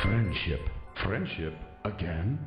Friendship. Friendship again?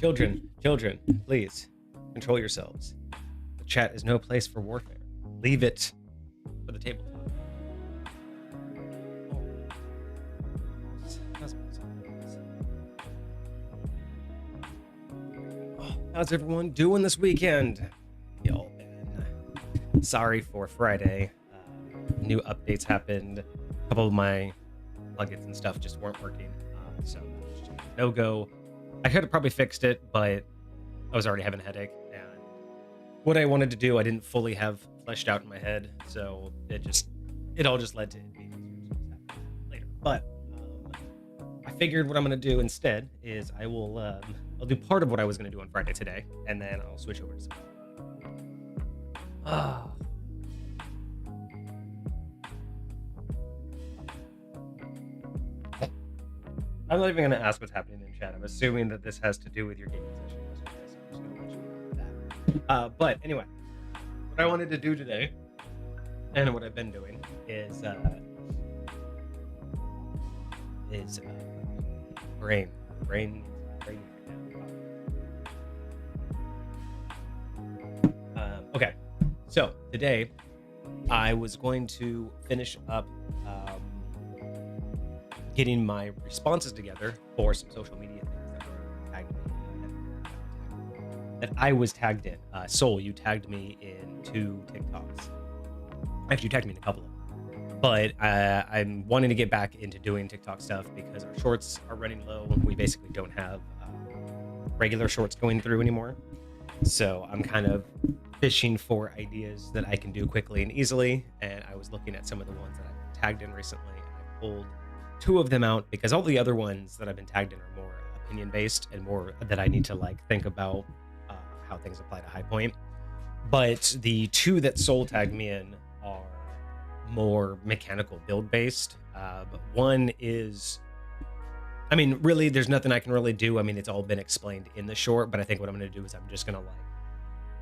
Children, please control yourselves. The chat is no place for warfare. Leave it for the tabletop. How's everyone doing this weekend? Y'all been sorry for Friday. New updates happened. A couple of my plugins and stuff just weren't working. So just no go. I could have probably fixed it, but I was already having a headache. And what I wanted to do, I didn't fully have fleshed out in my head. So it all just led to it being later. But I figured what I'm going to do instead is I'll do part of what I was going to do on Friday today, and then I'll switch over to something. I'm not even going to ask what's happening in chat. I'm assuming that this has to do with your gaming session. So I'm just going to let you know that. But anyway, what I wanted to do today, and what I've been doing, is brain. Okay, so today I was going to finish up getting my responses together for some social media things that were tagged that I was tagged in. Soul, you tagged me in 2 TikToks. Actually, you tagged me in a couple of them. But I'm wanting to get back into doing TikTok stuff because our shorts are running low. We basically don't have regular shorts going through anymore. So I'm kind of fishing for ideas that I can do quickly and easily. And I was looking at some of the ones that I've tagged in recently, and I pulled 2 of them out because all the other ones that I've been tagged in are more opinion based and more that I need to think about how things apply to High Point. But the 2 that Soul tagged me in are more mechanical build based. One is, I mean, really, there's nothing I can really do. I mean, it's all been explained in the short, but I think what I'm going to do is I'm just going to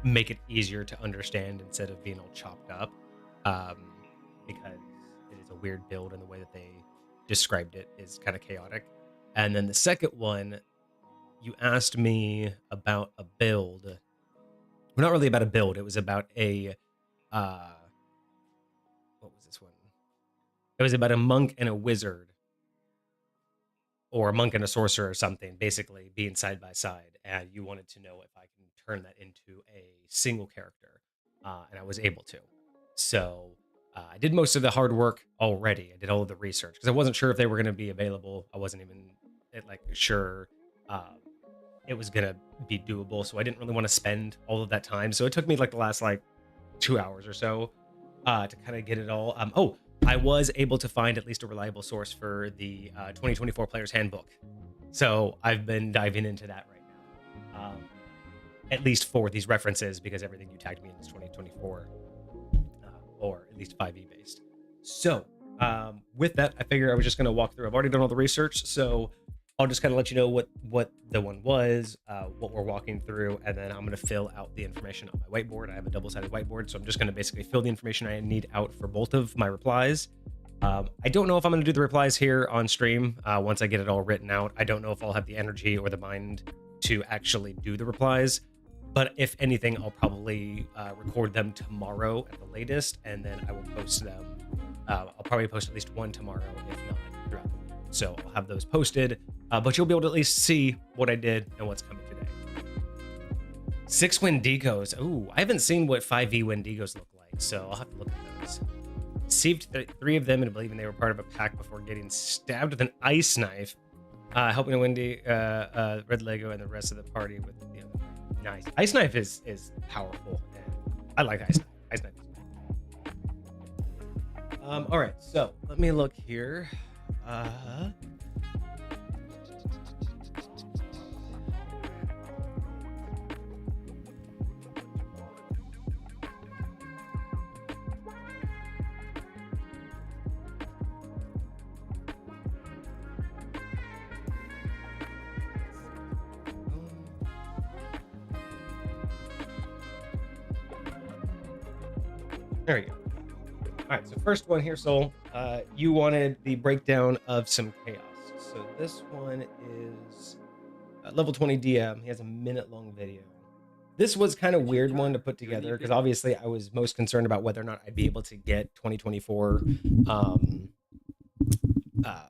make it easier to understand instead of being all chopped up, because it is a weird build, and the way that they described it is kind of chaotic. And then the second one, you asked me about a build. Well, not really about a build. It was about a what was this one? It was about a monk and a wizard, or a monk and a sorcerer or something, basically being side by side. And you wanted to know if I can turn that into a single character, and I was able to. So I did most of the hard work already. I did all of the research because I wasn't sure if they were going to be available. I wasn't even sure it was going to be doable. So I didn't really want to spend all of that time. So it took me the last 2 hours or so to kind of get it all. I was able to find at least a reliable source for the 2024 Player's Handbook. So I've been diving into that right now, at least for these references, because everything you tagged me in is 2024. Or at least 5e based. So with that, I figure I was just going to walk through. I've already done all the research, so I'll just kind of let you know what the one was, what we're walking through, and then I'm going to fill out the information on my whiteboard. I have a double-sided whiteboard, so I'm just going to basically fill the information I need out for both of my replies. I don't know if I'm going to do the replies here on stream once I get it all written out. I don't know if I'll have the energy or the mind to actually do the replies. But if anything, I'll probably record them tomorrow at the latest, and then I will post them. I'll probably post at least one tomorrow, if not throughout the week. So I'll have those posted, but you'll be able to at least see what I did and what's coming today. 6 Wendigos. Ooh, I haven't seen what 5e Wendigos look like, so I'll have to look at those. Received 3 of them and believing they were part of a pack before getting stabbed with an ice knife, helping a Red Lego and the rest of the party with the other. Nice. Ice knife is powerful. I like ice knife. Ice knife is cool. All right, so let me look here. There you go. All right, so first one here, Soul. You wanted the breakdown of some chaos. So this one is Level 20 DM. He has a minute-long video. This was kind of weird one to put together because obviously I was most concerned about whether or not I'd be able to get 2024 um, uh,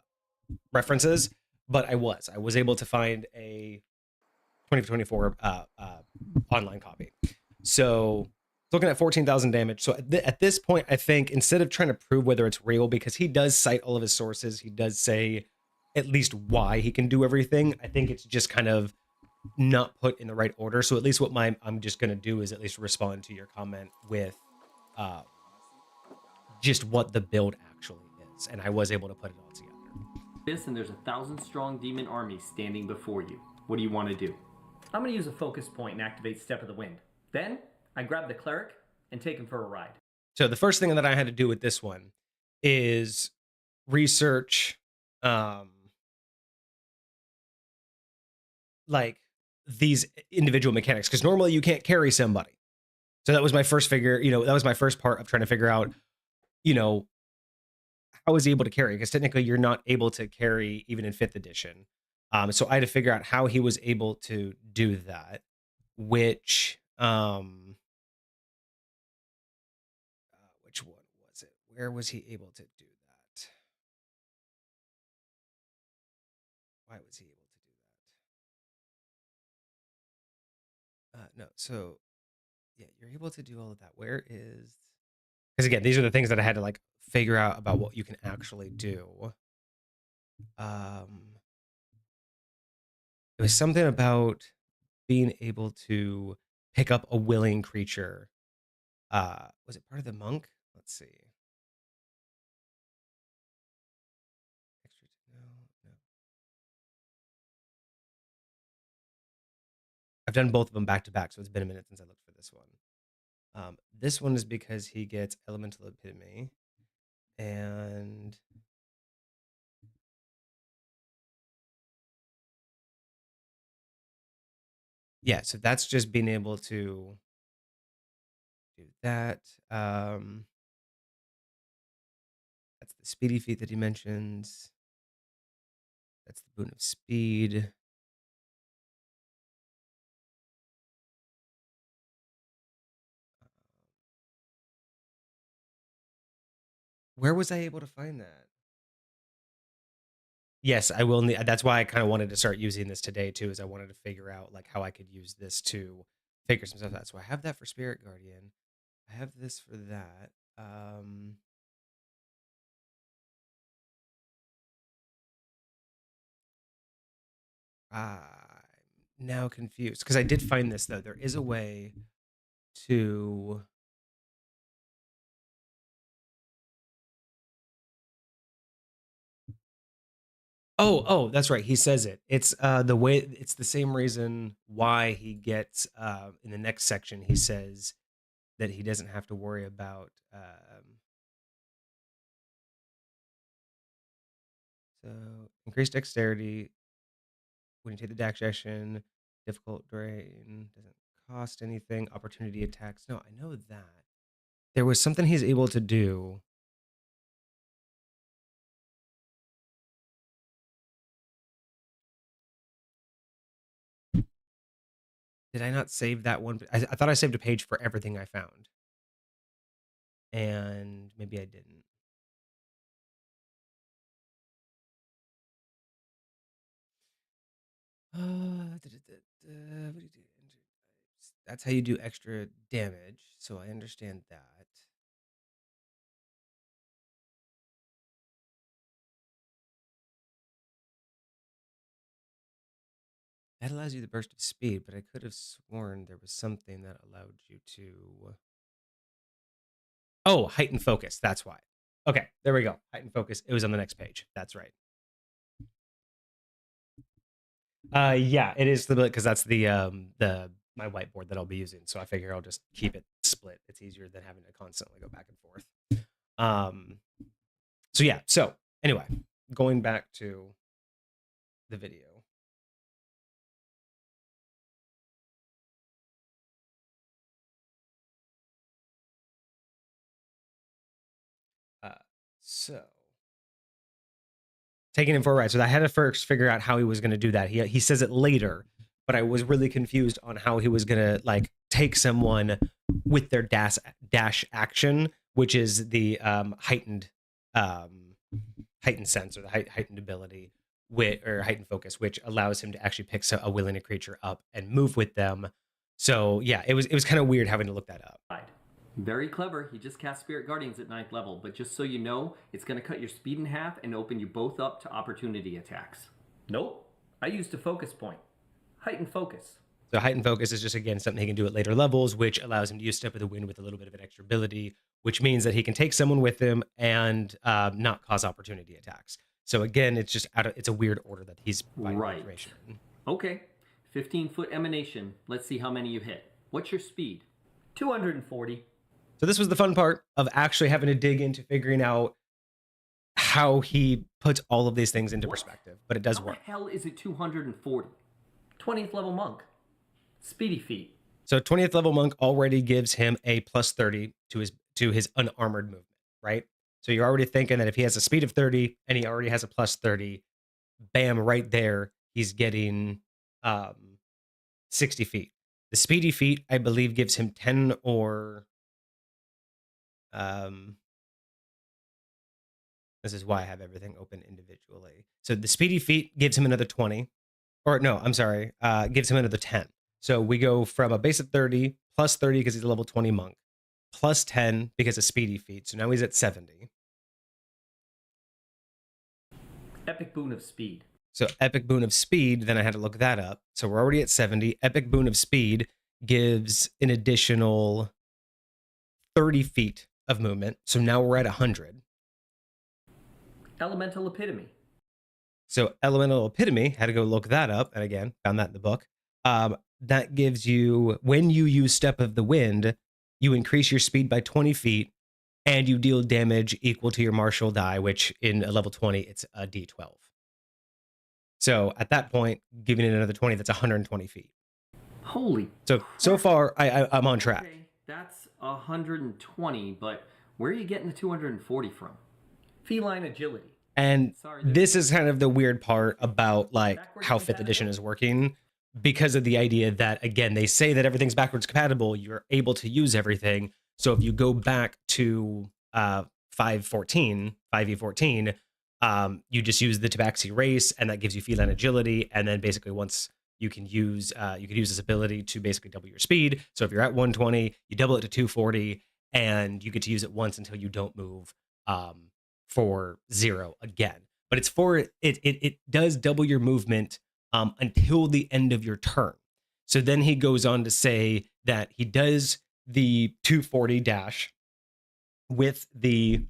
references, but I was able to find a 2024 online copy. So looking at 14,000 damage. So at this point, I think instead of trying to prove whether it's real, because he does cite all of his sources, he does say at least why he can do everything. I think it's just kind of not put in the right order. So at least what I'm just gonna do is at least respond to your comment with uh, just what the build actually is, and I was able to put it all together. This and there's a 1,000-strong demon army standing before you. What do you want to do? I'm going to use a focus point and activate Step of the Wind. Then, I grab the cleric and take him for a ride. So the first thing that I had to do with this one is research like these individual mechanics, because normally you can't carry somebody. So that was my first that was my first part of trying to figure out, you know, how is he able to carry? Because technically you're not able to carry even in 5th edition. So I had to figure out how he was able to do that, which one was it? Where was he able to do that? Why was he able to do that? No, so yeah, you're able to do all of that. Where is, because again, these are the things that I had to like figure out about what you can actually do. It was something about being able to pick up a willing creature. Was it part of the monk? Let's see. Extra, no, no. I've done both of them back to back, so it's been a minute since I looked for this one. This one is because he gets elemental epitome, and yeah, so that's just being able to do that. That's the speedy feat that he mentions. That's the boon of speed. Where was I able to find that? Yes, I will need. That's why I kind of wanted to start using this today too, is I wanted to figure out like how I could use this to figure some stuff out. So I have that for Spirit Guardian. I have this for that. I'm now confused because I did find this though. There is a way to. Oh, that's right. He says it. It's the way. It's the same reason why he gets in the next section. He says that he doesn't have to worry about. So increased dexterity when you take the dash action, difficult drain doesn't cost anything. Opportunity attacks. No, I know that there was something he's able to do. Did I not save that one? I thought I saved a page for everything I found, and maybe I didn't. What do you do? That's how you do extra damage. So I understand that. That allows you the burst of speed, but I could have sworn there was something that allowed you to. Oh, heightened focus. That's why. Okay, there we go. Heightened focus. It was on the next page. That's right. Yeah, it is the because that's the my whiteboard that I'll be using. So I figure I'll just keep it split. It's easier than having to constantly go back and forth. So yeah. So anyway, going back to the video. Uh, so taking him for a ride. So I had to first figure out how he was going to do that. He says it later, but I was really confused on how he was going to like take someone with their dash action, which is the heightened sense or the heightened ability or heightened focus, which allows him to actually pick a willing creature up and move with them. So yeah, it was kind of weird having to look that up. Very clever. He just cast Spirit Guardians at 9th level, but just so you know, it's going to cut your speed in half and open you both up to opportunity attacks. Nope. I used a focus point. Heightened focus. So heightened focus is just, again, something he can do at later levels, which allows him to use Step of the Wind with a little bit of an extra ability, which means that he can take someone with him and not cause opportunity attacks. So again, it's just it's a weird order that he's buying information in. Okay. 15-foot emanation. Let's see how many you hit. What's your speed? 240. So this was the fun part of actually having to dig into figuring out how he puts all of these things into perspective, but it does work. How the hell is it 240? 20th level monk. Speedy feat. So 20th level monk already gives him a plus 30 to his unarmored movement, right? So you're already thinking that if he has a speed of 30 and he already has a plus 30, bam, right there, he's getting 60 feet. The speedy feat, I believe, gives him 10 or this is why I have everything open individually. So the speedy feat gives him another 20. Or no, I'm sorry, gives him another 10. So we go from a base of 30, plus 30 because he's a level 20 monk, plus 10 because of speedy feat. So now he's at 70. Epic boon of speed. So epic boon of speed, then I had to look that up. So we're already at 70. Epic boon of speed gives an additional 30 feet of movement. So now we're at 100. Elemental epitome. So elemental epitome, had to go look that up. And again, found that in the book. That gives you, when you use Step of the Wind, you increase your speed by 20 feet and you deal damage equal to your martial die, which in a level 20, it's a D12. So at that point, giving it another 20, that's 120 feet. Holy. So far, I'm on track. Okay, that's 120, but where are you getting the 240 from? Feline agility. And this is kind of the weird part about like how 5th edition is working, because of the idea that, again, they say that everything's backwards compatible. You're able to use everything. So if you go back to 5e14, you just use the Tabaxi race, and that gives you feline agility. And then basically once you can use this ability to basically double your speed. So if you're at 120, you double it to 240, and you get to use it once until you don't move for 0 again. But it's for it does double your movement until the end of your turn. So then he goes on to say that he does the 240 dash with the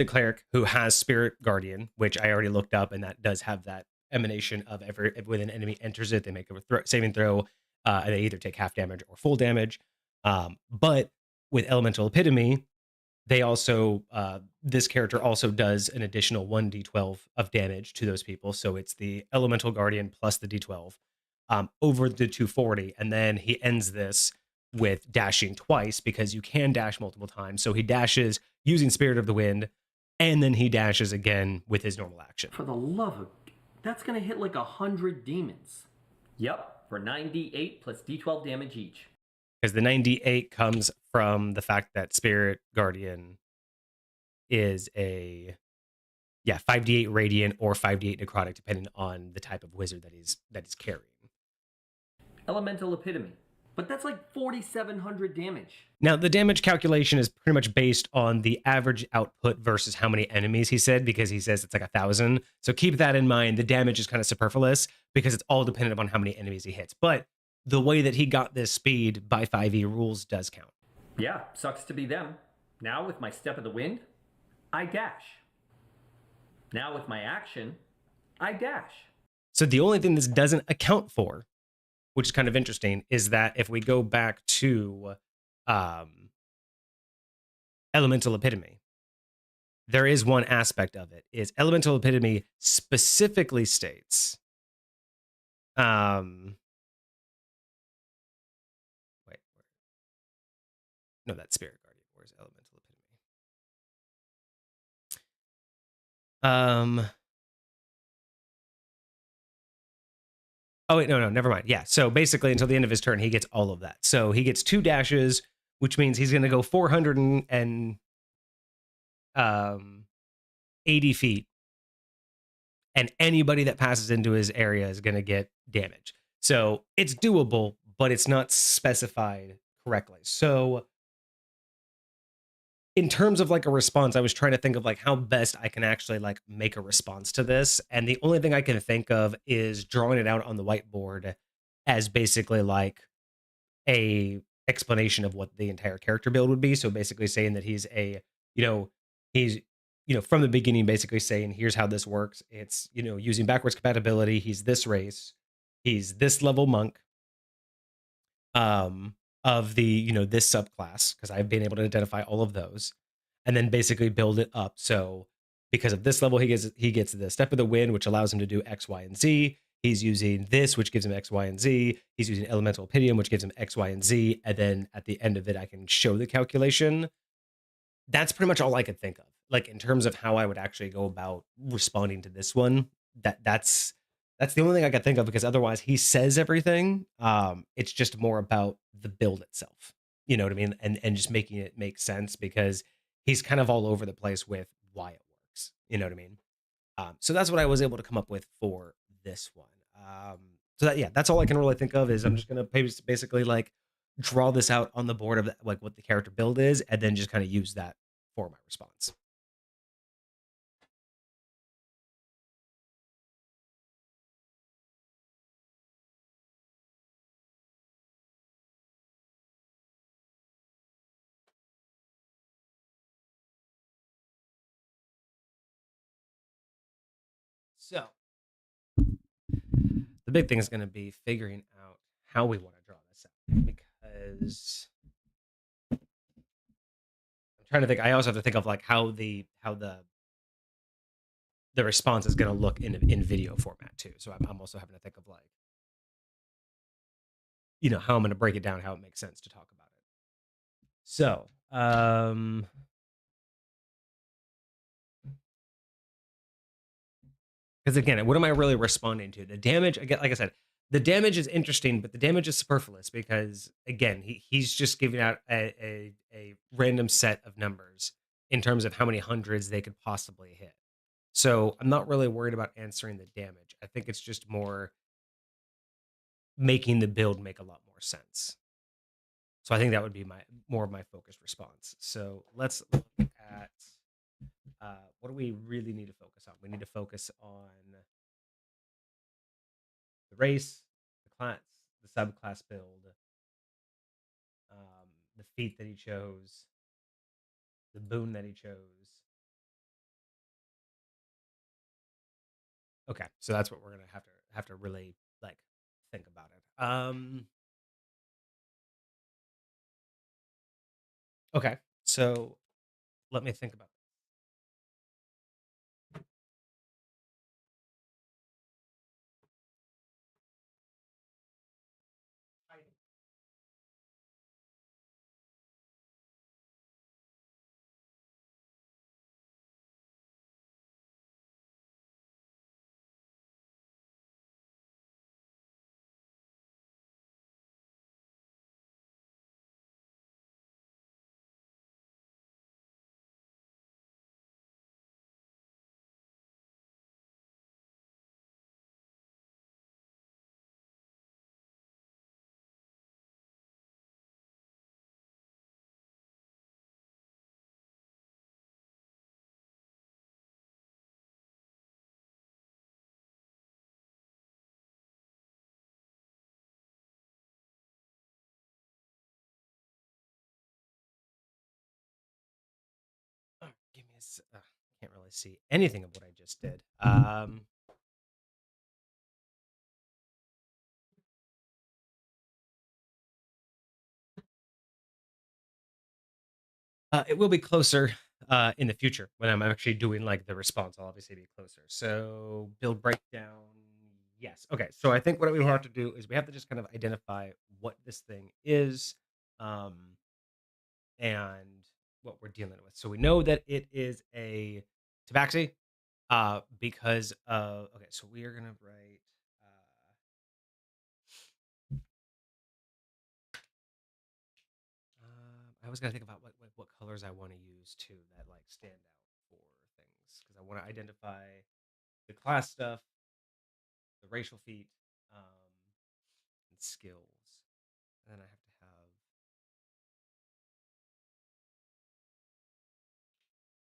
cleric who has Spirit Guardian, which I already looked up, and that does have that emanation of when an enemy enters it, they make a saving throw, and they either take half damage or full damage. But with Elemental Epitome, they also this character also does an additional 1d12 of damage to those people. So it's the Elemental Guardian plus the d12 over the 240, and then he ends this with dashing twice, because you can dash multiple times. So he dashes using Spirit of the Wind, and then he dashes again with his normal action. For the love of... That's going to hit like 100 demons. Yep, for 9d8 plus d12 damage each. Because the 9d8 comes from the fact that Spirit Guardian is a 5d8 radiant or 5d8 necrotic, depending on the type of wizard that he's carrying. Elemental Epitome. But that's like 4,700 damage. Now, the damage calculation is pretty much based on the average output versus how many enemies he said, because he says it's like 1,000. So keep that in mind. The damage is kind of superfluous because it's all dependent upon how many enemies he hits. But the way that he got this speed by 5e rules does count. Yeah, sucks to be them. Now with my Step of the Wind, I dash. Now with my action, I dash. So the only thing this doesn't account for, which is kind of interesting, is that if we go back to Elemental Epitome, there is one aspect of it, is Elemental Epitome specifically states, no, that's Spirit Guardian. Where's Elemental Um. Oh wait, no, never mind. Yeah. So basically, until the end of his turn, he gets all of that. So he gets 2 dashes, which means he's going to go 480 feet, and anybody that passes into his area is going to get damage. So it's doable, but it's not specified correctly. So in terms of like a response, I was trying to think of like how best I can actually like make a response to this. And the only thing I can think of is drawing it out on the whiteboard as basically like a explanation of what the entire character build would be. So basically saying that he's a, you know, he's, from the beginning, basically saying, here's how this works. It's, using backwards compatibility. He's this race. He's this level monk. Of the, this subclass, because I've been able to identify all of those, and then basically build it up. So because of this level, he gets the step of the wind, which allows him to do X, Y, and Z. He's using this, which gives him X, Y, and Z. He's using elemental opinion, which gives him X, Y, and Z. And then at the end of it, I can show the calculation. That's pretty much all I could think of. Like in terms of how I would actually go about responding to this one. That's the only thing I could think of, because otherwise he says everything. It's just more about the build itself. You know what I mean? And just making it make sense, because he's kind of all over the place with why it works. You know what I mean? So that's what I was able to come up with for this one. That's all I can really think of. Is I'm just gonna basically like draw this out on the board of like what the character build is, and then just kind of use that for my response. So the big thing is going to be figuring out how we want to draw this out, because I'm trying to think. I also have to think of like how the response is going to look in video format too. So I'm also having to think of like, how I'm going to break it down, how it makes sense to talk about it. So, because again, what am I really responding to? The damage, again, like I said, the damage is interesting, but the damage is superfluous, because again, he's just giving out a random set of numbers in terms of how many hundreds they could possibly hit. So I'm not really worried about answering the damage. I think it's just more making the build make a lot more sense. So I think that would be more of my focused response. So let's look at what do we really need to focus on? We need to focus on the race, the class, the subclass build, the feat that he chose, the boon that he chose. Okay, so that's what we're gonna have to really like think about it. Okay, so let me think about it. Give me can't really see anything of what I just did. It will be closer in the future when I'm actually doing like the response. I'll obviously be closer. So build breakdown. Yes. Okay. So I think what we have to do is we have to just kind of identify what this thing is, um, and what we're dealing with. So we know that it is a tabaxi. Because of okay, so we are gonna write. I was gonna think about what colors I want to use too that like stand out for things because I want to identify the class stuff, the racial feat, and skills. And then I have to have.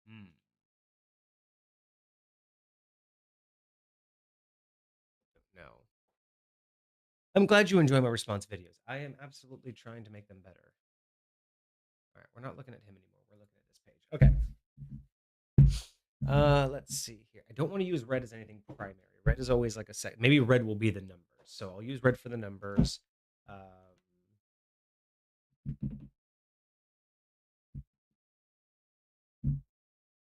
Hmm. No. I'm glad you enjoy my response videos. I am absolutely trying to make them better. All right, we're not looking at him anymore. We're looking at this page. Okay. Let's see here. I don't want to use red as anything primary. Red is always like a sec. Maybe red will be the numbers. So I'll use red for the numbers.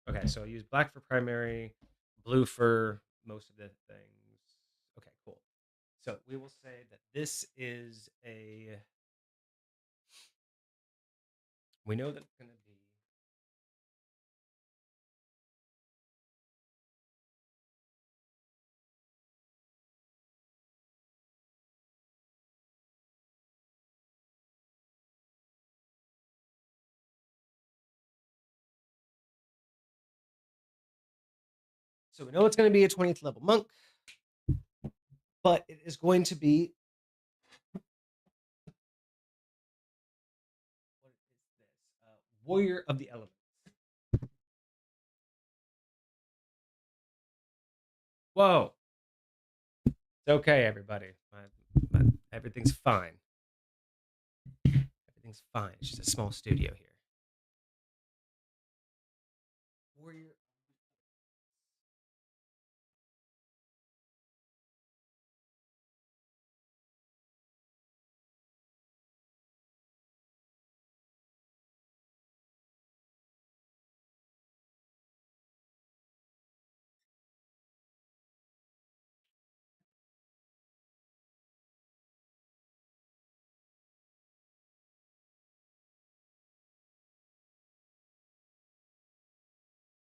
Okay, so I'll use black for primary, blue for most of the things. Okay, cool. So we will say that this is a. We know that it's going to be. So we know it's going to be a 20th level monk, but it is going to be. What is this? Warrior of the Elements. Whoa. It's okay, everybody. Everything's fine. Everything's fine. It's just a small studio here. Warrior.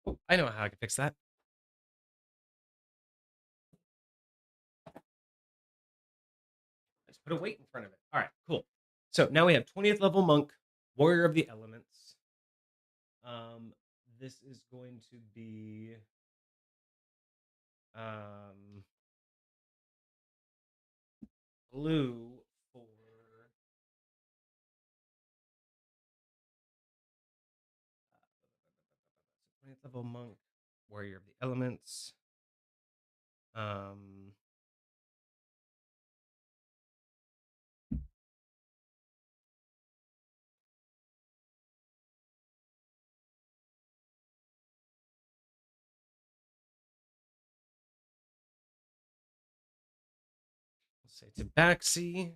Oh, I know how I can fix that. Let's put a weight in front of it. All right, cool. So now we have 20th level monk, warrior of the elements. This is going to be blue for 20th level monk, warrior of the elements. Let's say tabaxi.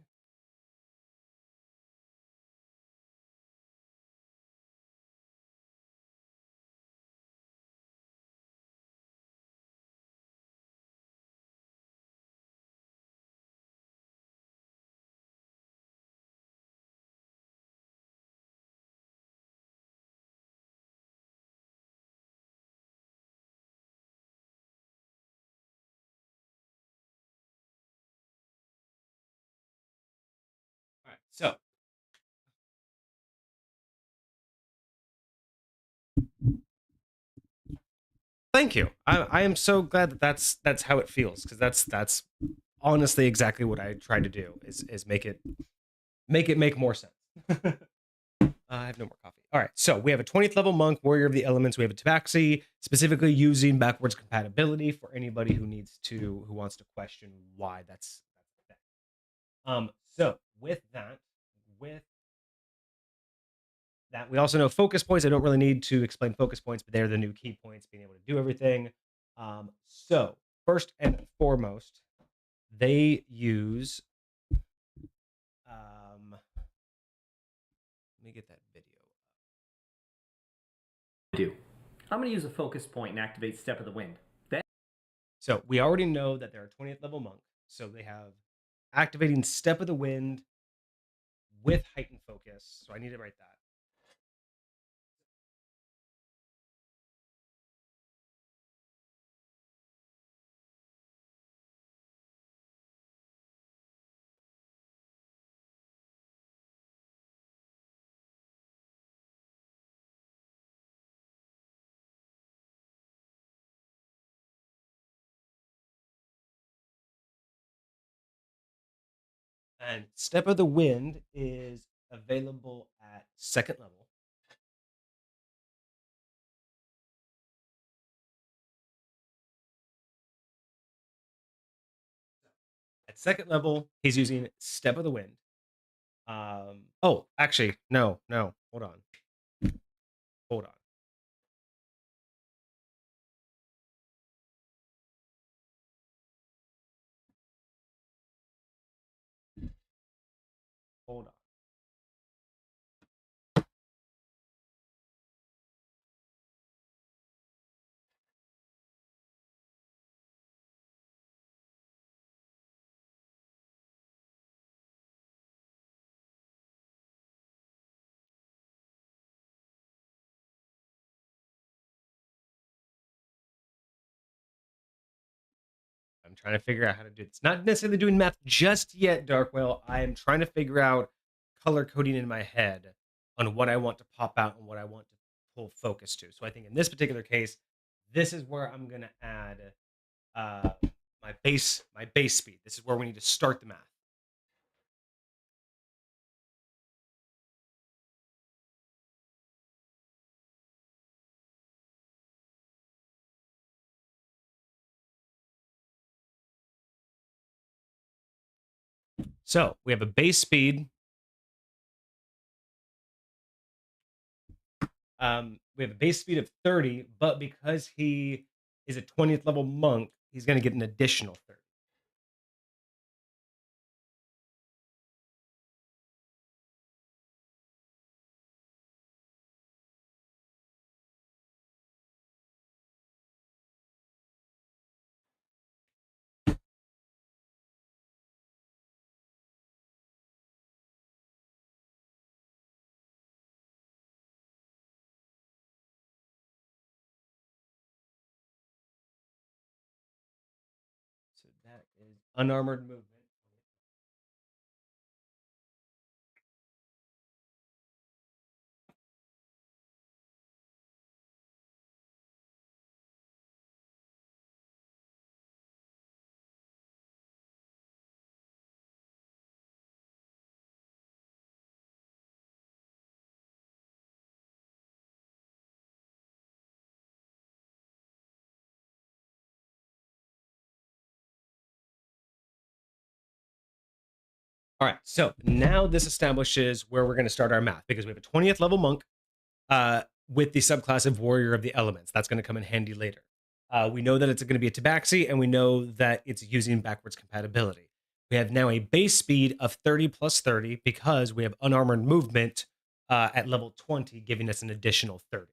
All right, so thank you. I am so glad that that's how it feels because that's honestly exactly what I try to do is make more sense. I have no more coffee. All right, so we have a 20th level monk, warrior of the elements. We have a tabaxi, specifically using backwards compatibility for anybody who wants to question why that's the thing. So with that, we also know focus points. I don't really need to explain focus points, but they're the new key points, being able to do everything. So first and foremost, they use. Let me get that video. I'm going to use a focus point and activate Step of the Wind. So we already know that they're a 20th level monk. So they have activating Step of the Wind with heightened focus. So I need to write that. And Step of the Wind is available at second level. At second level, he's using Step of the Wind. Oh, actually, no. Hold on. Hold on. Hold on. I'm trying to figure out how to do this. Not necessarily doing math just yet, Darkwell. I am trying to figure out color coding in my head on what I want to pop out and what I want to pull focus to. So I think in this particular case, this is where I'm going to add uh, my base speed. This is where we need to start the math. So we have a base speed. We have a base speed of 30, but because he is a 20th level monk, he's going to get an additional 30. So that is unarmored movement. All right, so now this establishes where we're going to start our math because we have a 20th level monk with the subclass of Warrior of the Elements. That's going to come in handy later. We know that it's going to be a tabaxi, and we know that it's using backwards compatibility. We have now a base speed of 30 plus 30 because we have unarmored movement at level 20, giving us an additional 30.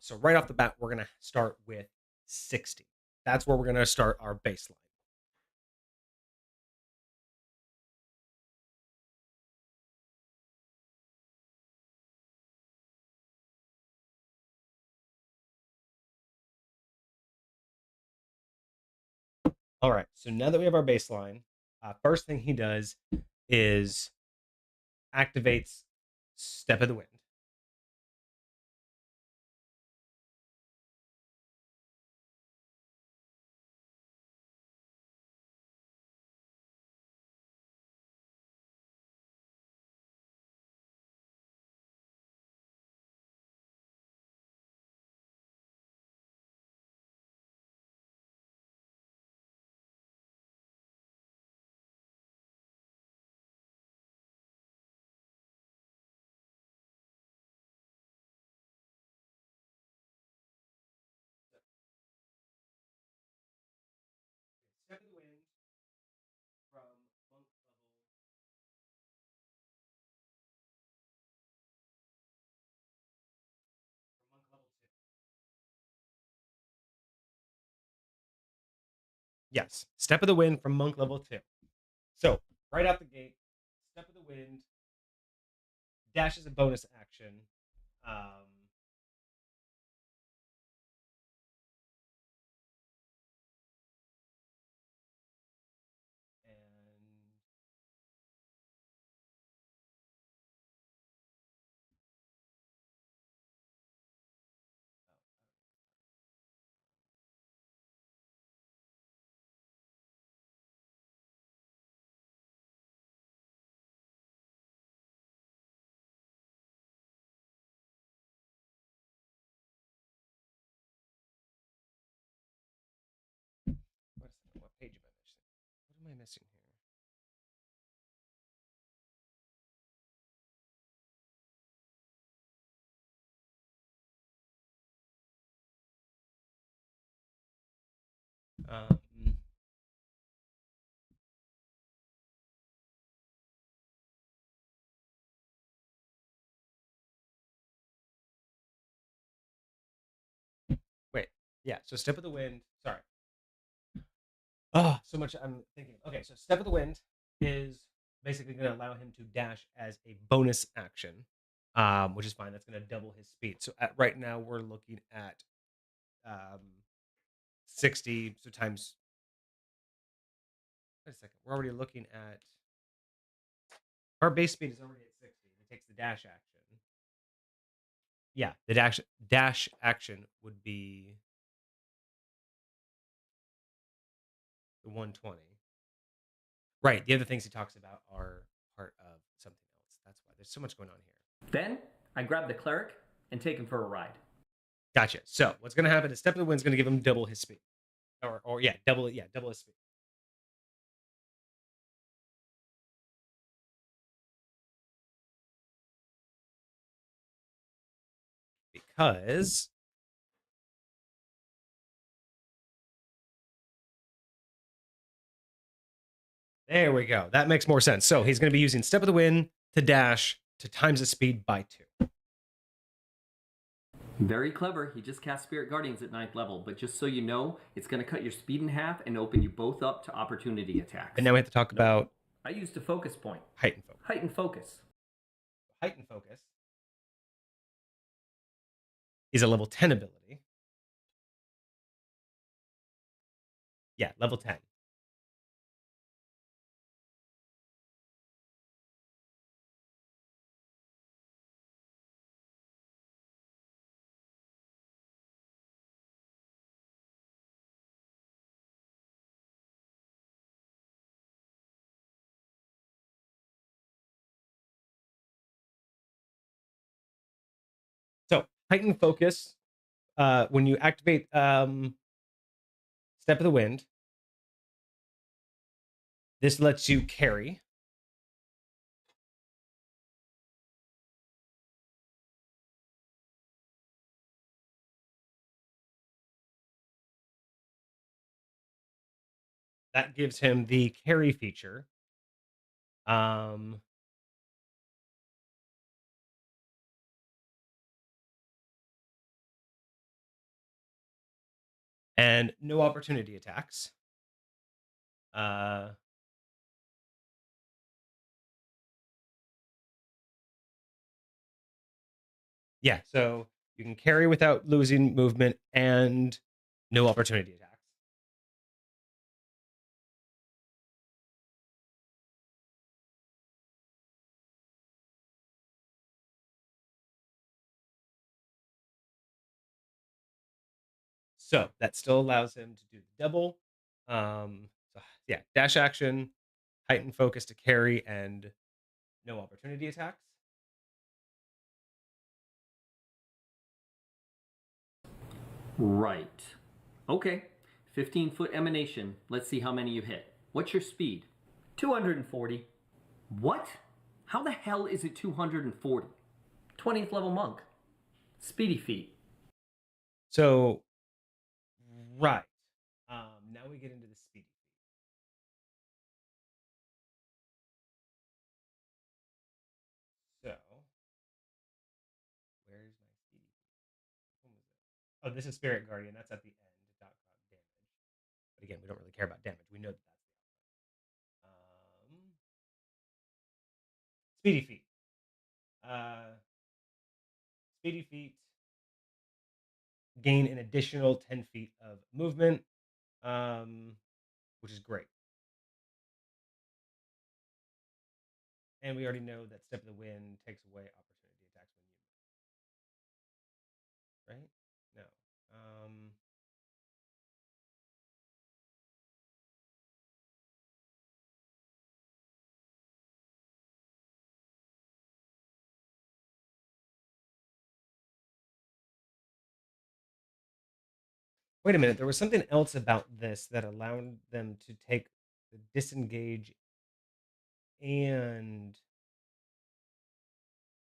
So right off the bat, we're going to start with 60. That's where we're going to start our baseline. All right. So now that we have our baseline, first thing he does is activates Step of the Wind. Step of the Wind from monk level. From monk level 2. Yes, Step of the Wind from monk level 2. So right out the gate, Step of the Wind, dash is a bonus action. Um, and am I missing here? Um, wait, yeah. So step of the wind. Sorry. Oh, so much I'm thinking. Okay, so step of the wind is basically going to allow him to dash as a bonus action, which is fine. That's going to double his speed. So right now we're looking at 60. So times. Wait a second. We're already looking at our base speed is already at 60. It takes the dash action. Yeah, the dash action would be the 120. Right. The other things he talks about are part of something else. That's why there's so much going on here. Then I grab the cleric and take him for a ride. Gotcha. So what's going to happen is step of the wind's going to give him double his speed, or yeah, double his speed. Because there we go. That makes more sense. So he's going to be using step of the wind to dash to times his speed by 2. Very clever. He just cast Spirit Guardians at 9th level, but just so you know, it's going to cut your speed in half and open you both up to opportunity attacks. And now we have to talk about I used a focus point. heightened focus. Heightened focus. Heightened focus is a level 10 ability. Yeah, level 10. So heightened focus, when you activate Step of the Wind, this lets you carry. That gives him the carry feature. Um, and no opportunity attacks. Uh, yeah, so you can carry without losing movement and no opportunity attacks. So that still allows him to do the double. So yeah, dash action, heightened focus to carry, and no opportunity attacks. Right. Okay. 15-foot emanation. Let's see how many you hit. What's your speed? 240. What? How the hell is it 240? 20th level monk. Speedy feat. So right. Now we get into the speedy feat. So where's my speedy feat? When was it? Oh, this is Spirit Guardian. That's at the end. Dot damage. But again, we don't really care about damage. We know that that's the outcome. Speedy feat. Uh, speedy feat gain an additional 10 feet of movement, which is great. And we already know that Step of the Wind takes away opportunity attacks when you, right? No. Wait a minute. There was something else about this that allowed them to take the disengage and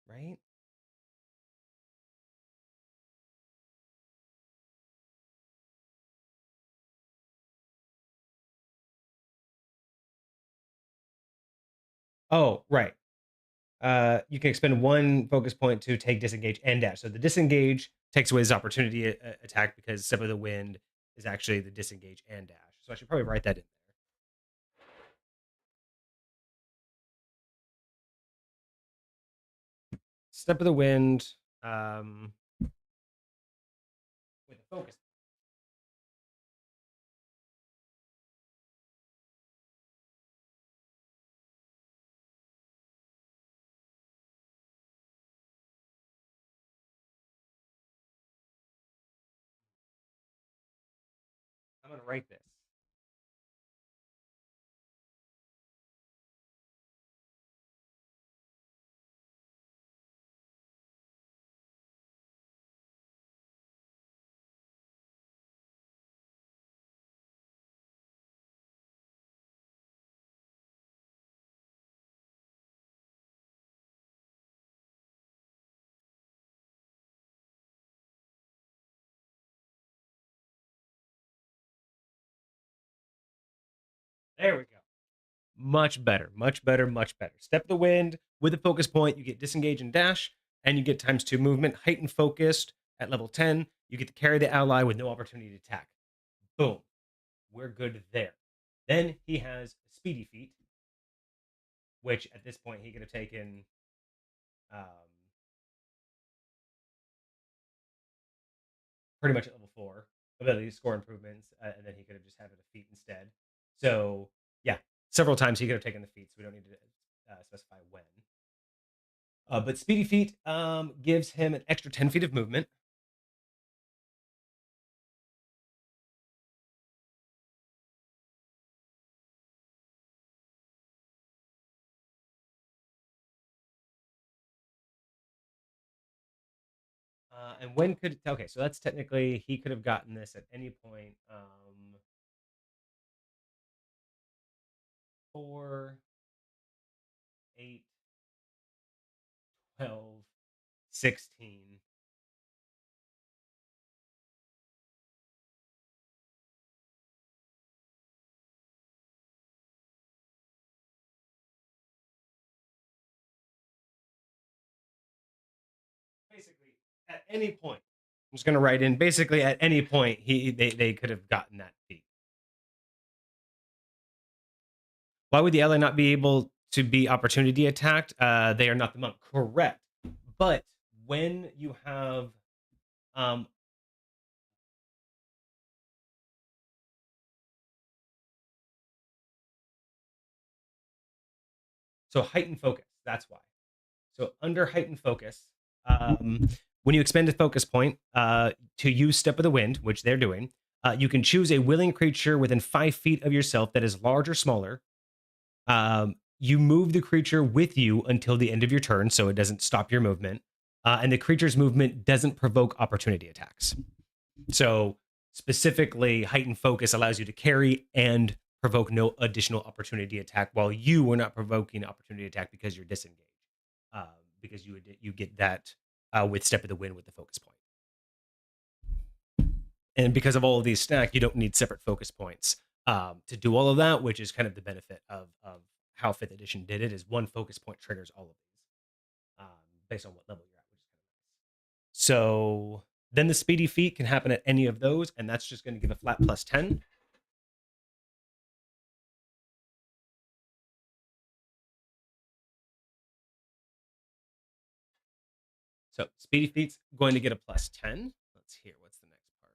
right. Oh, right. You can expend one focus point to take disengage and dash. So the disengage takes away his opportunity attack because Step of the Wind is actually the disengage and dash. So I should probably write that in there. Step of the Wind with a focus. I'm going to write this. There we go. Much better, much better, much better. Step of the Wind with a focus point, you get disengage and dash, and you get ×2 movement. Heightened focused at level 10, you get to carry the ally with no opportunity to attack. Boom. We're good there. Then he has Speedy Feet, which at this point he could have taken pretty much at level 4, ability to score improvements, and then he could have just had it a feat instead. So yeah, several times he could have taken the feat, so we don't need to specify when. But Speedy Feet gives him an extra 10 feet of movement. And when could okay? So that's technically he could have gotten this at any point. 4, 8, 12, 16. Basically, at any point, I'm just gonna write in. Basically, at any point, they could have gotten that feat. Why would the ally not be able to be opportunity attacked? They are not the monk. Correct. But when you have um, so heightened focus, that's why. So under heightened focus, when you expend a focus point to use Step of the Wind, which they're doing, you can choose a willing creature within 5 feet of yourself that is large or smaller. You move the creature with you until the end of your turn, so it doesn't stop your movement. And the creature's movement doesn't provoke opportunity attacks. So specifically, heightened focus allows you to carry and provoke no additional opportunity attack, while you are not provoking opportunity attack because you're disengaged. Because you get that with Step of the Wind with the focus point. And because of all of these stacked, you don't need separate focus points to do all of that, which is kind of the benefit of how 5th edition did it, is one focus point triggers all of these based on what level you're at, which is kind of nice. So then the Speedy Feat can happen at any of those, and that's just going to give a flat +10. So Speedy Feat's going to get a +10. Let's hear what's the next part.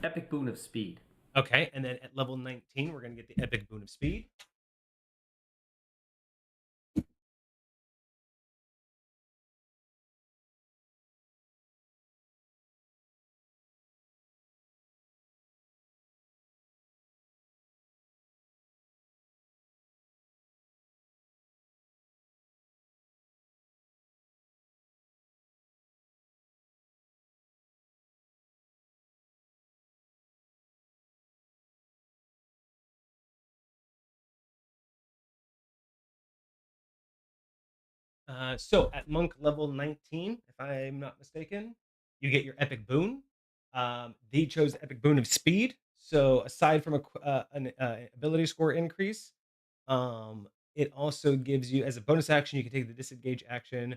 Epic Boon of Speed. Okay, and then at level 19, we're going to get the Epic Boon of Speed. So at monk level 19, if I'm not mistaken, you get your epic boon. They chose the epic boon of speed. So aside from an ability score increase, it also gives you, as a bonus action, you can take the disengage action,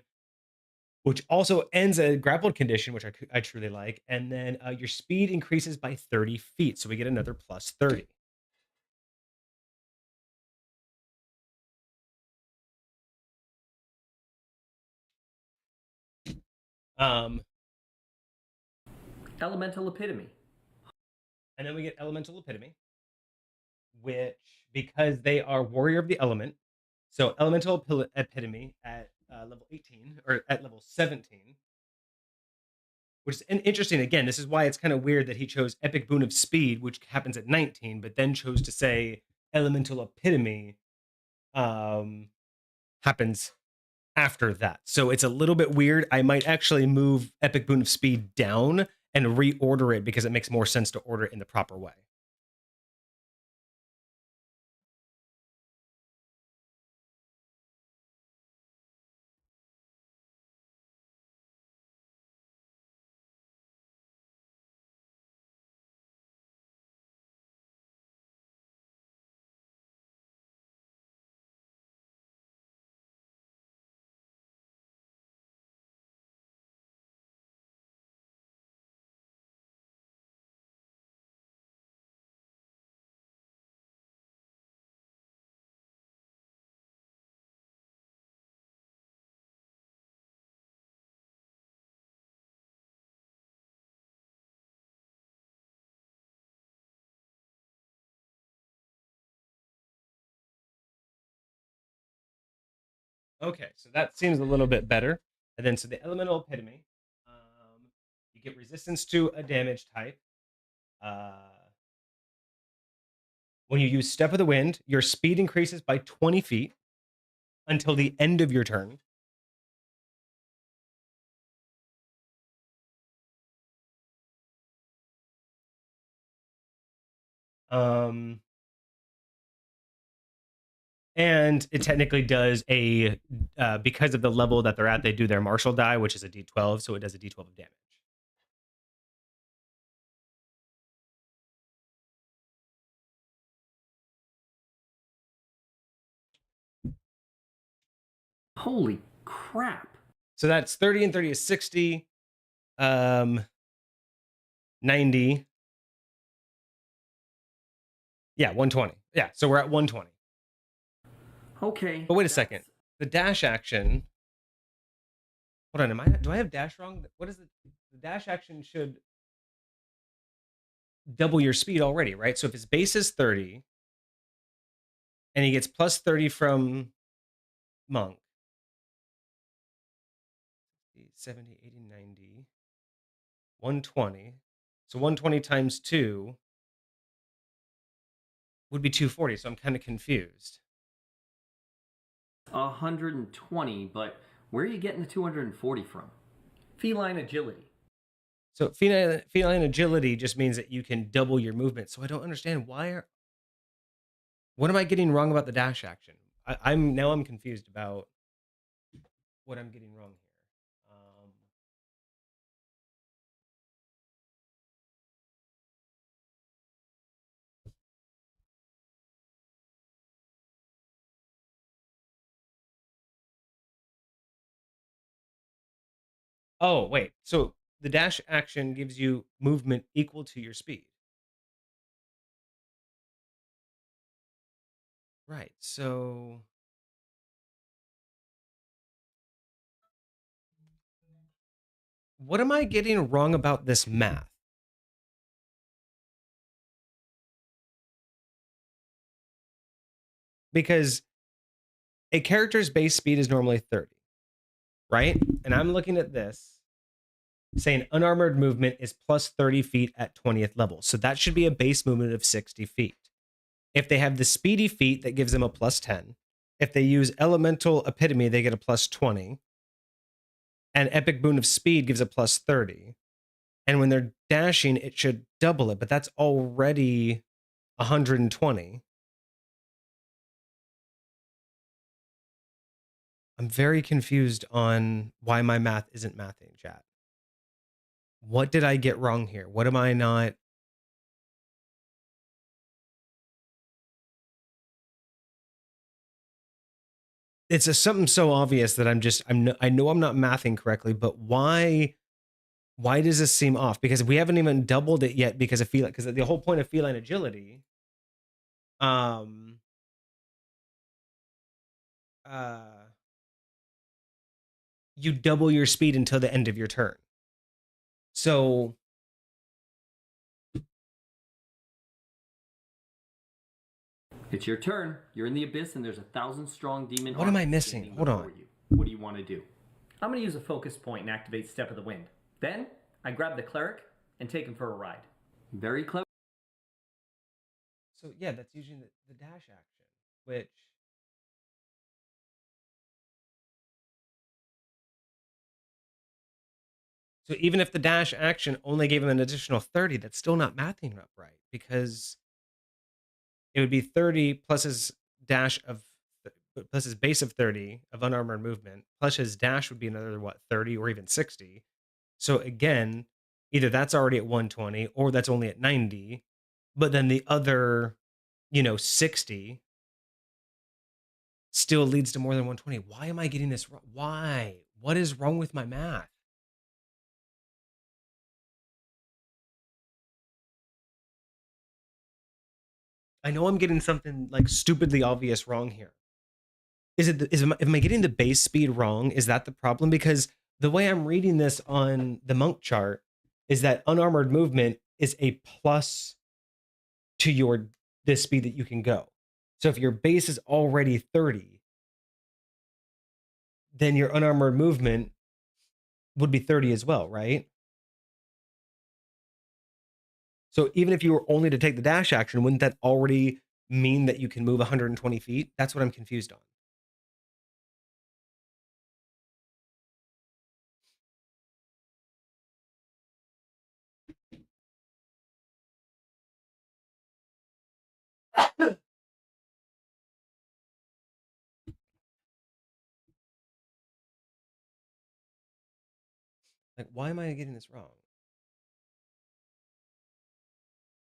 which also ends a grappled condition, which I truly like. And then your speed increases by 30 feet. So we get another plus 30. Um, Elemental epitome. and then we get elemental epitome, which, because they are warrior of the element, so elemental epitome at level 18 or at level 17, which is interesting. Again, this is why it's kind of weird that he chose epic boon of speed, which happens at 19, but then chose to say elemental epitome happens after that. So it's a little bit weird. I might actually move epic boon of speed down and reorder it because it makes more sense to order it in the proper way. Okay, so that seems a little bit better. And then, so the elemental epitome, you get resistance to a damage type. Uh, when you use Step of the Wind, your speed increases by 20 feet until the end of your turn. And it technically does because of the level that they're at, they do their martial die, which is a d12, so it does a d12 of damage. Holy crap. So that's 30 and 30 is 60. 90. Yeah, 120. Yeah, so we're at 120. Okay. But wait a second. The dash action. Hold on, do I have dash wrong? What is the dash action should double your speed already, right? So if his base is 30 and he gets plus 30 from monk, 70, 80, 90, 120. So 120 times 2 would be 240. So I'm kind of confused. 120, but where are you getting the 240 from? Feline agility. So feline agility just means that you can double your movement. So I don't understand what am I getting wrong about the dash action? I'm confused about what I'm getting wrong here. Oh, wait. So the dash action gives you movement equal to your speed. Right. So what am I getting wrong about this math? Because a character's base speed is normally 30, right? And I'm looking at this saying unarmored movement is plus 30 feet at 20th level. So that should be a base movement of 60 feet. If they have the speedy feat, that gives them a plus 10. If they use elemental epitome, they get a plus 20. And epic boon of speed gives a plus 30. And when they're dashing, it should double it, but that's already 120. I'm very confused on why my math isn't mathing, chat. What did I get wrong here? What am I not? It's something so obvious that I know I'm not mathing correctly, but why does this seem off? Because we haven't even doubled it yet because of feline, because the whole point of feline agility, you double your speed until the end of your turn. So It's your turn. You're in the abyss, and there's 1,000 strong demon. What am I armies missing? standing Hold on. before you. What do you want to do? I'm going to use a focus point and activate Step of the Wind. Then I grab the cleric and take him for a ride. Very clever. So yeah, that's using the dash action, which so even if the dash action only gave him an additional 30, that's still not mathing up right, because it would be 30 plus his dash of plus his base of 30 of unarmored movement, plus his dash would be another 30 or even 60. So again, either that's already at 120 or that's only at 90, but then the other, 60 still leads to more than 120. Why am I getting this wrong? Why? What is wrong with my math? I know I'm getting something like stupidly obvious wrong here. Am I getting the base speed wrong? Is that the problem? Because the way I'm reading this on the monk chart is that unarmored movement is a plus to this speed that you can go. So if your base is already 30, then your unarmored movement would be 30 as well, right? So even if you were only to take the dash action, wouldn't that already mean that you can move 120 feet? That's what I'm confused on. Like, why am I getting this wrong?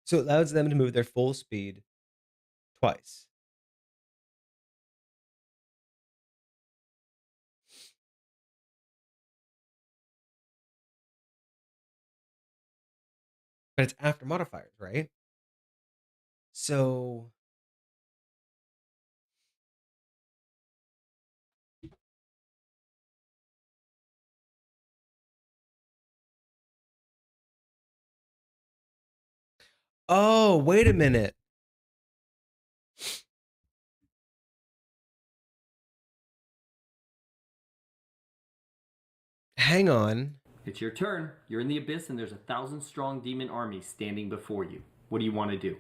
So it allows them to move their full speed twice. But it's after modifiers, right? So oh, wait a minute. Hang on. It's your turn. You're in the abyss, and there's 1,000 strong demon armies standing before you. What do you want to do?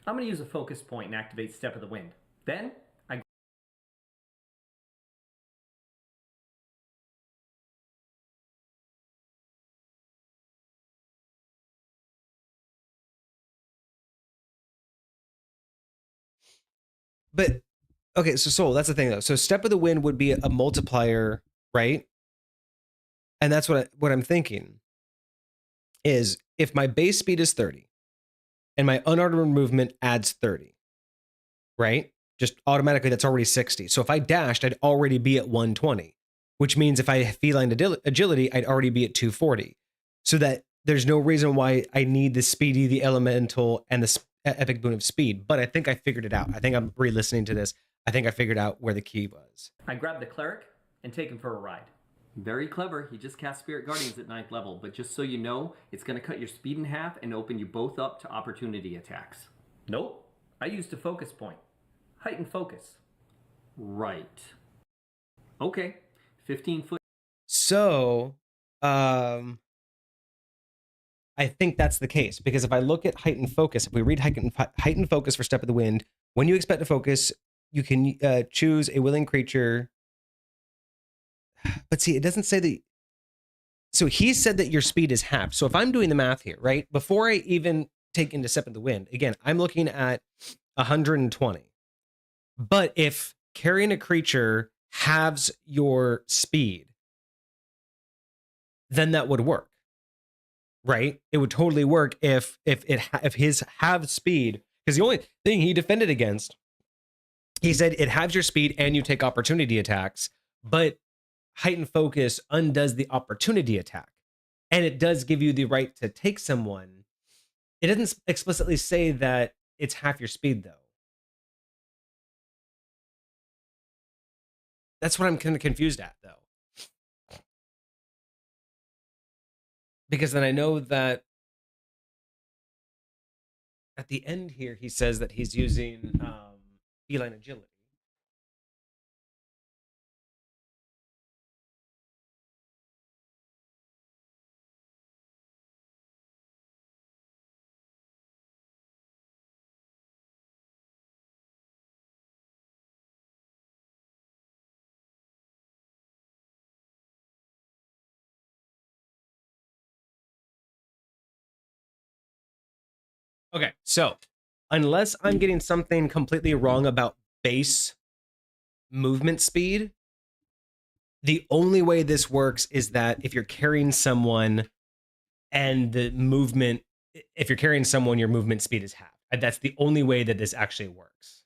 I'm going to use a focus point and activate Step of the Wind. Then I But okay, so Soul, that's the thing though. So Step of the Wind would be a multiplier, right? And that's what I'm thinking is if my base speed is 30 and my unarmored movement adds 30, right? Just automatically that's already 60. So if I dashed, I'd already be at 120, which means if I have feline agility, I'd already be at 240. So that there's no reason why I need the speedy, the elemental, and the epic boon of speed. But I think I figured it out. I think I'm re-listening to this. I think I figured out where the key was. grab the cleric and take him for a ride. Very clever. He just cast Spirit Guardians at 9th level, but just so you know, it's going to cut your speed in half and open you both up to opportunity attacks. Nope. I used a focus point. Heighten focus. Right. Okay. 15 foot. So, I think that's the case because if I look at heightened focus, if we read heightened focus for Step of the Wind, when you expect to focus, you can choose a willing creature. But see, it doesn't say that. So he said that your speed is half. So if I'm doing the math here, right, before I even take into Step of the Wind, again, I'm looking at 120. But if carrying a creature halves your speed, then that would work, right? It would totally work if his halved speed, because the only thing he defended against, he said it halves your speed and you take opportunity attacks, but heightened focus undoes the opportunity attack, and it does give you the right to take someone. It doesn't explicitly say that it's half your speed, though. That's what I'm kind of confused at, though. Because then I know that at the end here, he says that he's using feline agility. Okay, so unless I'm getting something completely wrong about base movement speed, the only way this works is that if you're carrying someone and the movement, if you're carrying someone, your movement speed is half. And that's the only way that this actually works.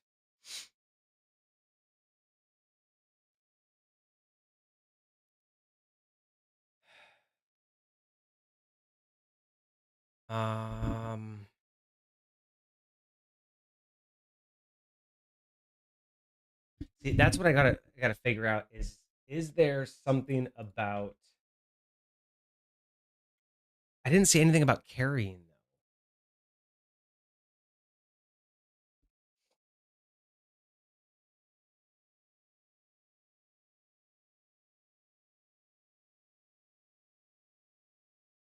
See, that's what I gotta figure out is there something about, I didn't see anything about carrying though.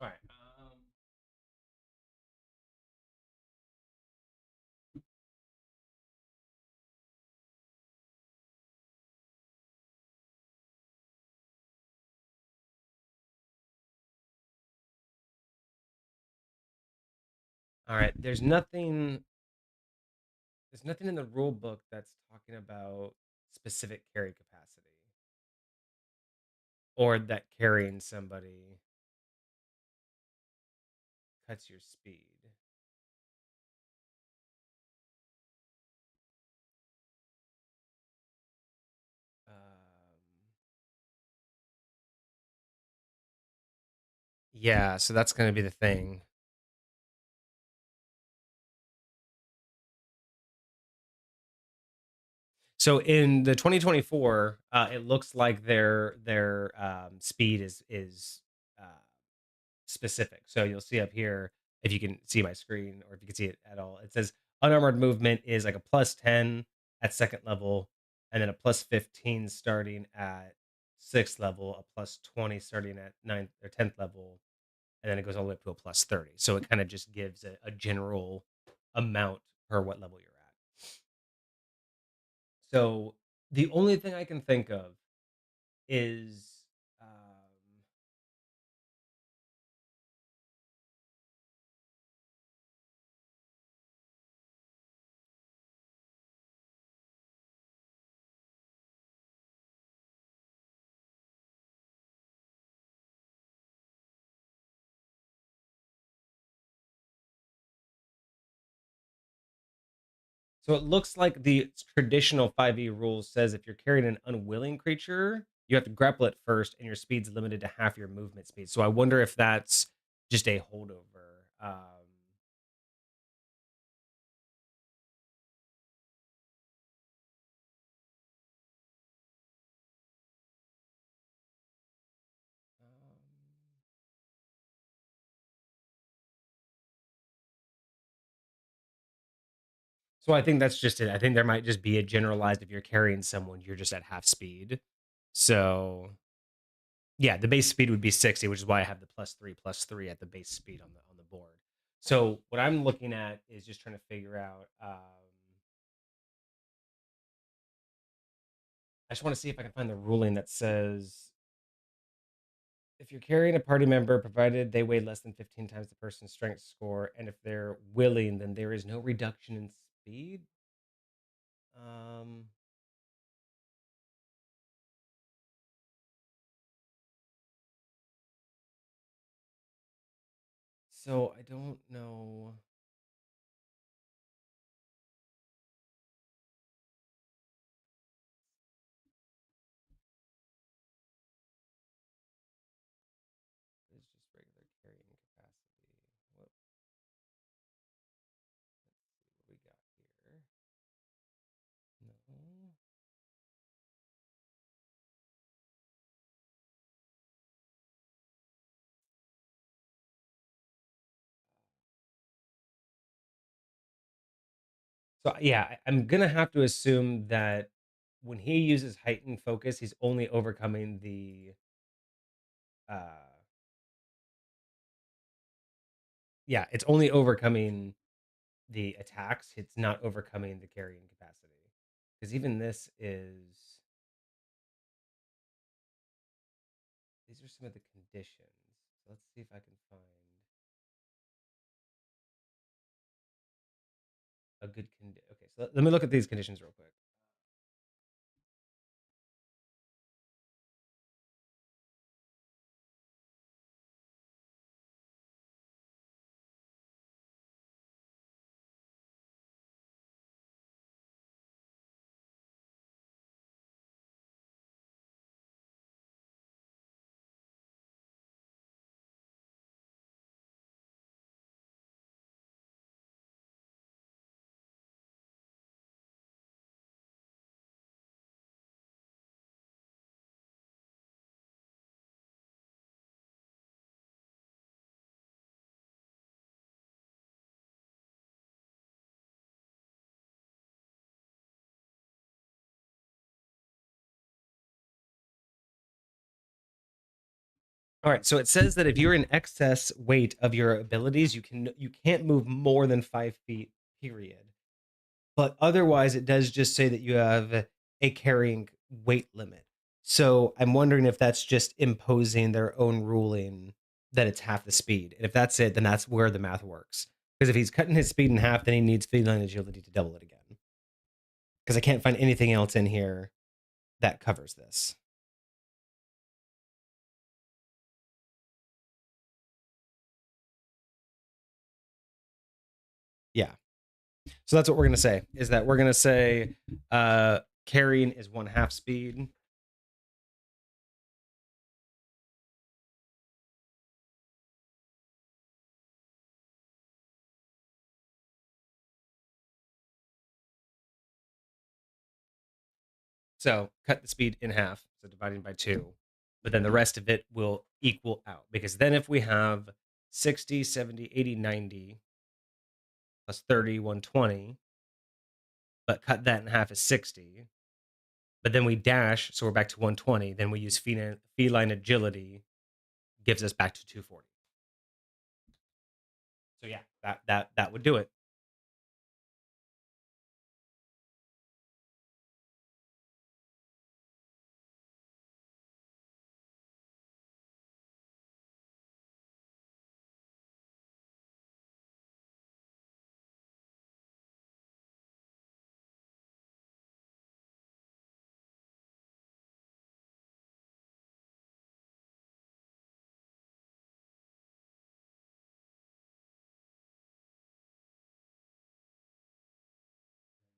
All right. All right. There's nothing in the rule book that's talking about specific carry capacity or that carrying somebody cuts your speed. Yeah, so that's going to be the thing. So in the 2024, it looks like their speed is uh, specific. So you'll see up here, if you can see my screen or if you can see it at all, it says unarmored movement is like a +10 at second level, and then a +15 starting at sixth level, a +20 starting at ninth or 10th level, and then it goes all the way up to a +30. So it kind of just gives a general amount per what level you're at. So the only thing I can think of is so it looks like the traditional 5e rules says if you're carrying an unwilling creature, you have to grapple it first, and your speed's limited to half your movement speed. So I wonder if that's just a holdover. So I think that's just it. I think there might just be a generalized, if you're carrying someone, you're just at half speed. So yeah, the base speed would be 60, which is why I have the +3 at the base speed on the board. So what I'm looking at is just trying to figure out. I just want to see if I can find the ruling that says if you're carrying a party member, provided they weigh less than 15 times the person's strength score, and if they're willing, then there is no reduction in speed. Um, So I don't know. It's just regular carrying capacity. What we got here? No. So yeah, I'm gonna have to assume that when he uses heightened focus, he's only overcoming the uh yeah, it's only overcoming the attacks. It's not overcoming the carrying capacity. Because even this is these are some of the conditions. So let's see if I can find a good condition. Okay, so let me look at these conditions real quick. All right, so it says that if you're in excess weight of your abilities, you can't move more than 5 feet, period. But otherwise, it does just say that you have a carrying weight limit. So I'm wondering if that's just imposing their own ruling that it's half the speed. And if that's it, then that's where the math works. Because if he's cutting his speed in half, then he needs feline agility to double it again. Because I can't find anything else in here that covers this. Yeah. So that's what we're gonna say. Is that we're gonna say carrying is 1/2 speed. So cut the speed in half, so dividing by 2. But then the rest of it will equal out. Because then if we have 60, 70, 80, 90 plus 30, 120, but cut that in half is 60. But then we dash, so we're back to 120. Then we use feline agility, gives us back to 240. So yeah, that would do it.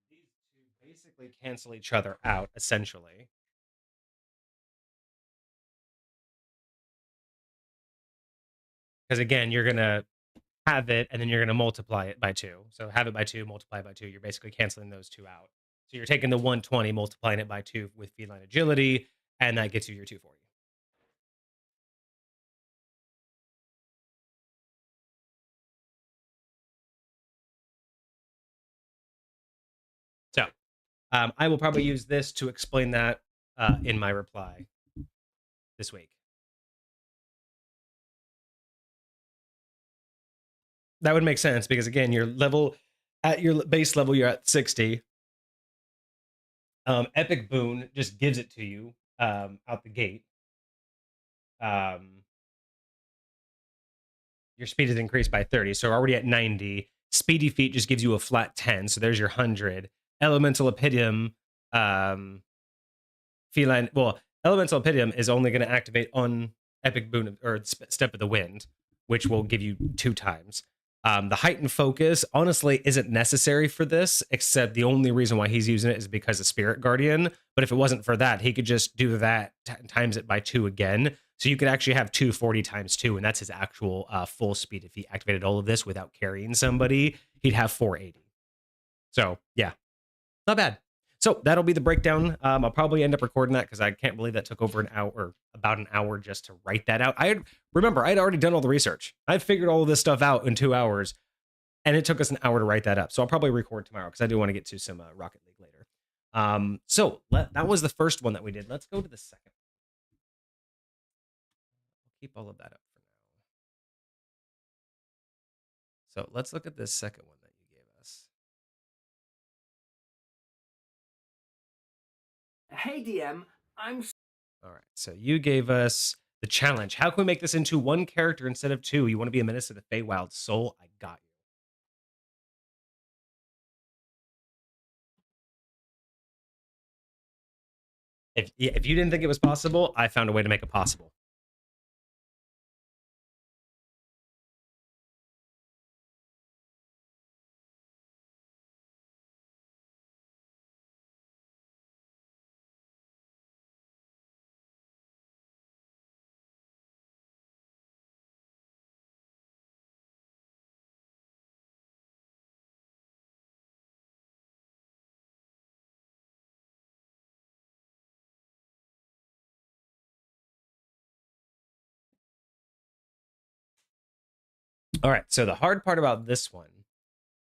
These two basically cancel each other out, essentially. Because again, you're gonna have it and then you're gonna multiply it by 2. So have it by 2, multiply it by 2. You're basically canceling those two out. So you're taking the 120, multiplying it by 2 with feline agility, and that gets you your 240. So I will probably use this to explain that in my reply this week. That would make sense because again, your level at your base level, you're at 60. Epic Boon just gives it to you out the gate. Your speed is increased by 30, so already at 90. Speedy Feet just gives you a flat 10, so there's your 100. Elemental Epidium, feline. Well, Elemental Epidium is only going to activate on Epic Boon or Step of the Wind. which will give you 2 times. The heightened focus honestly isn't necessary for this, except the only reason why he's using it is because of Spirit Guardian. But if it wasn't for that, he could just do that times it by 2 again. So you could actually have 240 times 2, and that's his actual full speed. If he activated all of this without carrying somebody, he'd have 480. So yeah, not bad. So that'll be the breakdown. I'll probably end up recording that because I can't believe that took over an hour, or about an hour, just to write that out. I'd already done all the research. I figured all of this stuff out in 2 hours, and it took us an hour to write that up. So I'll probably record tomorrow because I do want to get to some Rocket League later. That was the first one that we did. Let's go to the second. I'll keep all of that up for now. So let's look at this second one that you gave us. Hey DM, All right, so you gave us the challenge. How can we make this into 1 character instead of 2? You want to be a menace to the Feywild Soul? I got you. If you didn't think it was possible, I found a way to make it possible. All right, so the hard part about this one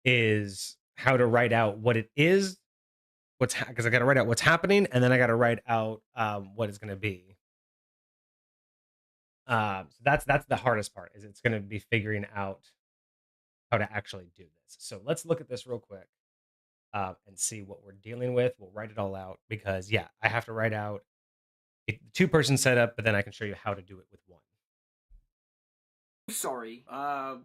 is how to write out what it is, because I got to write out what's happening, and then I got to write out what it's going to be. So that's the hardest part. Is it's going to be figuring out how to actually do this. So let's look at this real quick and see what we're dealing with. We'll write it all out because yeah, I have to write out a 2-person setup, but then I can show you how to do it with 1. sorry.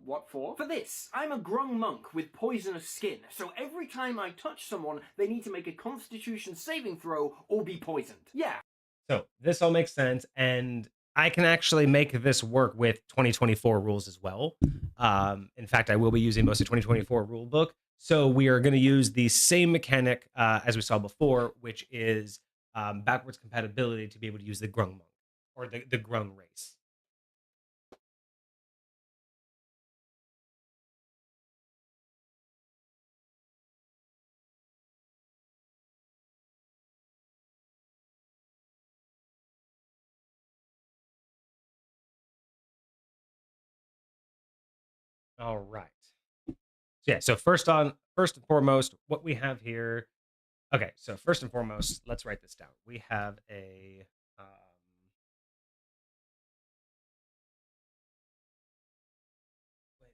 What for? For this. I'm a grung monk with poisonous skin, so every time I touch someone, they need to make a Constitution saving throw or be poisoned. Yeah. So this all makes sense, and I can actually make this work with 2024 rules as well. In fact, I will be using most of 2024 rule book. So we are going to use the same mechanic as we saw before, which is backwards compatibility to be able to use the grung monk, or the grung race. All right. So yeah, so first and foremost, what we have here. Okay, so first and foremost, let's write this down. We have a wait a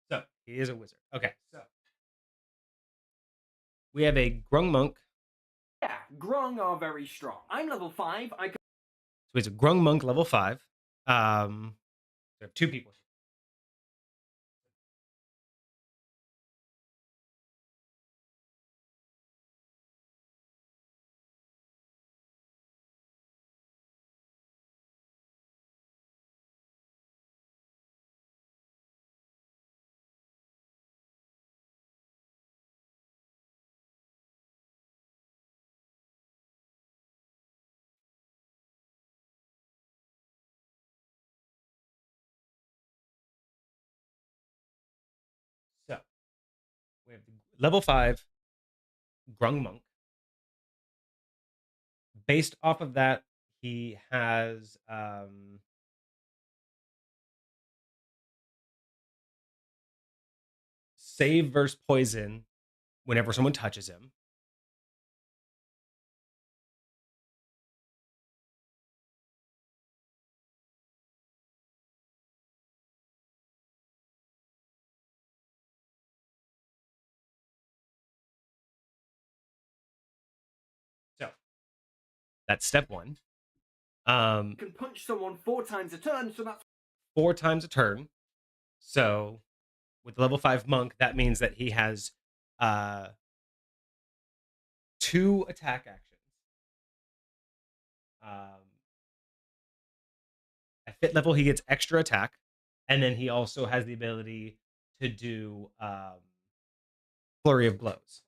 second. So he is a wizard. Okay, so we have a grung monk. Yeah, grung are very strong. I'm level 5. I can... So he's a grung monk level 5. We have 2 people here. So we have the level 5 grung monk. Based off of that, he has save versus poison whenever someone touches him. So that's step 1. can punch someone 4 times a turn, so that's 4 times a turn. So with level 5 monk, that means that he has 2 attack actions. At 5th level, he gets extra attack, and then he also has the ability to do Flurry of Blows.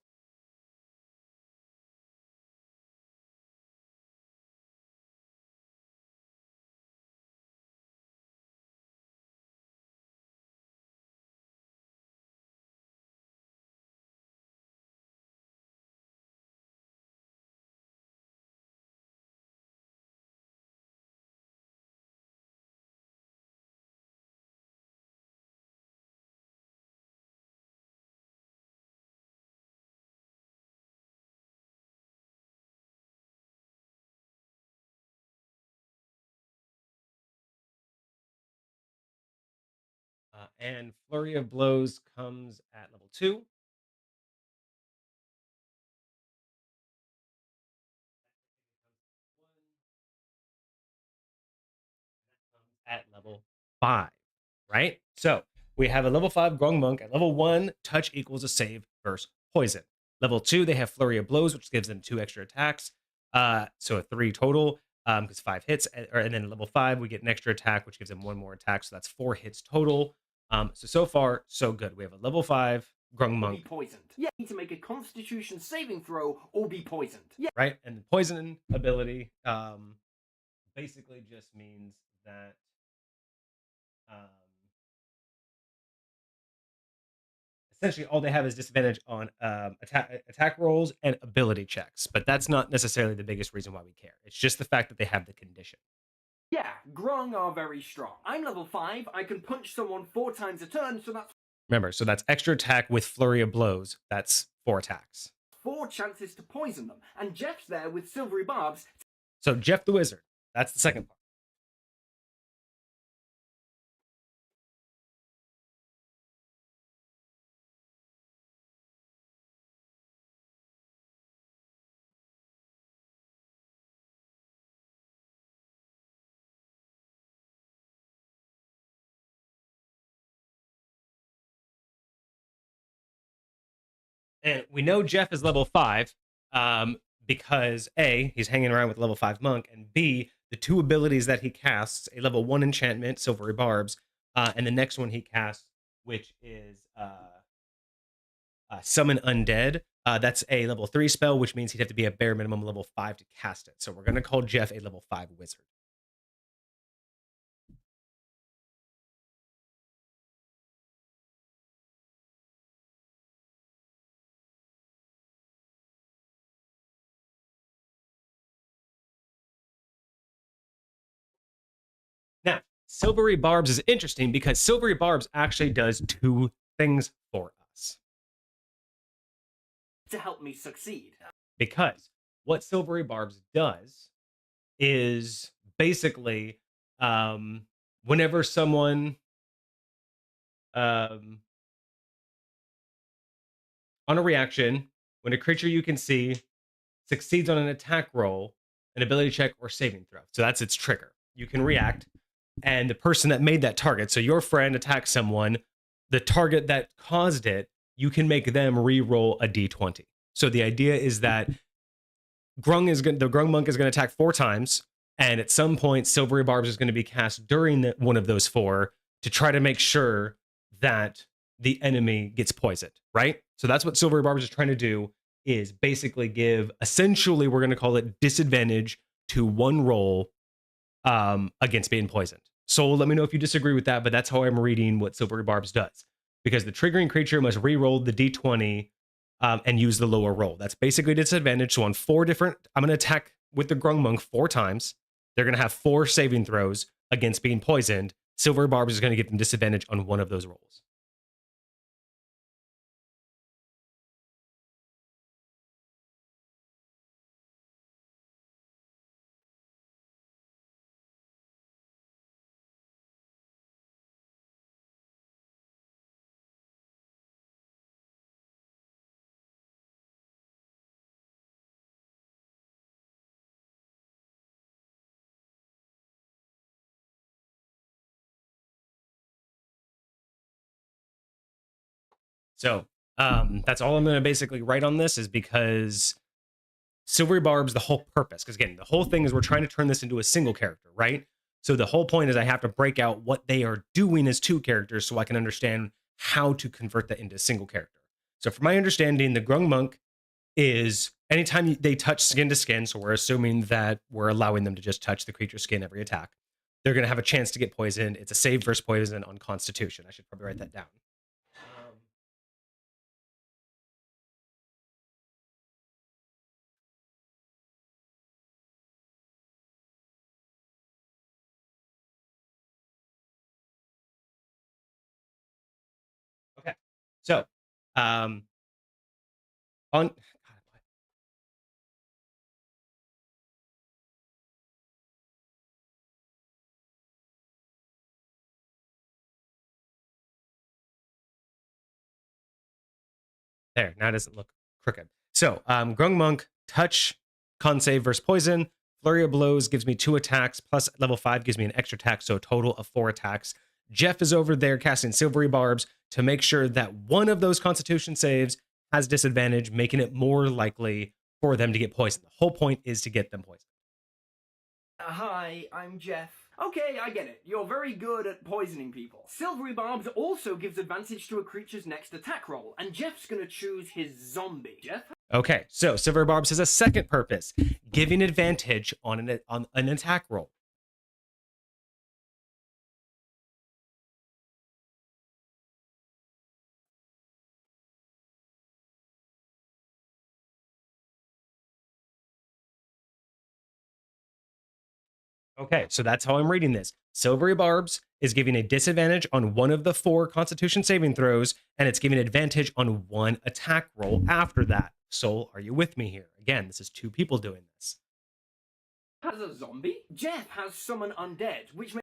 And Flurry of Blows comes at level 2. At level 5, right? So we have a level 5 Grung Monk. At level 1, touch equals a save versus poison. Level 2, they have Flurry of Blows, which gives them 2 extra attacks. So a 3 total, because 5 hits. And then level 5, we get an extra attack, which gives them 1 more attack. So that's 4 hits total. So far, so good. We have a level 5 Grung Be Monk. poisoned. Yeah, need to make a Constitution saving throw or be poisoned. Yeah. Right? And the poison ability basically just means that essentially all they have is disadvantage on attack rolls and ability checks, but that's not necessarily the biggest reason why we care. It's just the fact that they have the condition. Yeah, Grung are very strong. I'm level 5. I can punch someone 4 times a turn, so that's Remember, so that's extra attack with Flurry of Blows. That's 4 attacks. 4 chances to poison them. And Jeff's there with silvery barbs. So Jeff the Wizard, that's the second part. And we know Jeff is level 5 because A, he's hanging around with level 5 monk, and B, the 2 abilities that he casts, a level 1 enchantment, Silvery Barbs, and the next one he casts, which is Summon Undead. That's a level 3 spell, which means he'd have to be a bare minimum level 5 to cast it. So we're going to call Jeff a level 5 wizard. Now, Silvery Barbs is interesting because Silvery Barbs actually does 2 things for us. To help me succeed. Because what Silvery Barbs does is basically whenever someone on a reaction, when a creature you can see succeeds on an attack roll, an ability check, or saving throw. So that's its trigger. You can react, and the person that made that target, so your friend attacks someone, the target that caused it, you can make them re-roll a d20. So the idea is that the Grung Monk is going to attack 4 times, and at some point, Silvery Barbs is going to be cast during one of those 4 to try to make sure that the enemy gets poisoned, right? So that's what Silvery Barbs is trying to do, is basically give, essentially, we're going to call it disadvantage to 1 roll against being poisoned. So let me know if you disagree with that, but that's how I'm reading what Silvery Barbs does. Because the triggering creature must re-roll the d20 and use the lower roll. That's basically disadvantage. So on 4 different, I'm going to attack with the Grung Monk 4 times. They're going to have 4 saving throws against being poisoned. Silvery Barbs is going to give them disadvantage on 1 of those rolls. So that's all I'm going to basically write on this, is because Silvery Barb's the whole purpose, because again, the whole thing is we're trying to turn this into a single character, right? So the whole point is I have to break out what they are doing as two characters so I can understand how to convert that into a single character. So from my understanding, the Grung Monk is anytime they touch skin to skin, so we're assuming that we're allowing them to just touch the creature's skin every attack, they're going to have a chance to get poisoned. It's a save versus poison on Constitution. I should probably write that down. Okay, so on there, now it doesn't look crooked. So Grung Monk, touch, con save versus poison. Flurry of Blows gives me 2 attacks, plus level 5 gives me an extra attack, so a total of 4 attacks. Jeff is over there casting Silvery Barbs to make sure that one of those Constitution saves has disadvantage, making it more likely for them to get poisoned. The whole point is to get them poisoned. Hi, I'm Jeff. Okay, I get it. You're very good at poisoning people. Silvery Barbs also gives advantage to a creature's next attack roll, and Jeff's gonna choose his zombie. Jeff? Okay, so Silvery Barbs has a second purpose, giving advantage on an attack roll. Okay, so that's how I'm reading this. Silvery Barbs is giving a disadvantage on one of the 4 Constitution saving throws, and it's giving advantage on 1 attack roll after that. Soul, are you with me here? Again, this is 2 people doing this. Has a zombie? Jeff has Summon Undead, which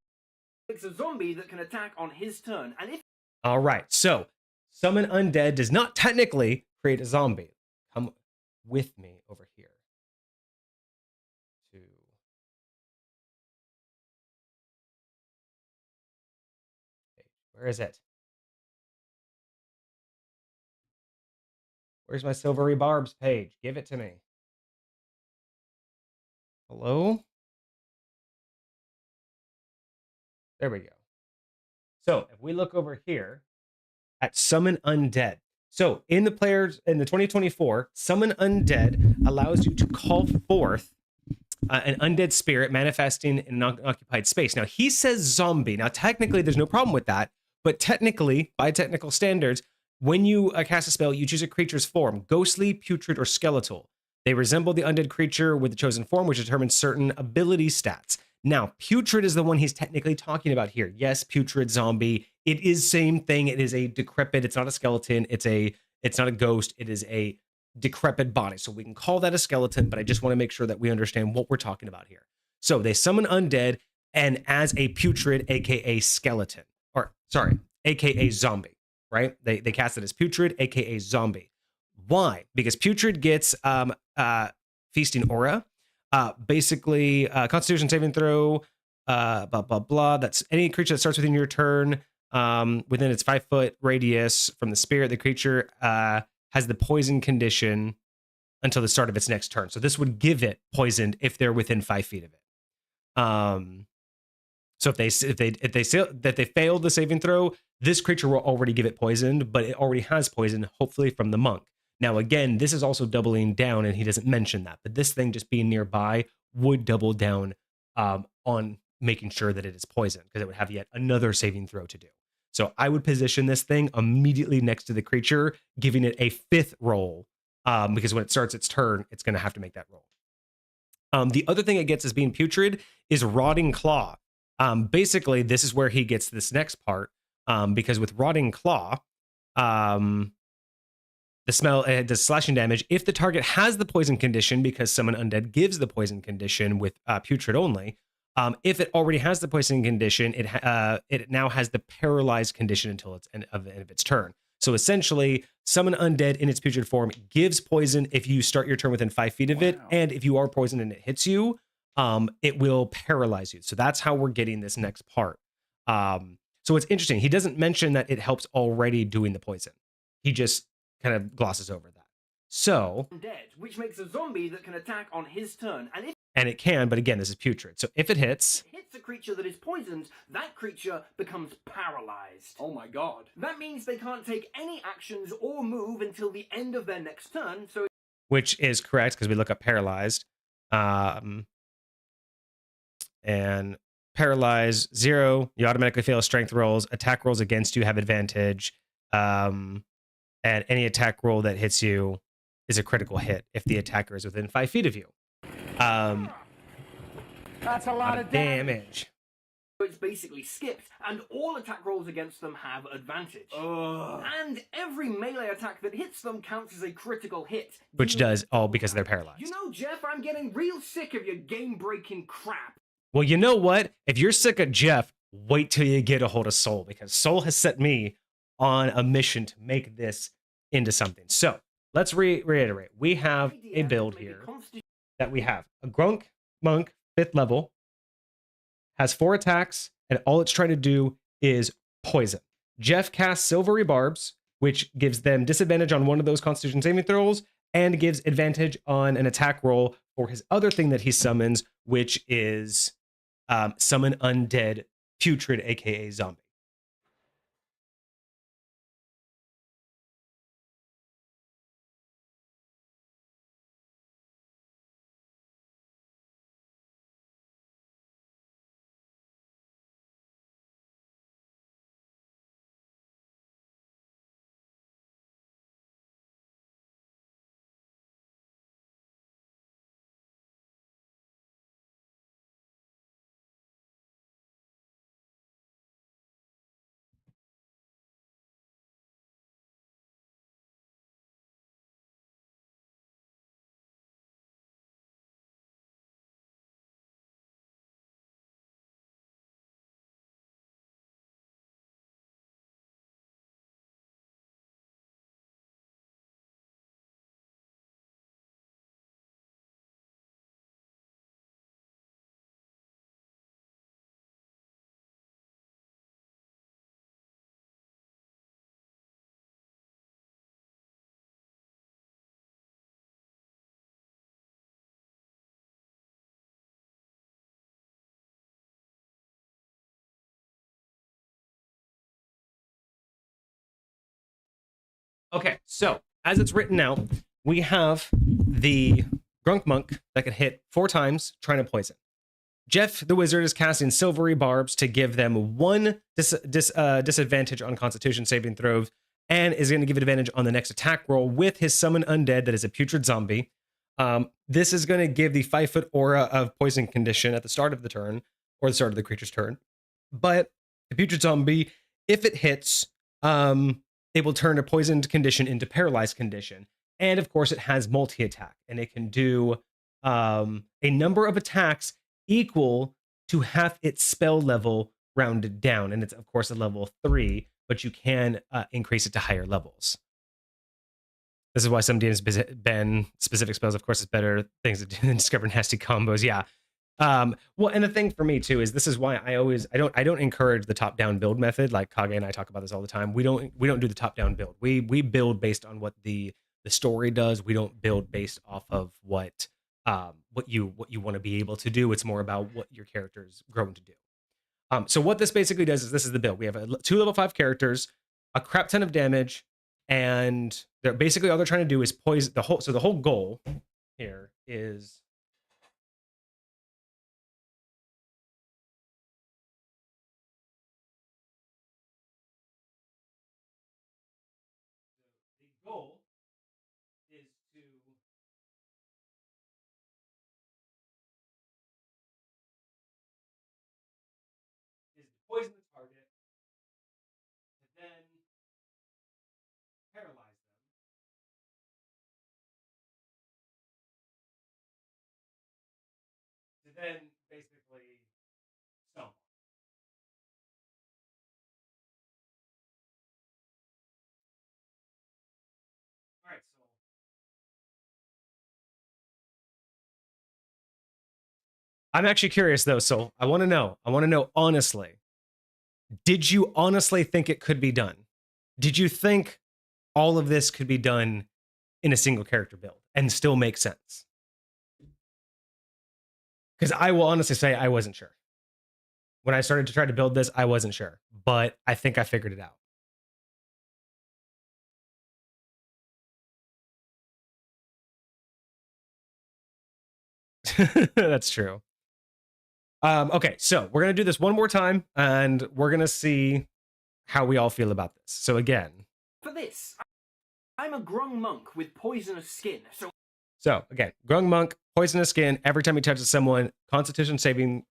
makes a zombie that can attack on his turn, and if... All right, so Summon Undead does not technically create a zombie. Come with me over here. Where is it? Where's my Silvery Barbs page? Give it to me. Hello? There we go. So if we look over here at Summon Undead. So in the 2024, Summon Undead allows you to call forth an undead spirit manifesting in an unoccupied space. Now he says zombie. Now technically there's no problem with that, but technically, by technical standards, when you cast a spell, you choose a creature's form, ghostly, putrid, or skeletal. They resemble the undead creature with the chosen form, which determines certain ability stats. Now, putrid is the one he's technically talking about here. Yes, putrid zombie. It is same thing. It is a decrepit. It's not a skeleton. It's not a ghost. It is a decrepit body. So we can call that a skeleton, but I just want to make sure that we understand what we're talking about here. So they summon undead and as a putrid, aka skeleton, or sorry, aka zombie, right? They cast it as putrid, aka zombie. Why? Because putrid gets feasting aura. Basically, Constitution saving throw, blah, blah, blah. That's any creature that starts within your turn, within its 5-foot radius from the spirit. The creature has the poison condition until the start of its next turn. So this would give it poisoned if they're within 5 feet of it. So if they fail the saving throw, this creature will already give it poisoned, but it already has poison, hopefully from the monk. Now, again, this is also doubling down, and he doesn't mention that, but this thing just being nearby would double down on making sure that it is poisoned, because it would have yet another saving throw to do. So I would position this thing immediately next to the creature, giving it a 5th roll, because when it starts its turn, it's going to have to make that roll. The other thing it gets as being putrid is Rotting Claw. Basically, this is where he gets this next part, because with Rotting Claw, the smell does slashing damage if the target has the poison condition, because Summon Undead gives the poison condition with putrid only. If it already has the poison condition, it now has the paralyzed condition until its end of its turn. So essentially, Summon Undead in its putrid form gives poison if you start your turn within 5 feet of it, and if you are poisoned and it hits you, it will paralyze you. So that's how we're getting this next part. So it's interesting. He doesn't mention that it helps already doing the poison. He just kind of glosses over that. So, dead, which makes a zombie that can attack on his turn. And if and it can, but again, this is putrid. So if it hits, it hits a creature that is poisoned, that creature becomes paralyzed. Oh my god. That means they can't take any actions or move until the end of their next turn, so which is correct because we look up paralyzed. And paralyzed 0, you automatically fail strength rolls. Attack rolls against you have advantage. And any attack roll that hits you is a critical hit if the attacker is within 5 feet of you. That's a lot of damage. it's basically skipped, and all attack rolls against them have advantage. And every melee attack that hits them counts as a critical hit. Which does all because they're paralyzed. You know, Jeff, I'm getting real sick of your game-breaking crap. Well, you know what? If you're sick of Jeff, wait till you get a hold of Soul, because Soul has set me on a mission to make this into something. So let's reiterate. We have a build here that we have a Grunk Monk 5th level, has 4 attacks, and all it's trying to do is poison. Jeff casts Silvery Barbs, which gives them disadvantage on one of those Constitution saving throws, and gives advantage on an attack roll for his other thing that he summons, which is Summon Undead Putrid, aka Zombie. Okay, so as it's written out, we have the Grunk Monk that can hit 4 times trying to poison. Jeff the Wizard is casting Silvery Barbs to give them 1 disadvantage on Constitution saving throws, and is going to give it advantage on the next attack roll with his Summon Undead that is a Putrid Zombie. This is going to give the 5-foot aura of poison condition at the start of the turn, or the start of the creature's turn. But the Putrid Zombie, if it hits, it will turn a poisoned condition into paralyzed condition. And of course, it has multi-attack, and it can do a number of attacks equal to half its spell level rounded down. And it's, of course, a level 3, but you can increase it to higher levels. This is why some DMs ban specific spells. Of course, it's better things to do than discover nasty combos. Yeah. Well, and the thing for me too is this is why I don't encourage the top-down build method. Like Kage and I talk about this all the time. We don't do the top-down build. We build based on what the story does. We don't build based off of what you want to be able to do. It's more about what your character's grown to do. So what this basically does is this is the build. We have 2 level 5 characters, a crap ton of damage, and they're basically all they're trying to do is poison the whole. So the whole goal here is the goal is to poison the target, to then paralyze them, to then basically stomp. All right, so I'm actually curious though, so I want to know honestly. Did you honestly think it could be done? Did you think all of this could be done in a single character build and still make sense. Because I will honestly say I wasn't sure. When I started to try to build this, I wasn't sure, but I think I figured it out. That's true. Okay, so we're going to do this one more time, and we're going to see how we all feel about this. So again. For this, I'm a grung monk with poisonous skin, So again, grung monk, poisonous skin. Every time he touches someone, Constitution saving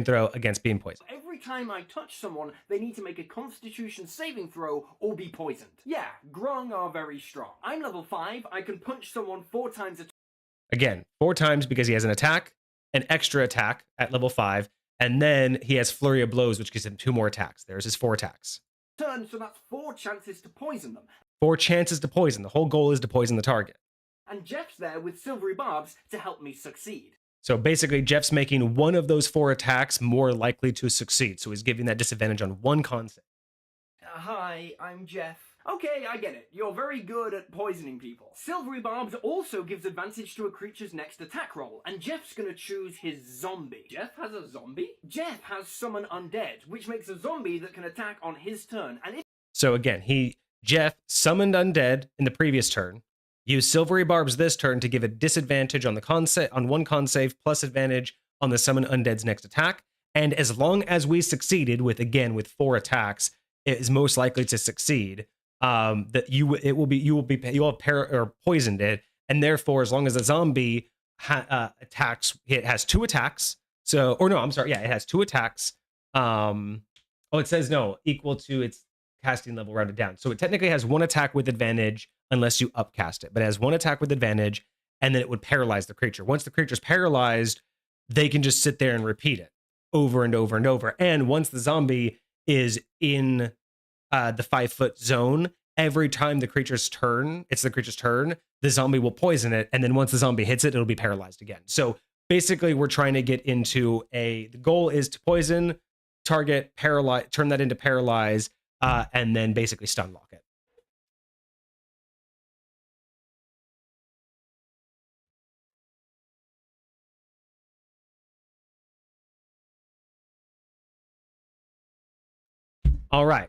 throw against being poisoned. every time I touch someone, they need to make a Constitution saving throw or be poisoned. Yeah, grung are very strong. I'm level 5, I can punch someone 4 times a Again, 4 times because he has an attack, an extra attack at level 5, and then he has Flurry of Blows, which gives him 2 more attacks. There's his 4 attacks. turn, so that's 4 chances to poison them. 4 chances to poison. The whole goal is to poison the target. And Jeff's there with silvery barbs to help me succeed. So basically, Jeff's making one of those 4 attacks more likely to succeed. So he's giving that disadvantage on one con save. Hi, I'm Jeff. Okay, I get it. You're very good at poisoning people. Silvery Barbs also gives advantage to a creature's next attack roll, and Jeff's gonna choose his zombie. Jeff has a zombie? Jeff has Summon Undead, which makes a zombie that can attack on his turn, and if... So again, Jeff summoned Undead in the previous turn, used Silvery Barbs this turn to give a disadvantage on the on one con save plus advantage on the Summon Undead's next attack, and as long as we succeeded with 4 attacks, it is most likely to succeed. That you will have poisoned it, and therefore, as long as a zombie attacks, it has 2 attacks. So, or no, I'm sorry, yeah, it has 2 attacks. It says no, equal to its casting level rounded down. So it technically has 1 attack with advantage unless you upcast it, but it has 1 attack with advantage, and then it would paralyze the creature. Once the creature's paralyzed, they can just sit there and repeat it over and over and over. And once the zombie is in the 5-foot zone, every time it's the creature's turn, the zombie will poison it, and then once the zombie hits it, it'll be paralyzed again. So basically, we're trying to get into the goal is to poison, target, paralyze, turn that into paralyze, and then basically stun lock it. All right.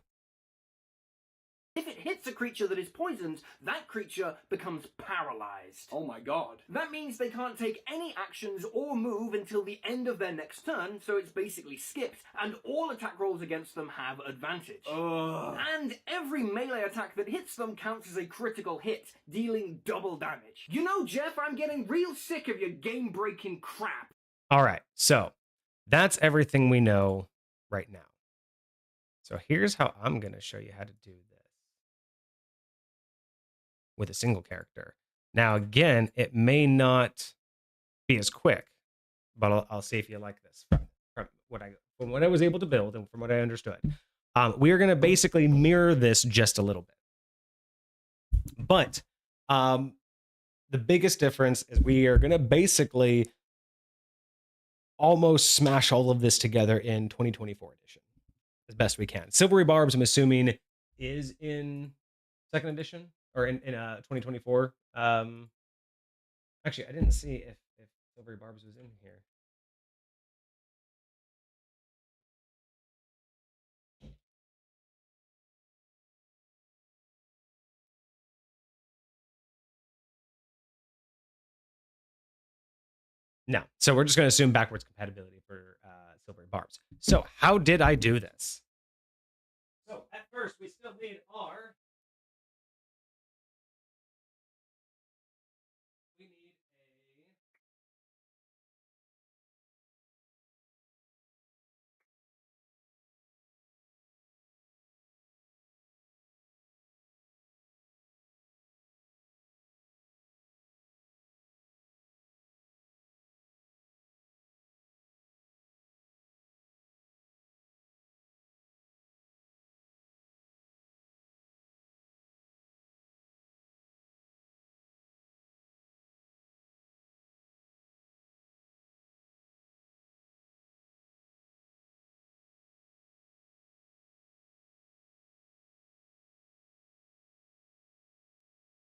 If it hits a creature that is poisoned, that creature becomes paralyzed. Oh my god. That means they can't take any actions or move until the end of their next turn, so it's basically skipped, and all attack rolls against them have advantage. And every melee attack that hits them counts as a critical hit, dealing double damage. You know, Jeff, I'm getting real sick of your game-breaking crap. All right, so that's everything we know right now. So here's how I'm going to show you how to do this with a single character. Now, again, it may not be as quick, but I'll see if you like this from what I was able to build and from what I understood. We are going to basically mirror this just a little bit. But the biggest difference is we are going to basically almost smash all of this together in 2024 edition as best we can. Silvery Barbs, I'm assuming, is in 2nd edition or in 2024. Actually, I didn't see if Silvery Barbs was in here. No. So we're just going to assume backwards compatibility for Silvery Barbs. So how did I do this? So at first, we still need our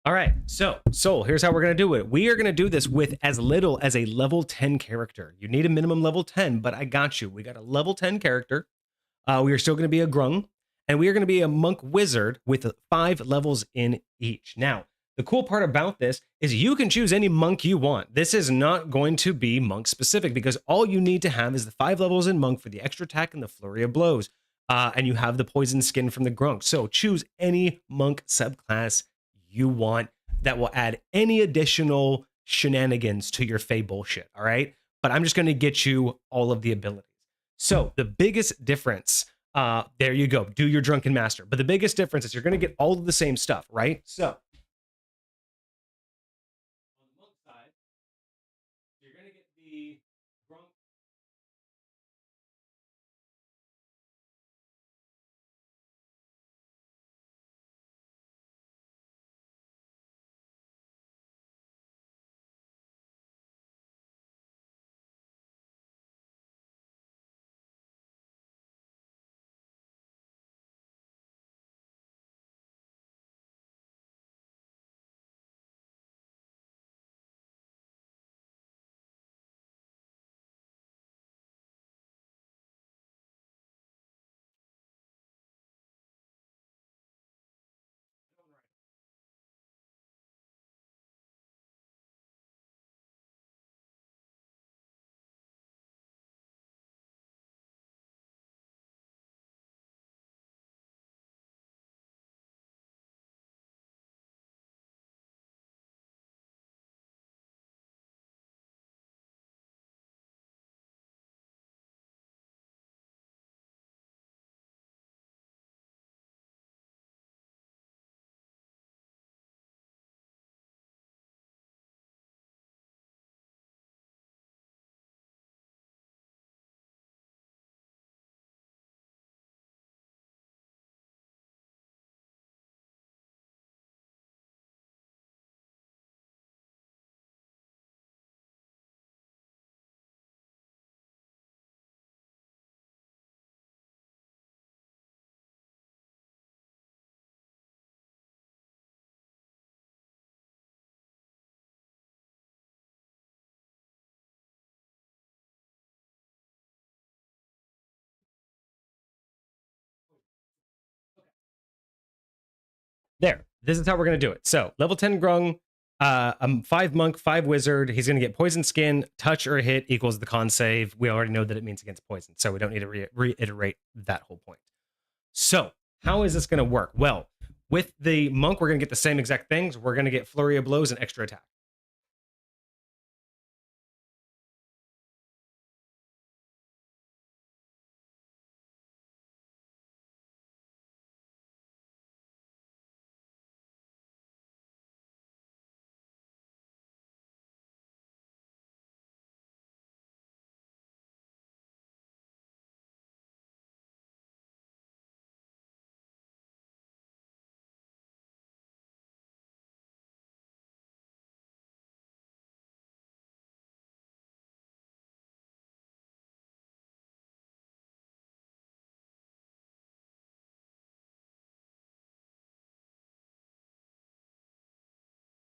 All right, so Soul, here's how we're going to do it. We are going to do this with as little as a level 10 character. You need a minimum level 10, but I got you. We got a level 10 character. We are still going to be a grung, and we are going to be a monk wizard with 5 levels in each. Now, the cool part about this is you can choose any monk you want. This is not going to be monk specific because all you need to have is the 5 levels in monk for the extra attack and the flurry of blows. And you have the poison skin from the grunk. So choose any monk subclass you want that will add any additional shenanigans to your Fey bullshit, all right? But I'm just going to get you all of the abilities. So the biggest difference, there you go, do your drunken master. But the biggest difference is you're going to get all of the same stuff, right? So on the monk side, you're going to get the grunk. There. This is how we're going to do it. So level 10 grung, 5 monk, 5 wizard. He's going to get poison skin, touch or hit equals the con save. We already know that it means against poison, so we don't need to reiterate that whole point. So how is this going to work? Well, with the monk, we're going to get the same exact things. We're going to get flurry of blows and extra attack.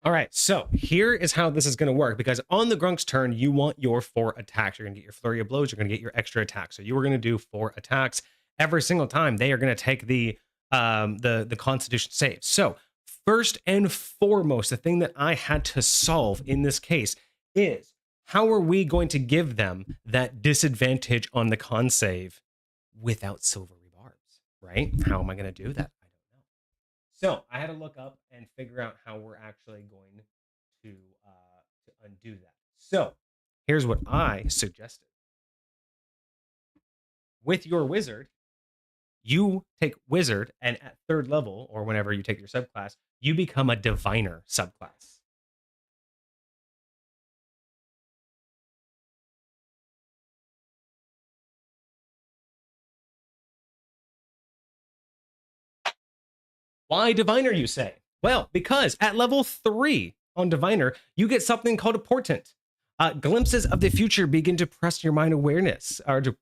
All right, so here is how this is going to work, because on the Grunk's turn, you want your 4 attacks. You're going to get your flurry of blows. You're going to get your extra attack. So you are going to do 4 attacks every single time. They are going to take the Constitution save. So first and foremost, the thing that I had to solve in this case is how are we going to give them that disadvantage on the con save without silvery barbs, right? How am I going to do that? So I had to look up and figure out how we're actually going to undo that. So here's what I suggested. With your wizard, you take wizard, and at 3rd level, or whenever you take your subclass, you become a diviner subclass. Why diviner, you say? Well, because at level 3 on diviner, you get something called a portent. Glimpses of the future begin to press your mind awareness, or to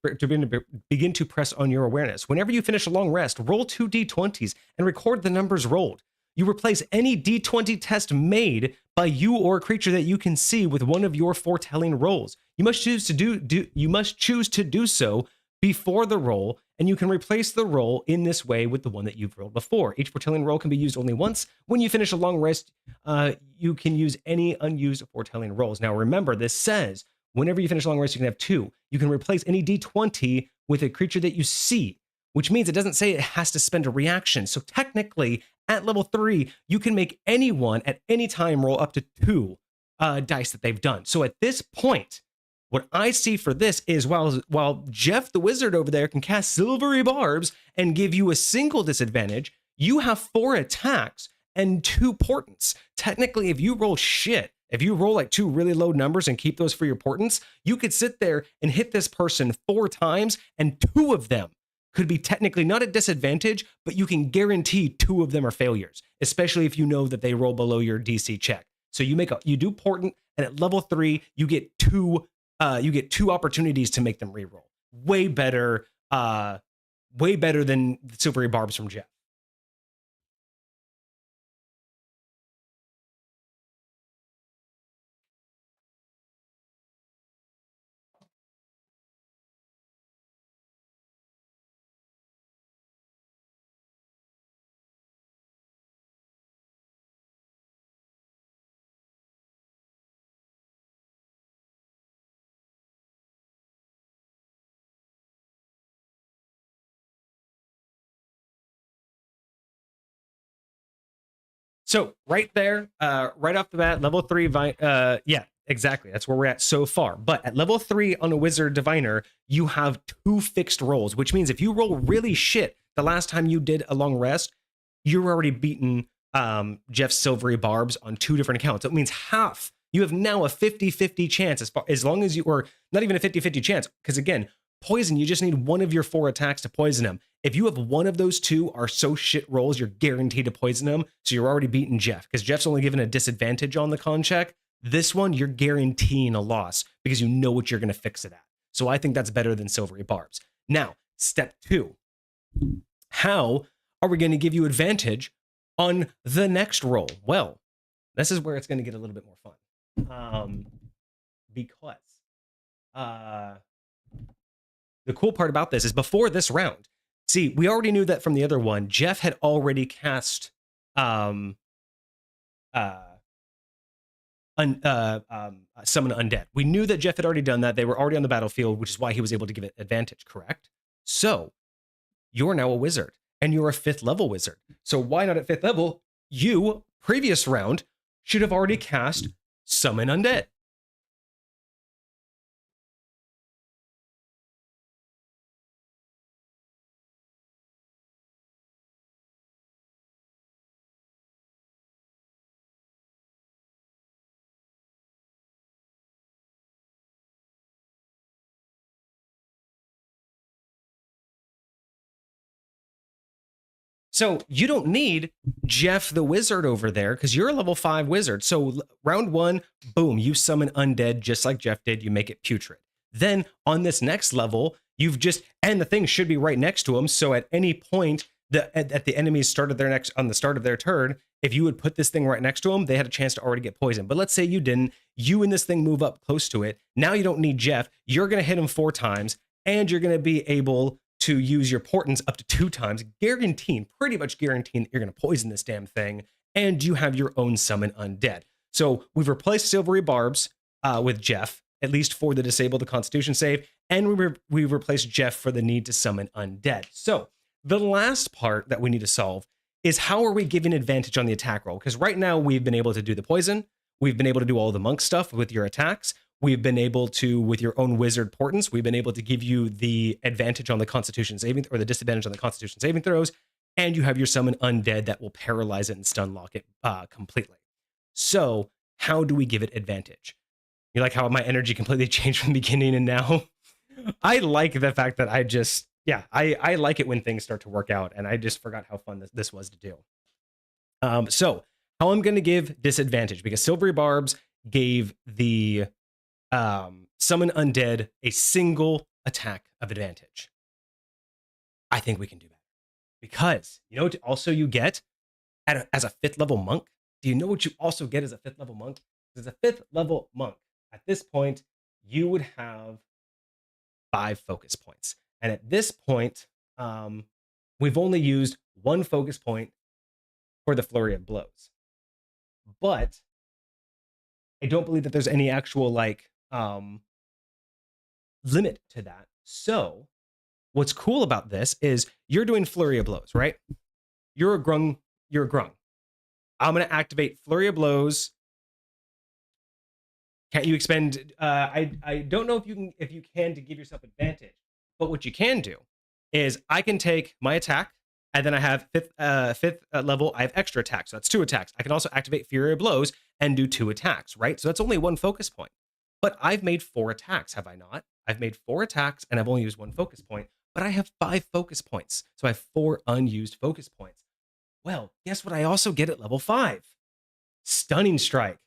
begin to press on your awareness. Whenever you finish a long rest, roll 2 d20s and record the numbers rolled. You replace any D20 test made by you or a creature that you can see with one of your foretelling rolls. You must choose to do so before the roll, and you can replace the roll in this way with the one that you've rolled before. Each foretelling roll can be used only once. When you finish a long rest, you can use any unused foretelling rolls. Now remember, this says whenever you finish a long rest, you can have 2. You can replace any D20 with a creature that you see, which means it doesn't say it has to spend a reaction. So technically, at level 3, you can make anyone at any time roll up to 2 dice that they've done. So at this point, what I see for this is while Jeff the Wizard over there can cast Silvery Barbs and give you a single disadvantage, you have 4 attacks and 2 portents. Technically, if you roll shit, if you roll like 2 really low numbers and keep those for your portents, you could sit there and hit this person 4 times, and 2 of them could be technically not at disadvantage, but you can guarantee 2 of them are failures, especially if you know that they roll below your DC check. So you do portent, and at level 3, you get 2 opportunities to make them reroll. Way better than the Silvery Barbs from Jeff. So right there, right off the bat, level 3, yeah, exactly. That's where we're at so far. But at level 3 on a Wizard Diviner, you have 2 fixed rolls, which means if you roll really shit the last time you did a long rest, you're already beaten Jeff's Silvery Barbs on 2 different accounts. It means half. You have now a 50-50 chance, as long as you, or not even a 50-50 chance, because again, poison, you just need 1 of your 4 attacks to poison him. If you have 1 of those 2 are so shit rolls, you're guaranteed to poison him. So you're already beating Jeff, because Jeff's only given a disadvantage on the con check. This one, you're guaranteeing a loss because you know what you're going to fix it at. So I think that's better than Silvery Barbs. Now, step 2. How are we going to give you advantage on the next roll? Well, this is where it's going to get a little bit more fun. Because the cool part about this is before this round, see, we already knew that from the other one, Jeff had already cast Summon Undead. We knew that Jeff had already done that. They were already on the battlefield, which is why he was able to give it advantage, correct? So you're now a wizard, and you're a 5th level wizard. So why not at 5th level? You, previous round, should have already cast Summon Undead. So you don't need Jeff the Wizard over there because you're a level 5 wizard. So round 1, boom, you summon undead just like Jeff did. You make it putrid. Then on this next level, you've just, and the thing should be right next to him. So at any point at the enemy's start of on the start of their turn, if you would put this thing right next to them, they had a chance to already get poisoned. But let's say you didn't. You and this thing move up close to it. Now you don't need Jeff. You're going to hit him 4 times, and you're going to be able to use your portents up to 2 times, pretty much guaranteeing that you're going to poison this damn thing, and you have your own summon undead. So we've replaced Silvery Barbs with Jeff, at least for the disable the Constitution save, and we've replaced Jeff for the need to summon undead. So the last part that we need to solve is how are we giving advantage on the attack roll? Because right now we've been able to do the poison, we've been able to do all the monk stuff with your attacks, we've been able to, with your own wizard portents, we've been able to give you the advantage on the Constitution saving, or the disadvantage on the Constitution saving throws, and you have your summon undead that will paralyze it and stun lock it completely. So how do we give it advantage? You like how my energy completely changed from the beginning and now? I like the fact that I like it when things start to work out, and I just forgot how fun this was to do. So how I'm going to give disadvantage, because Silvery Barbs gave the summon undead a single attack of advantage. I think we can do that because you know what also you get as a 5th level monk, do you know what you also get as a 5th level monk? As a 5th level monk, at this point, you would have 5 focus points. And at this point, we've only used 1 focus point for the flurry of blows. But I don't believe that there's any actual like limit to that. So what's cool about this is you're doing flurry of blows, right? You're a grung. I'm going to activate flurry of blows. Can't you expend? I don't know if you can to give yourself advantage, but what you can do is I can take my attack, and then I have 5th level. I have extra attacks, so that's 2 attacks. I can also activate Fury of Blows and do 2 attacks, right? So that's only 1 focus point. But I've made 4 attacks, have I not? I've made 4 attacks, and I've only used 1 focus point. But I have 5 focus points, so I have 4 unused focus points. Well, guess what I also get at level 5? Stunning Strike.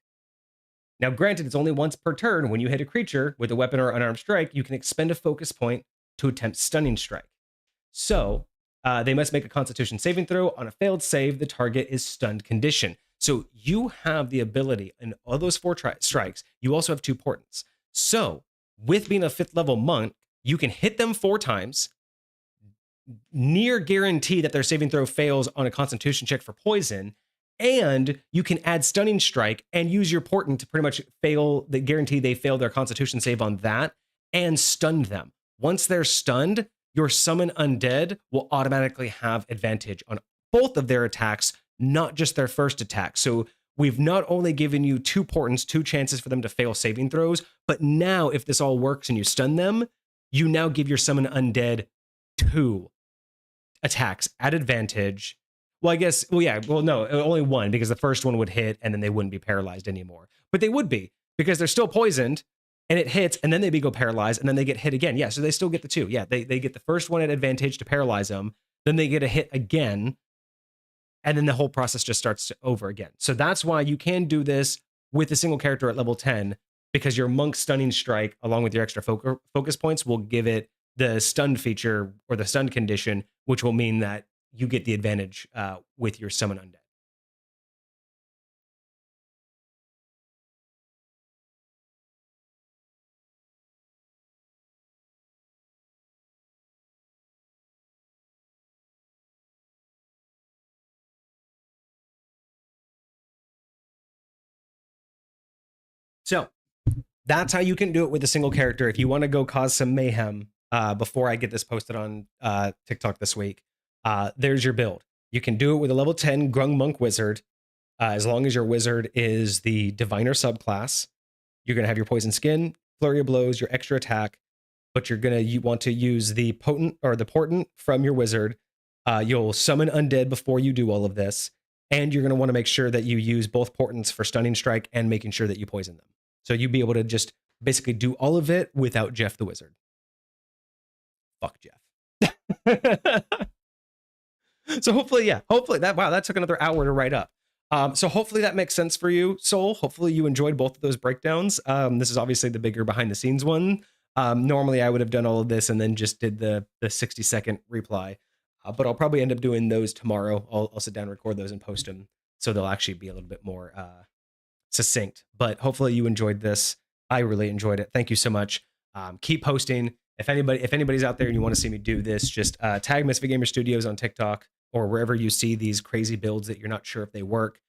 Now, granted, it's only once per turn. When you hit a creature with a weapon or unarmed strike, you can expend a focus point to attempt Stunning Strike. So they must make a Constitution saving throw. On a failed save, the target is stunned condition. So you have the ability in all those 4 strikes. You also have 2 portents. So with being a 5th level monk, you can hit them 4 times, near guarantee that their saving throw fails on a Constitution check for poison, and you can add Stunning Strike and use your portent to pretty much guarantee they fail their Constitution save on that and stun them. Once they're stunned, your Summon Undead will automatically have advantage on both of their attacks, not just their first attack. So we've not only given you 2 portents, 2 chances for them to fail saving throws, but now if this all works and you stun them, you now give your Summon Undead 2 attacks at advantage. Well, I guess, no, only 1, because the first one would hit and then they wouldn't be paralyzed anymore. But they would be, because they're still poisoned and it hits and then they go paralyzed and then they get hit again. Yeah, so they still get the 2. Yeah, they get the first one at advantage to paralyze them, then they get a hit again, and then the whole process just starts over again. So that's why you can do this with a single character at level 10, because your Monk Stunning Strike, along with your extra focus points, will give it the stunned feature or the stunned condition, which will mean that you get the advantage with your Summon Undead. So that's how you can do it with a single character. If you want to go cause some mayhem before I get this posted on TikTok this week, there's your build. You can do it with a level 10 Grung Monk Wizard. As long as your wizard is the Diviner subclass, you're going to have your Poison Skin, Flurry of Blows, your extra attack, but you're going to want to use the portent from your wizard. You'll summon undead before you do all of this, and you're going to want to make sure that you use both portents for Stunning Strike and making sure that you poison them. So you'll be able to just basically do all of it without Jeff the Wizard. Fuck Jeff. So hopefully that took another hour to write up. So hopefully that makes sense for you, Soul. Hopefully you enjoyed both of those breakdowns. This is obviously the bigger behind the scenes one. Normally I would have done all of this and then just did the 60-second reply. But I'll probably end up doing those tomorrow. I'll sit down and record those and post them, so they'll actually be a little bit more succinct. But hopefully you enjoyed this. I really enjoyed it. Thank you so much. Keep posting. If anybody's out there and you want to see me do this, just tag Misfit Gamer Studios on TikTok or wherever you see these crazy builds that you're not sure if they work,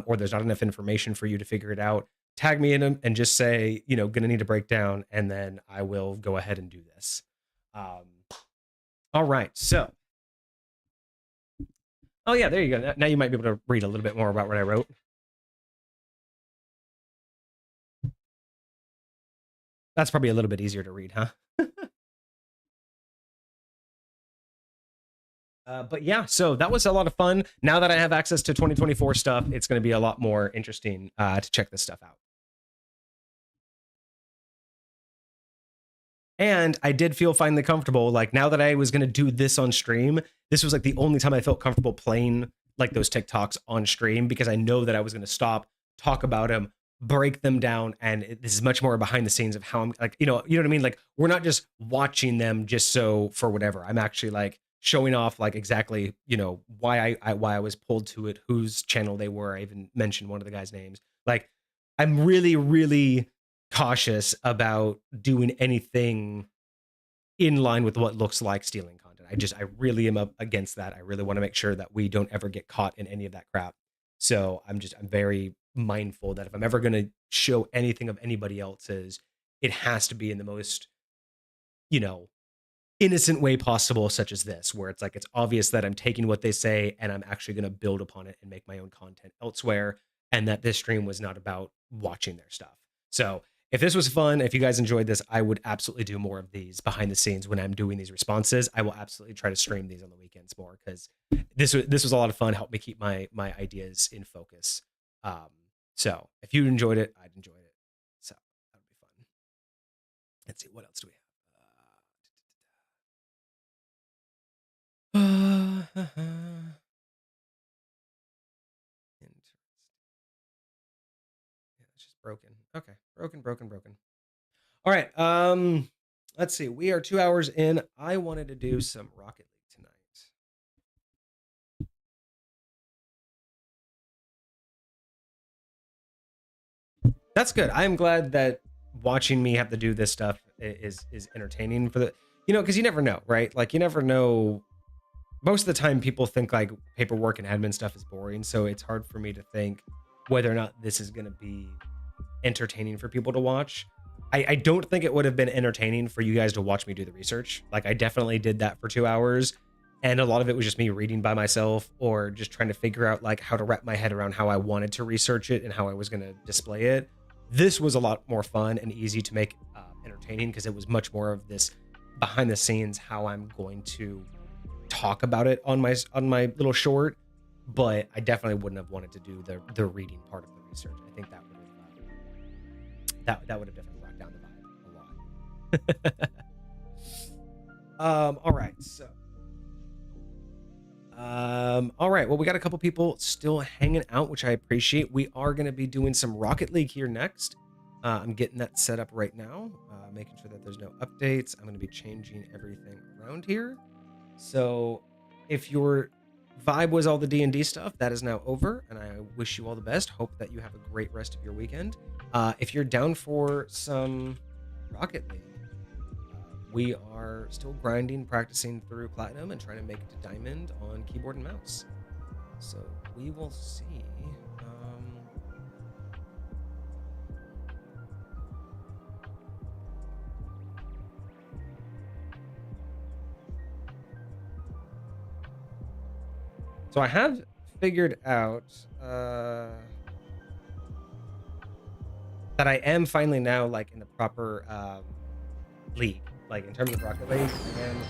or there's not enough information for you to figure it out. Tag me in them and just say, gonna need a breakdown, and then I will go ahead and do this. All right, so. Oh yeah, there you go. Now you might be able to read a little bit more about what I wrote. That's probably a little bit easier to read, huh? But yeah, so that was a lot of fun. Now that I have access to 2024 stuff, it's going to be a lot more interesting to check this stuff out. And I did feel finally comfortable, like now that I was going to do this on stream, this was like the only time I felt comfortable playing like those TikToks on stream, because I know that I was going to stop, talk about them, break them down, and this is much more behind the scenes of how I'm like, you know what I mean? Like we're not just watching them just so for whatever. I'm actually like showing off like exactly, you know, why I was pulled to it, whose channel they were. I even mentioned one of the guys' names. Like, I'm really, really cautious about doing anything in line with what looks like stealing content. I really am up against that. I really want to make sure that we don't ever get caught in any of that crap. So I'm very mindful that if I'm ever going to show anything of anybody else's, it has to be in the most, you know, innocent way possible, such as this, where it's like it's obvious that I'm taking what they say and I'm actually going to build upon it and make my own content elsewhere, and that this stream was not about watching their stuff. So if this was fun, if you guys enjoyed this, I would absolutely do more of these behind the scenes when I'm doing these responses. I will absolutely try to stream these on the weekends more, because this was a lot of fun. Helped me keep my ideas in focus. So if you enjoyed it, I'd enjoyed it. So that would be fun. Let's see, what else do we have? Interesting. Yeah, it's just broken. Okay, broken. All right. Let's see. We are 2 hours in. I wanted to do some Rocket League tonight. That's good. I'm glad that watching me have to do this stuff is entertaining for the, you know, because you never know, right? Like, you never know. Most of the time people think like paperwork and admin stuff is boring, so it's hard for me to think whether or not this is going to be entertaining for people to watch. I don't think it would have been entertaining for you guys to watch me do the research. Like, I definitely did that for 2 hours, and a lot of it was just me reading by myself or just trying to figure out like how to wrap my head around how I wanted to research it and how I was going to display it. This was a lot more fun and easy to make entertaining, because it was much more of this behind the scenes, how I'm going to talk about it on my little short. But I definitely wouldn't have wanted to do the reading part of the research. I think that would have that would have definitely brought down the vibe a lot. All right, so all right, well, we got a couple people still hanging out, which I appreciate. We are going to be doing some Rocket League here next. I'm getting that set up right now, making sure that there's no updates. I'm going to be changing everything around here. So if your vibe was all the D&D stuff, that is now over, and I wish you all the best. Hope that you have a great rest of your weekend. If you're down for some Rocket League, we are still grinding, practicing through Platinum, and trying to make it to Diamond on keyboard and mouse. So we will see. So I have figured out that I am finally now like in the proper league, like in terms of Rocket League, I am in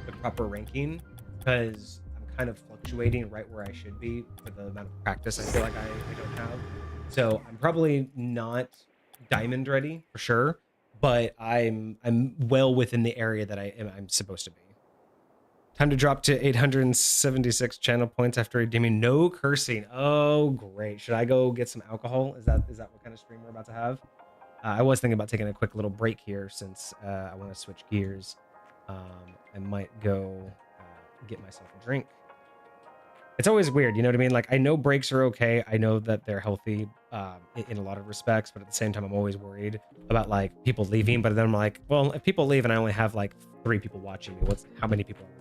the proper ranking, because I'm kind of fluctuating right where I should be for the amount of practice I feel like I don't have. So I'm probably not Diamond ready for sure, but I'm well within the area that I'm supposed to be. Time to drop to 876 channel points after redeeming. No cursing. Oh, great. Should I go get some alcohol? Is that what kind of stream we're about to have? I was thinking about taking a quick little break here, since I want to switch gears. I might go get myself a drink. It's always weird, you know what I mean? Like, I know breaks are okay. I know that they're healthy in a lot of respects, but at the same time, I'm always worried about like people leaving. But then I'm like, well, if people leave and I only have like 3 people watching me, how many people are going to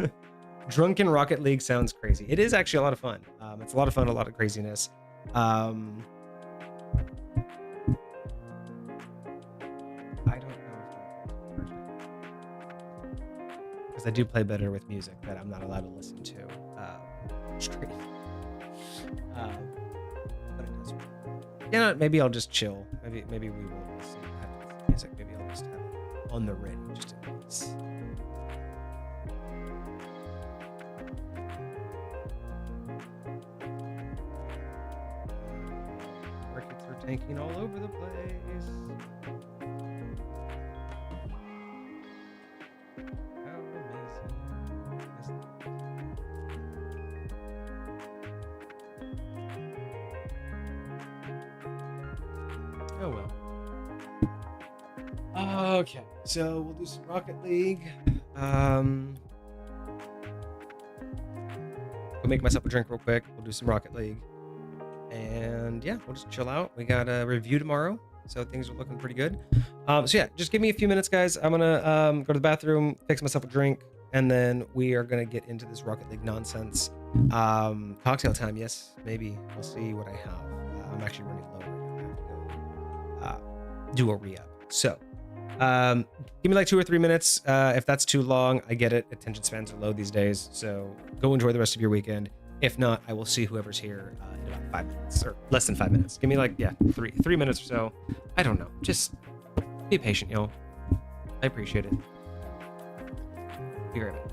leave? Drunken Rocket League sounds crazy. It is actually a lot of fun. It's a lot of fun, a lot of craziness. I don't know, because I do play better with music that I'm not allowed to listen to straight. But it does work. You know, maybe I'll just chill. Maybe we will listen to music. Maybe I'll just have it on the ready just in case. Markets are tanking all over the place. How amazing is that? Oh well. Okay, so we'll do some Rocket League. Go make myself a drink real quick. We'll do some Rocket League. And yeah, we'll just chill out. We got a review tomorrow, so things are looking pretty good. So yeah, just give me a few minutes, guys. I'm gonna go to the bathroom, fix myself a drink, and then we are gonna get into this Rocket League nonsense. Cocktail time, yes, maybe. We'll see what I have. I'm actually running low right now. I have to go do a re-up. So give me like 2 or 3 minutes. If that's too long, I get it. Attention spans are low these days, so go enjoy the rest of your weekend. If not, I will see whoever's here in about 5 minutes or less than 5 minutes. Give me like, yeah, three minutes or so. I don't know. Just be patient, y'all. I appreciate it. Be right back.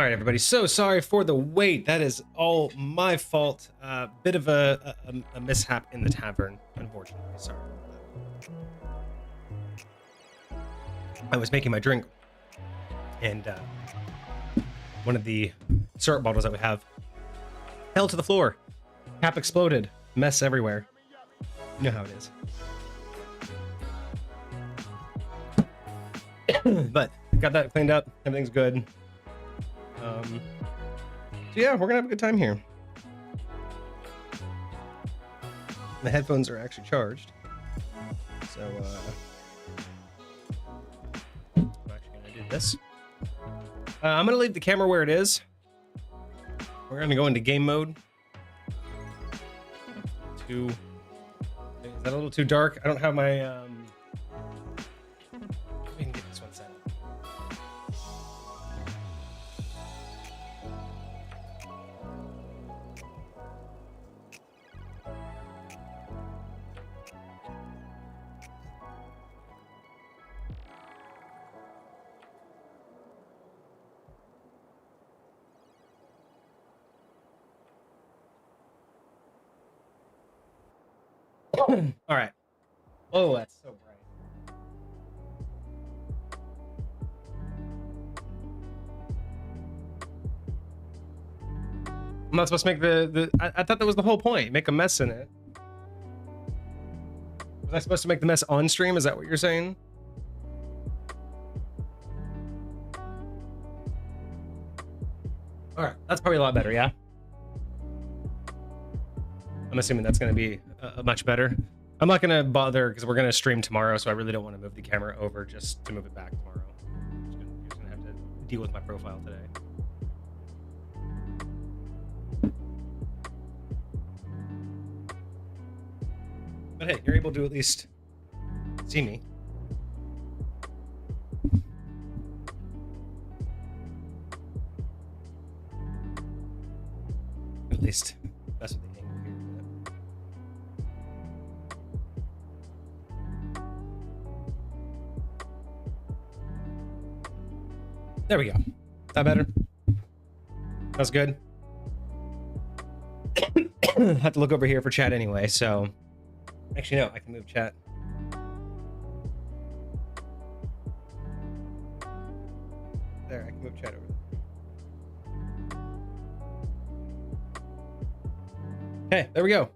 All right, everybody. So sorry for the wait. That is all my fault. Bit of a mishap in the tavern, unfortunately. Sorry about that. I was making my drink, and one of the syrup bottles that we have fell to the floor. Cap exploded. Mess everywhere. You know how it is. But got that cleaned up. Everything's good. So yeah, we're gonna have a good time here. The headphones are actually charged, so I'm actually gonna do this. I'm gonna leave the camera where it is. We're gonna go into game mode. Is that a little too dark? I don't have my we can get this one set up. All right. Oh, that's so bright. I'm not supposed to make I thought that was the whole point. Make a mess in it. Was I supposed to make the mess on stream? Is that what you're saying? All right. That's probably a lot better, yeah? I'm assuming that's going to be much better. I'm not going to bother because we're going to stream tomorrow, so I really don't want to move the camera over just to move it back tomorrow. I'm just going to have to deal with my profile today. But hey, you're able to at least see me. At least that's what the angle here. There we go. Is that better? That's good. Have to look over here for chat anyway, so actually no, I can move chat. There, I can move chat over there. Okay, there we go.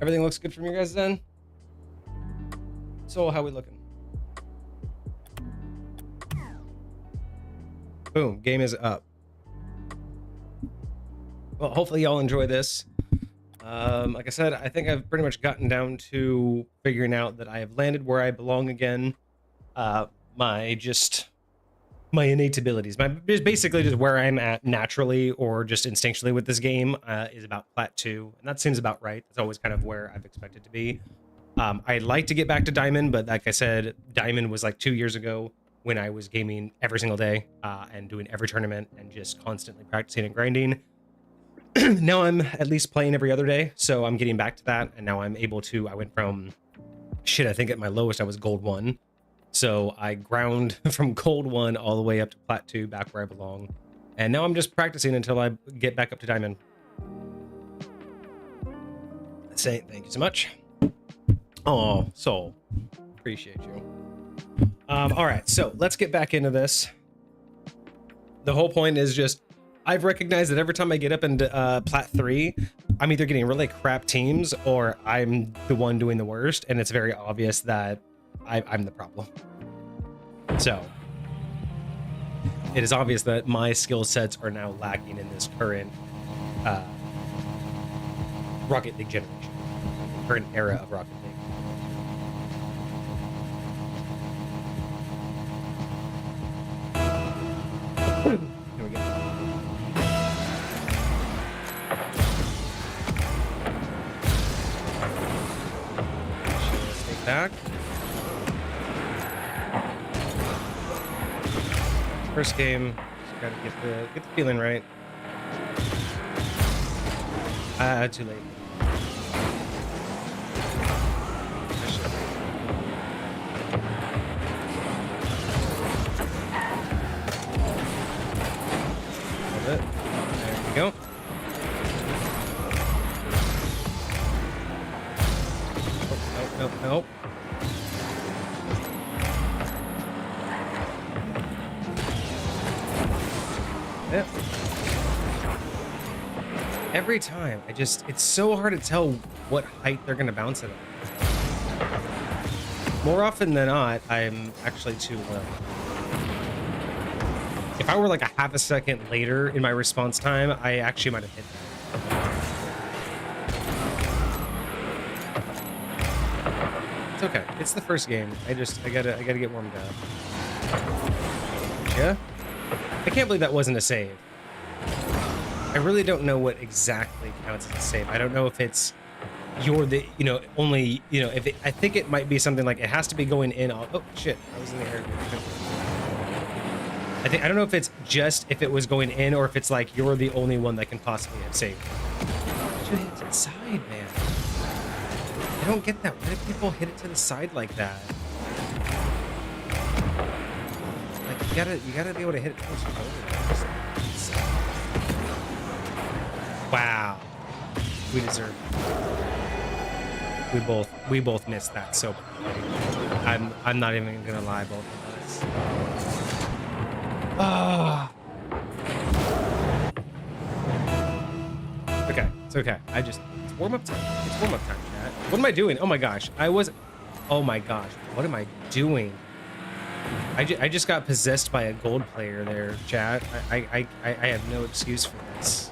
Everything looks good from you guys then. So how we looking? Boom, game is up. Well, hopefully y'all enjoy this. Like I said, I think I've pretty much gotten down to figuring out that I have landed where I belong again. My innate abilities, basically just where I'm at naturally or just instinctually with this game is about Plat 2, and that seems about right. That's always kind of where I've expected to be. I'd like to get back to Diamond, but like I said, Diamond was like 2 years ago when I was gaming every single day and doing every tournament and just constantly practicing and grinding. Now I'm at least playing every other day, so I'm getting back to that, and now I'm able to, I went from, shit, I think at my lowest I was Gold 1. So I ground from Gold 1 all the way up to Plat 2, back where I belong. And now I'm just practicing until I get back up to Diamond. Say thank you so much. Oh, Soul. Appreciate you. All right, so let's get back into this. The whole point is just, I've recognized that every time I get up into Plat 3, I'm either getting really crap teams or I'm the one doing the worst, and it's very obvious that I'm the problem. So it is obvious that my skill sets are now lacking in this current Rocket League generation, current era of Rocket League. Here we go. Stay back. First game, just gotta get the feeling right. Too late. Nope, nope. Yep. Every time, it's so hard to tell what height they're gonna bounce it on. More often than not, I'm actually too low. If I were like a half a second later in my response time, I actually might have hit that. It's okay. It's the first game. I gotta get warmed up. Yeah? I can't believe that wasn't a save. I really don't know what exactly counts as a save. I don't know if it's only, if I think it might be something like it has to be going in. Oh shit, I was in the air. I don't know if it's just if it was going in or if it's like you're the only one that can possibly have saved. Should hit it to the side, man. I don't get that. Why do people hit it to the side like that? Like you gotta be able to hit it close to the shoulder. Wow. We deserve it. We both missed that so badly. I'm not even gonna lie, both of us. Ah. Okay, it's okay. It's warm up time. It's warm up time, chat. What am I doing? Oh my gosh. Oh my gosh. What am I doing? I just got possessed by a gold player there, chat. I have no excuse for this.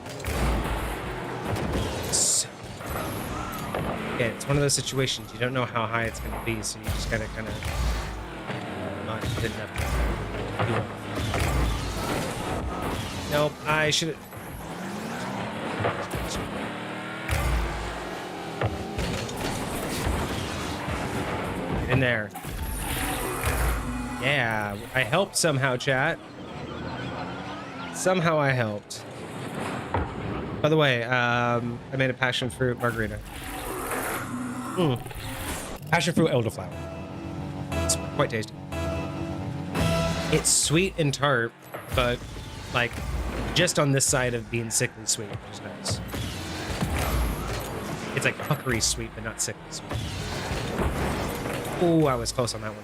Yeah, it's one of those situations. You don't know how high it's going to be, so you just gotta kind of not good enough. Nope, I should. Get in there. Yeah, I helped somehow, chat. Somehow I helped. By the way, I made a passion fruit margarita. Passion fruit elderflower. It's quite tasty. It's sweet and tart, but like just on this side of being sickly sweet, which is nice. It's like puckery sweet, but not sickly sweet. Oh, I was close on that one.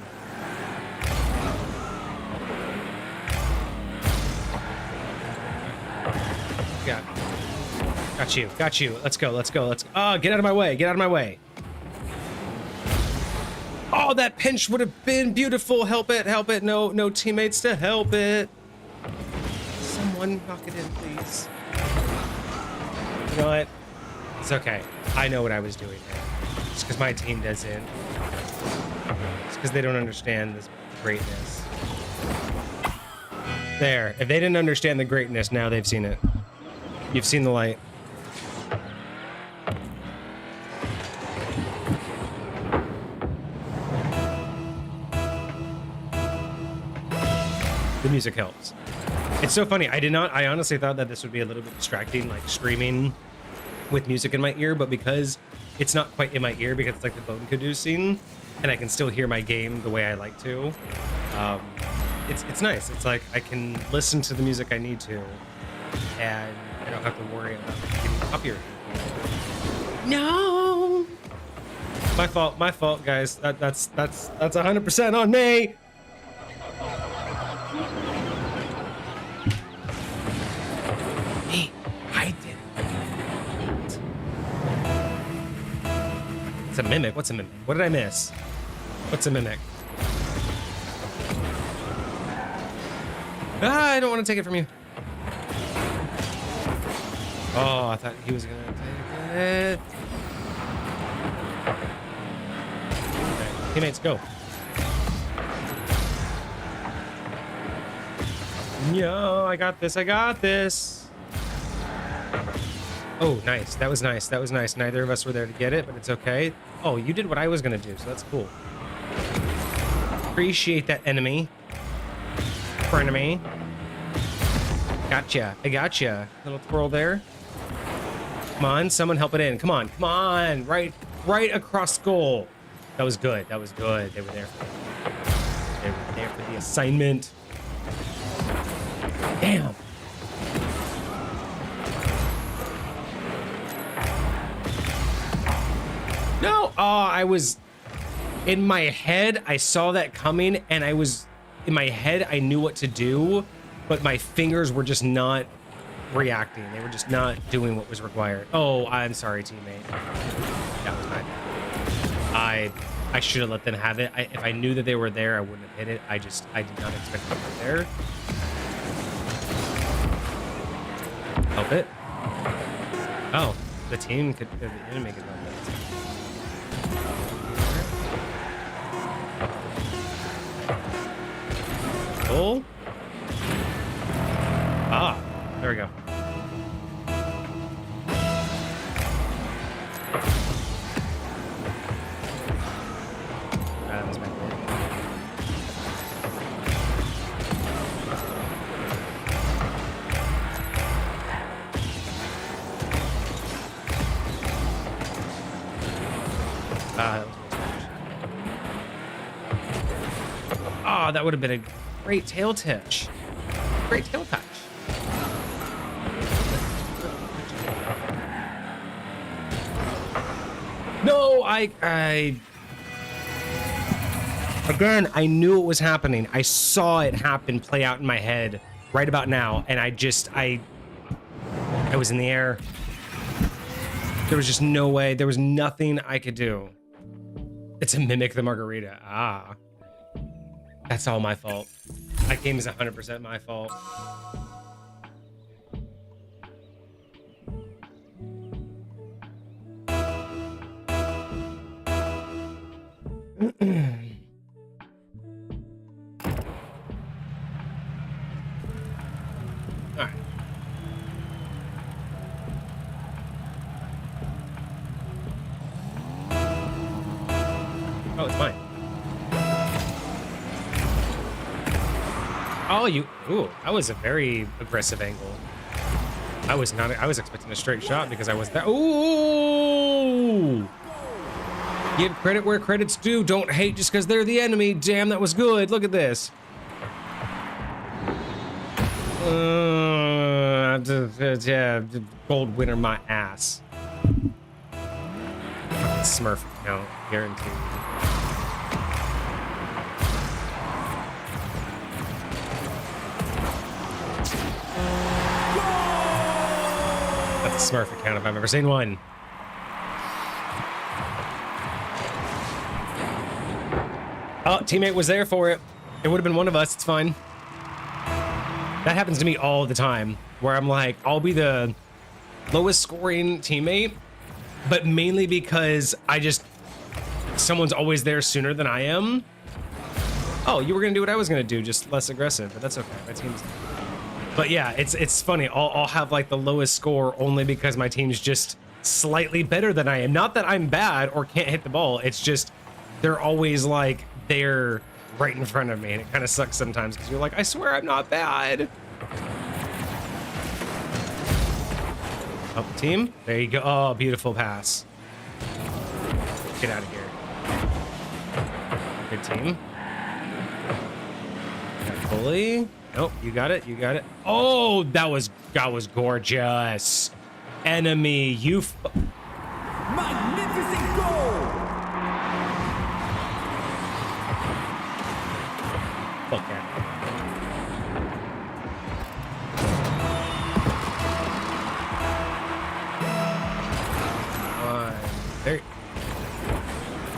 Got you. Let's go. Oh, get out of my way. Oh, that pinch would have been beautiful. Help it. No teammates to help it. Someone knock it in, please. You know what? It's okay. I know what I was doing there. It's because my team doesn't. It's because they don't understand this greatness. There. If they didn't understand the greatness, now they've seen it. You've seen the light. The music helps. It's so funny. I honestly thought that this would be a little bit distracting, like streaming with music in my ear, but because it's not quite in my ear, because it's like the bone caducing, and I can still hear my game the way I like to, it's nice. It's like I can listen to the music I need to, and I don't have to worry about getting copyright. No! My fault, guys. That's 100% on me! It's a mimic. What's a mimic? What did I miss? What's a mimic? Ah, I don't want to take it from you. Oh, I thought he was gonna take it. Okay. Teammates, go. No, I got this. Oh, nice. That was nice. Neither of us were there to get it, but it's okay. Oh, you did what I was gonna do, so that's cool. Appreciate that, enemy. Frenemy. Gotcha. I gotcha. Little twirl there. Come on, someone help it in. Come on. Right across goal. That was good. They were there for the assignment. Damn. No! Oh, I was In my head, I saw that coming, and in my head, I knew what to do, but my fingers were just not reacting. They were just not doing what was required. Oh, I'm sorry, teammate. That was my bad. I should have let them have it. If I knew that they were there, I wouldn't have hit it. I did not expect them to be there. Help it. Oh, the enemy could help it. Cool. Ah, there we go. That was my fault. Oh, that would have been a great tail touch. Great tail touch. No, again, I knew it was happening. I saw it happen, play out in my head right about now, and I was in the air. There was just no way. There was nothing I could do. It's a mimic the margarita. Ah. That's all my fault. That game is 100% my fault. Alright. Oh, it's mine. Oh, ooh, that was a very aggressive angle. I was expecting a straight shot because I was there. Ooh! Give credit where credit's due. Don't hate just because they're the enemy. Damn, that was good. Look at this. Yeah, gold winner my ass. Smurf account, guaranteed. That's a Smurf account if I've ever seen one. Oh, teammate was there for it. It would have been one of us. It's fine. That happens to me all the time, where I'm like, I'll be the lowest scoring teammate, but mainly because someone's always there sooner than I am. Oh, you were gonna do what I was gonna do, just less aggressive, but that's okay. My team's. But yeah, it's funny. I'll have like the lowest score only because my team's just slightly better than I am. Not that I'm bad or can't hit the ball. It's just they're always like they're right in front of me, and it kind of sucks sometimes because you're like, I swear I'm not bad. Up the team. There you go. Oh, beautiful pass. Get out of here. Good team. Fully. Nope, you got it. You got it. Oh, that was gorgeous. Enemy, you. Magnificent goal. Fuck yeah.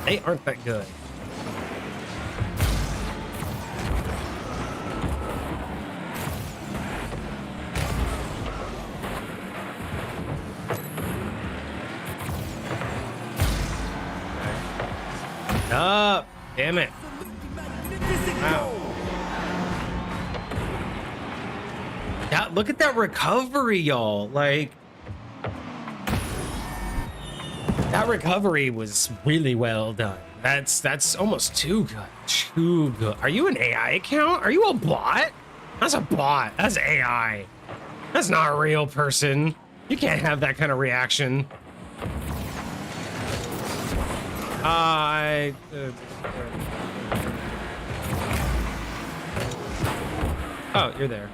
They aren't that good. Up. Damn it. Wow. Yeah, look at that recovery, y'all. Like, that recovery was really well done. That's almost too good. Too good. Are you an AI account? Are you a bot? That's a bot. That's AI. That's not a real person. You can't have that kind of reaction. Oh, you're there.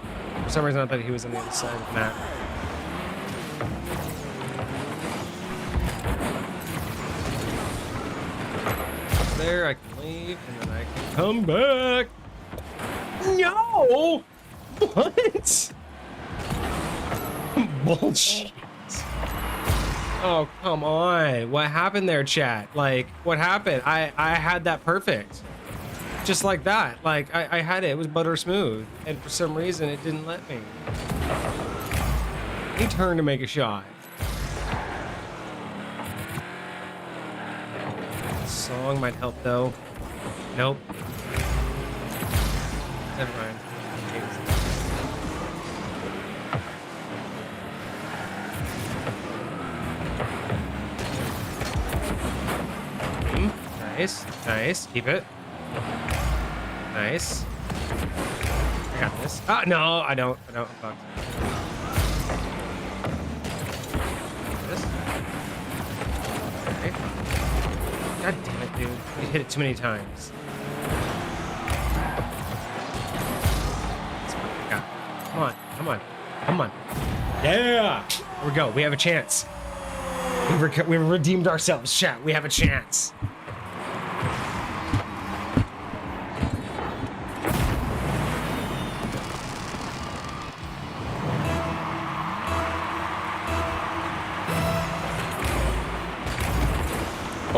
For some reason, I thought he was on the other side of the map. there, I can leave, and then I can come back. No! What? Bullshit. Oh, come on. What happened there, chat? Like, what happened? I had that perfect. Just like that. Like, I had it. It was butter smooth. And for some reason, it didn't let me. He turned to make a shot. Song might help, though. Nope. Never mind. Nice. Nice. Keep it. Nice. I got this. Oh, no, I don't. I'm fucked. This. Okay. God damn it, dude. You hit it too many times. That's what I got. Come on. Come on. Come on. Yeah. There we go. We have a chance. We've redeemed ourselves, chat. We have a chance.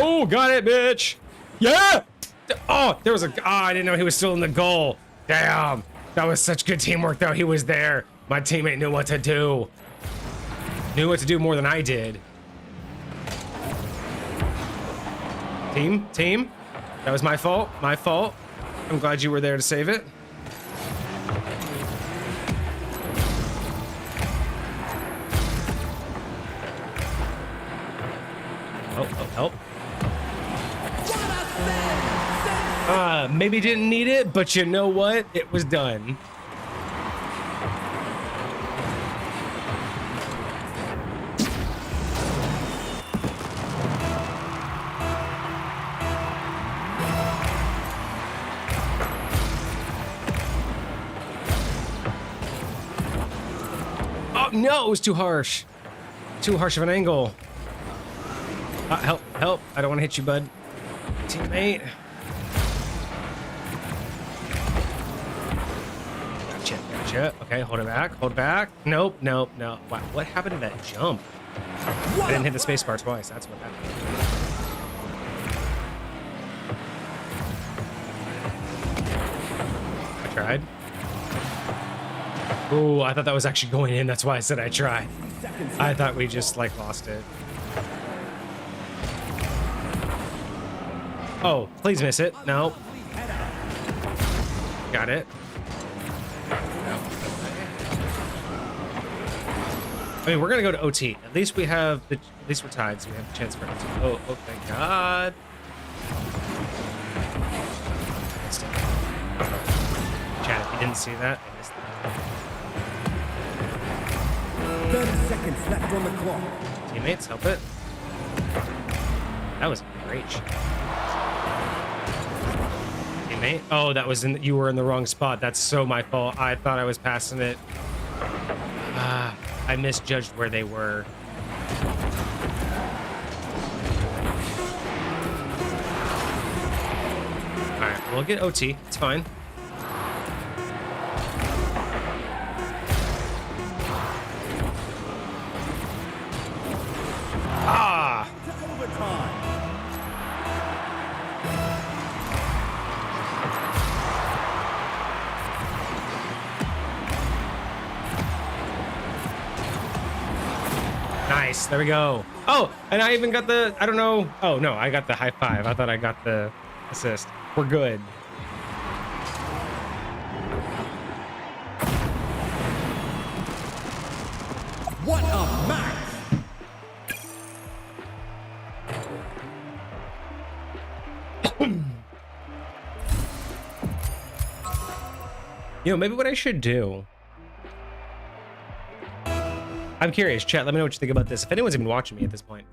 Oh, got it, bitch. Yeah. Oh, there was a. Oh, I didn't know he was still in the goal. Damn. That was such good teamwork, though. He was there. My teammate knew what to do. Knew what to do more than I did. Team. That was my fault. My fault. I'm glad you were there to save it. Help. Maybe didn't need it, but you know what? It was done. Oh, no, it was too harsh. Too harsh of an angle. Help. I don't want to hit you, bud. Teammate. Gotcha. Okay, hold it back. Nope. Wow, what happened to that jump? I didn't hit the space bar twice. That's what happened. I tried. Ooh, I thought that was actually going in. That's why I said I tried. I thought we just, like, lost it. Oh, please miss it. No. Got it. I mean, we're gonna go to OT. At least we have the. At least we're tied, so we have a chance for OT. Oh, thank God. Chad, if you didn't see that, I missed that. 30 seconds left on the clock. Teammates, help it. That was a great shot. Teammate. Oh, that was in. You were in the wrong spot. That's so my fault. I thought I was passing it. I misjudged where they were. All right, we'll get OT. It's fine. Ah! Nice, there we go. Oh, and I even got the, I don't know. Oh, no, I got the high five. I thought I got the assist. We're good. What a match! You know, maybe what I should do. I'm curious, chat. Let me know what you think about this. If anyone's even watching me at this point,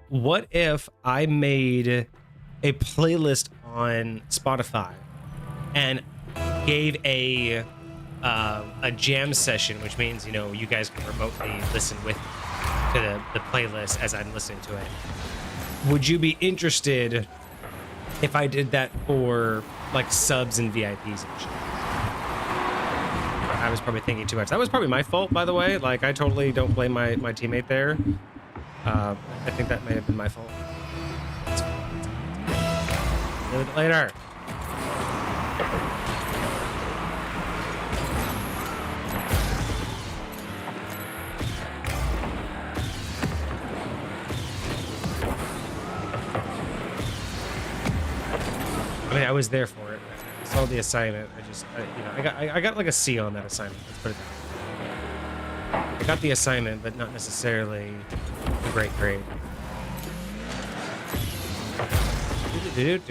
what if I made a playlist on Spotify and gave a jam session, which means, you know, you guys can remotely listen with to the playlist as I'm listening to it. Would you be interested if I did that for like subs and VIPs and shit. I was probably thinking too much. That was probably my fault, by the way. Like, I totally don't blame my teammate there. I think that may have been my fault. A little bit later. I mean, I was there for it. I saw the assignment. I got like a C on that assignment. Let's put it that way. I got the assignment, but not necessarily a great grade.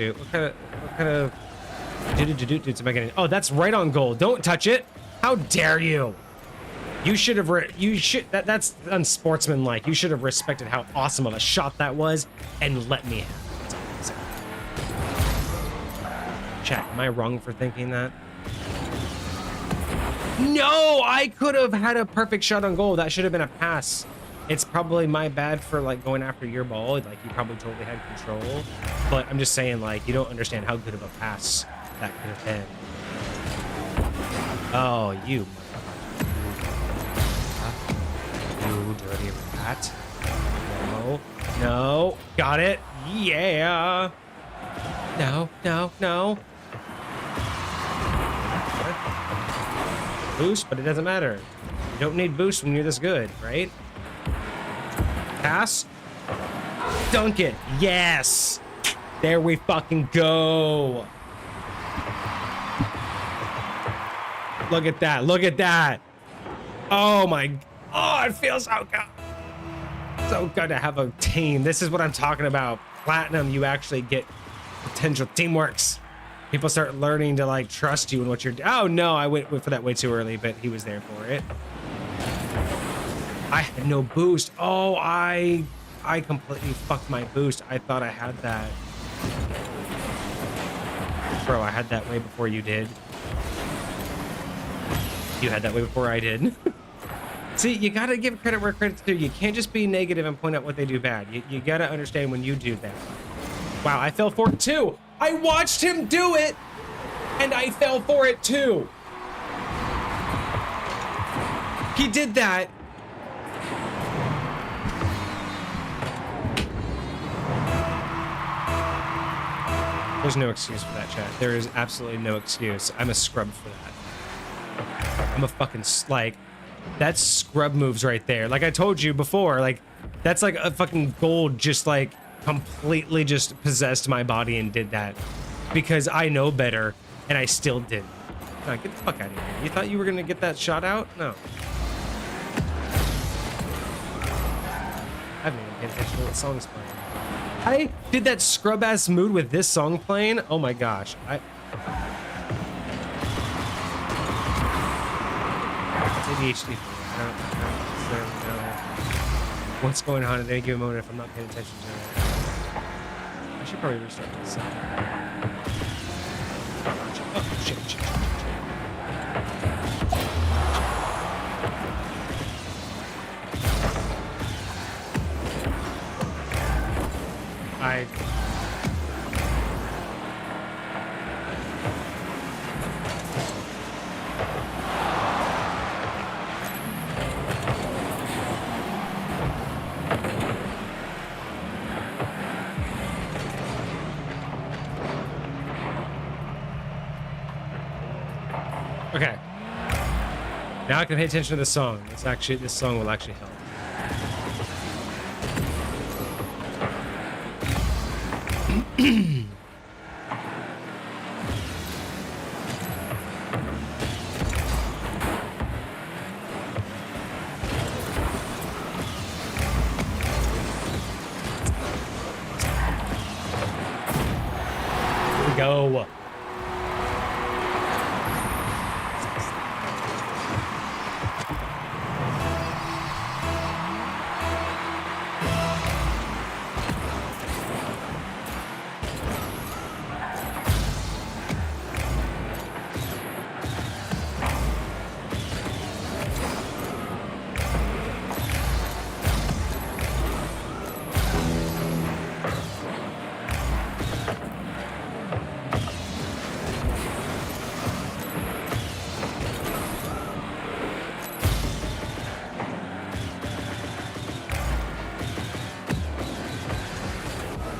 What kind of am I getting? Oh, that's right on goal. Don't touch it. How dare you? You should have. That's unsportsmanlike. You should have respected how awesome of a shot that was and let me have it. Chat, am I wrong for thinking that? No, I could have had a perfect shot on goal. That should have been a pass. It's probably my bad for like going after your ball. Like, you probably totally had control. But I'm just saying, like, you don't understand how good of a pass that could have been. Oh, you You dirty rat. No. No. Got it. Yeah. No. Boost, but it doesn't matter. You don't need boost when you're this good, right? Pass. Dunk it. Yes. There we fucking go. Look at that. Look at that. Oh my. Oh, it feels so good. So good to have a team. This is what I'm talking about. Platinum, you actually get potential teamworks. People start learning to like trust you and what you're. Oh no, I went for that way too early, but he was there for it. I had no boost. Oh, I completely fucked my boost. I thought I had that. Bro, I had that way before you did. You had that way before I did. See, you gotta give credit where credit's due. You can't just be negative and point out what they do bad. You gotta understand when you do that. Wow, I fell for it too. I watched him do it, and I fell for it too. He did that. There's no excuse for that, chat. There is absolutely no excuse. I'm a scrub for that. I'm a fucking, like, that's scrub moves right there. Like I told you before, like, that's like a fucking gold just, like, completely just possessed my body and did that. Because I know better, and I still didn't. No, get the fuck out of here. You thought you were gonna get that shot out? No. I haven't even paid attention to what song's playing. I did that scrub-ass mood with this song playing. Oh my gosh. It's ADHD. I don't know what's going on at any given moment if I'm not paying attention to it. I should probably restart this. Oh, shit. Okay. Now I can pay attention to the song. This song will actually help. Here we go.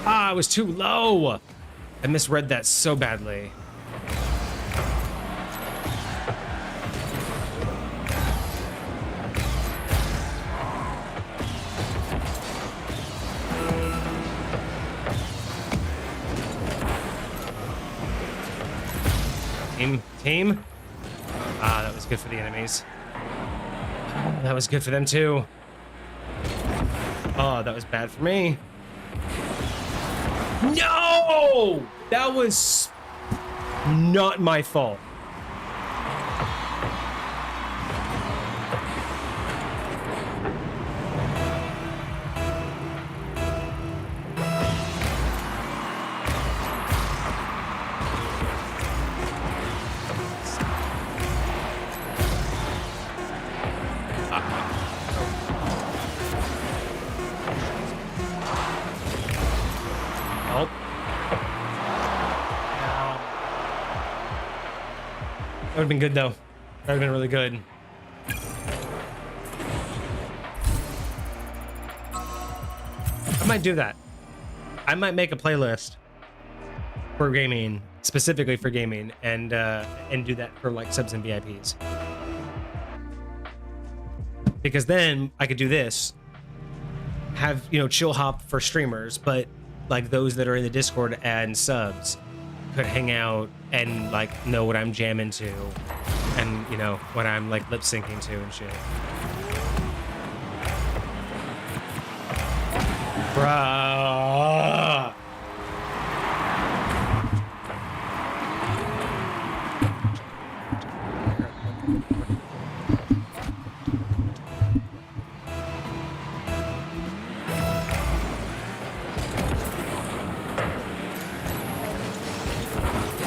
Ah, I was too low. I misread that so badly. Team. Ah, that was good for the enemies. That was good for them too. Oh, that was bad for me. No! That was not my fault. That would have been good though. That would have been really good. I might do that. I might make a playlist for gaming, specifically for gaming, and do that for like subs and VIPs. Because then I could do this, have, you know, ChillHop for streamers, but like those that are in the Discord and subs could hang out and like know what I'm jamming to, and you know what I'm like lip syncing to and shit. Bruh.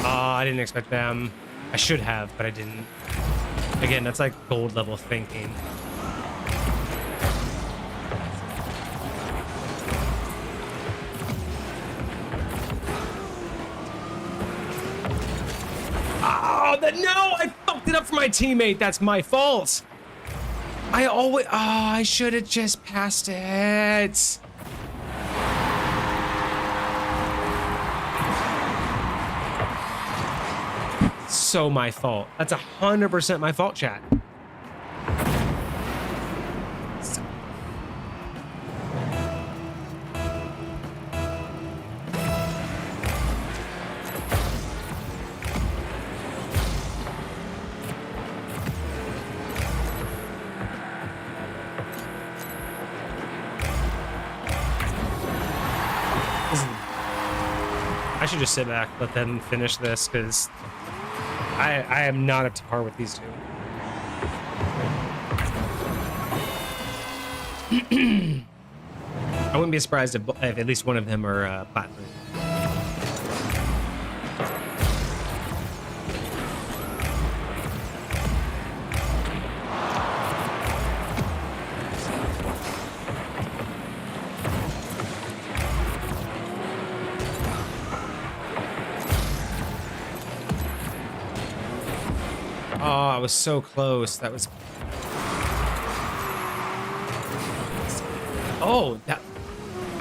I didn't expect them. I should have, but I didn't. Again, that's like gold level thinking. Oh, no! I fucked it up for my teammate. That's my fault. I should have just passed it. So my fault. That's 100% my fault, chat. I should just sit back, let them finish this, because I am not up to par with these two. I wouldn't be surprised if at least one of them are platinum. Oh, I was so close. That was... Oh, that...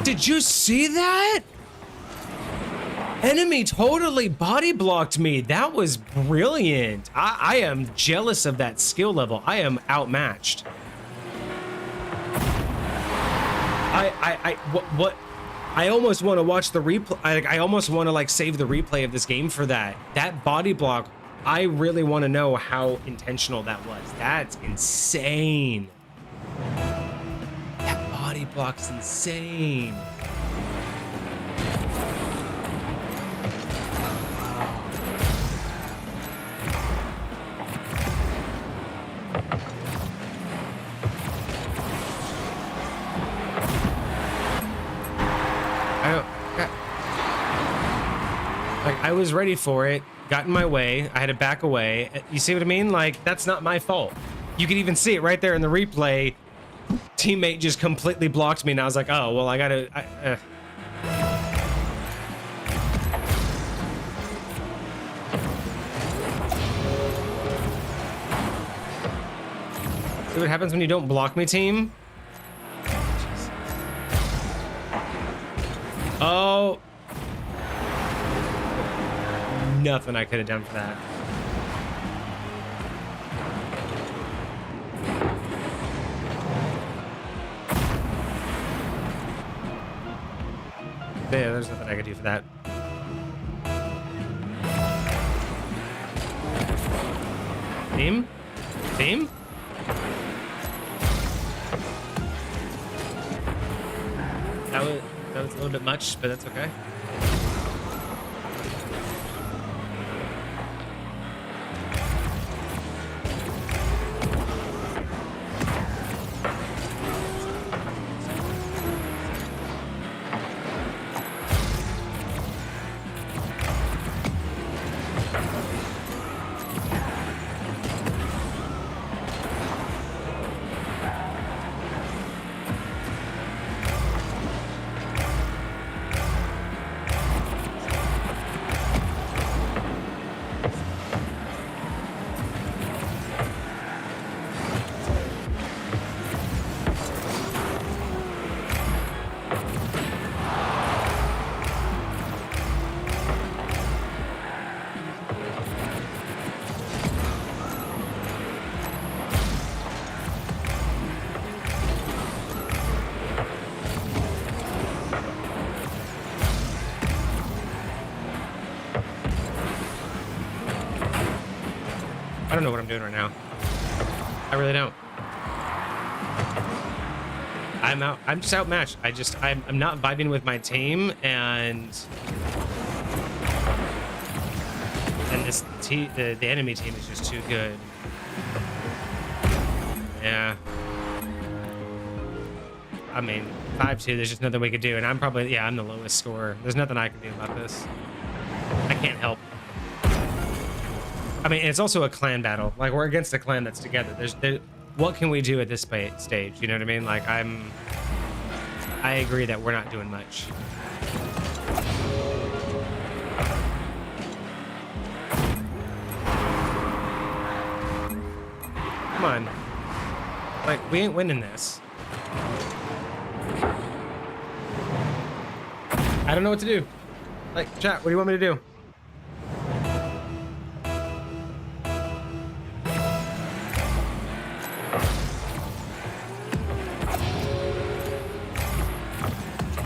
Did you see that? Enemy totally body blocked me. That was brilliant. I am jealous of that skill level. I am outmatched. What? I almost want to watch the replay. I almost want to like save the replay of this game for that. That body block. I really want to know how intentional that was. That's insane. That body block's insane. I was ready for it. Got in my way. I had to back away. You see what I mean? Like, that's not my fault. You can even see it right there in the replay. Teammate just completely blocked me, and I was like, oh, well, I gotta... See what happens when you don't block me, team? Oh. Nothing I could have done for that. Yeah, there's nothing I could do for that. Team? Team? That was a little bit much, but that's okay. I don't know what I'm doing right now. I really don't. I'm just outmatched. I'm not vibing with my team, and the enemy team is just too good. Yeah. I mean, 5-2, there's just nothing we could do, and I'm the lowest scorer. There's nothing I can do about this. I can't help. I mean, it's also a clan battle. Like, we're against a clan that's together. What can we do at this stage? You know what I mean? Like, I agree that we're not doing much. Come on. Like, we ain't winning this. I don't know what to do. Like, chat, what do you want me to do?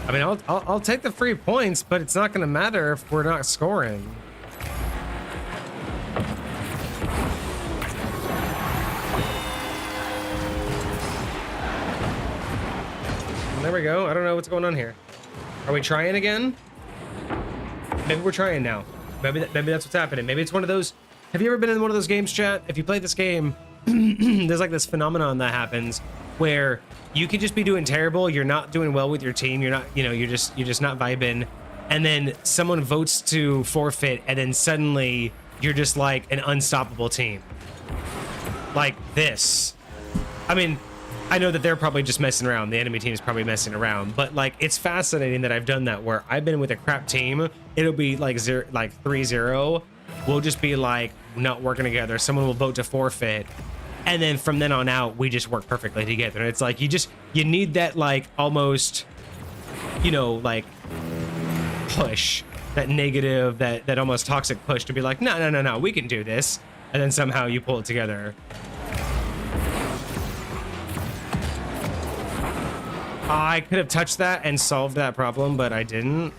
I mean, I'll take the free points, but it's not going to matter if we're not scoring. Well, there we go. I don't know what's going on here. Are we trying again? Maybe we're trying now. Maybe that's what's happening. Maybe it's one of those. Have you ever been in one of those games, chat? If you play this game, there's like this phenomenon that happens where you could just be doing terrible. You're not doing well with your team. You're not, you're just not vibing. And then someone votes to forfeit, and then suddenly you're just like an unstoppable team. Like this. I mean, I know that they're probably just messing around. The enemy team is probably messing around, but like, it's fascinating that I've done that where I've been with a crap team. It'll be like 3-0. We'll just be like not working together. Someone will vote to forfeit. And then from then on out, we just work perfectly together. And it's like, you need that like almost, like push, that negative, that almost toxic push to be like, no, we can do this. And then somehow you pull it together. I could have touched that and solved that problem, but I didn't.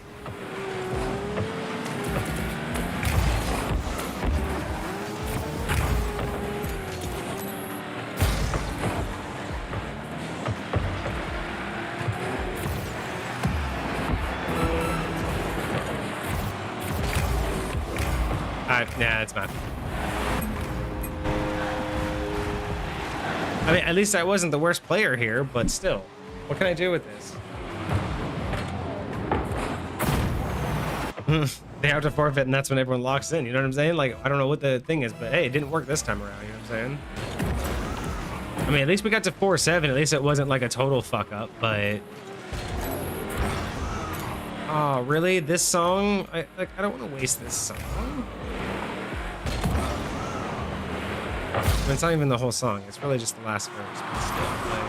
Nah, it's not. I mean, at least I wasn't the worst player here, but still. What can I do with this? They have to forfeit, and that's when everyone locks in. You know what I'm saying? Like, I don't know what the thing is, but hey, it didn't work this time around. You know what I'm saying? I mean, at least we got to 4-7. At least it wasn't like a total fuck up, but... Oh, really? This song? I don't want to waste this song. It's not even the whole song. It's really just the last verse. But still, like...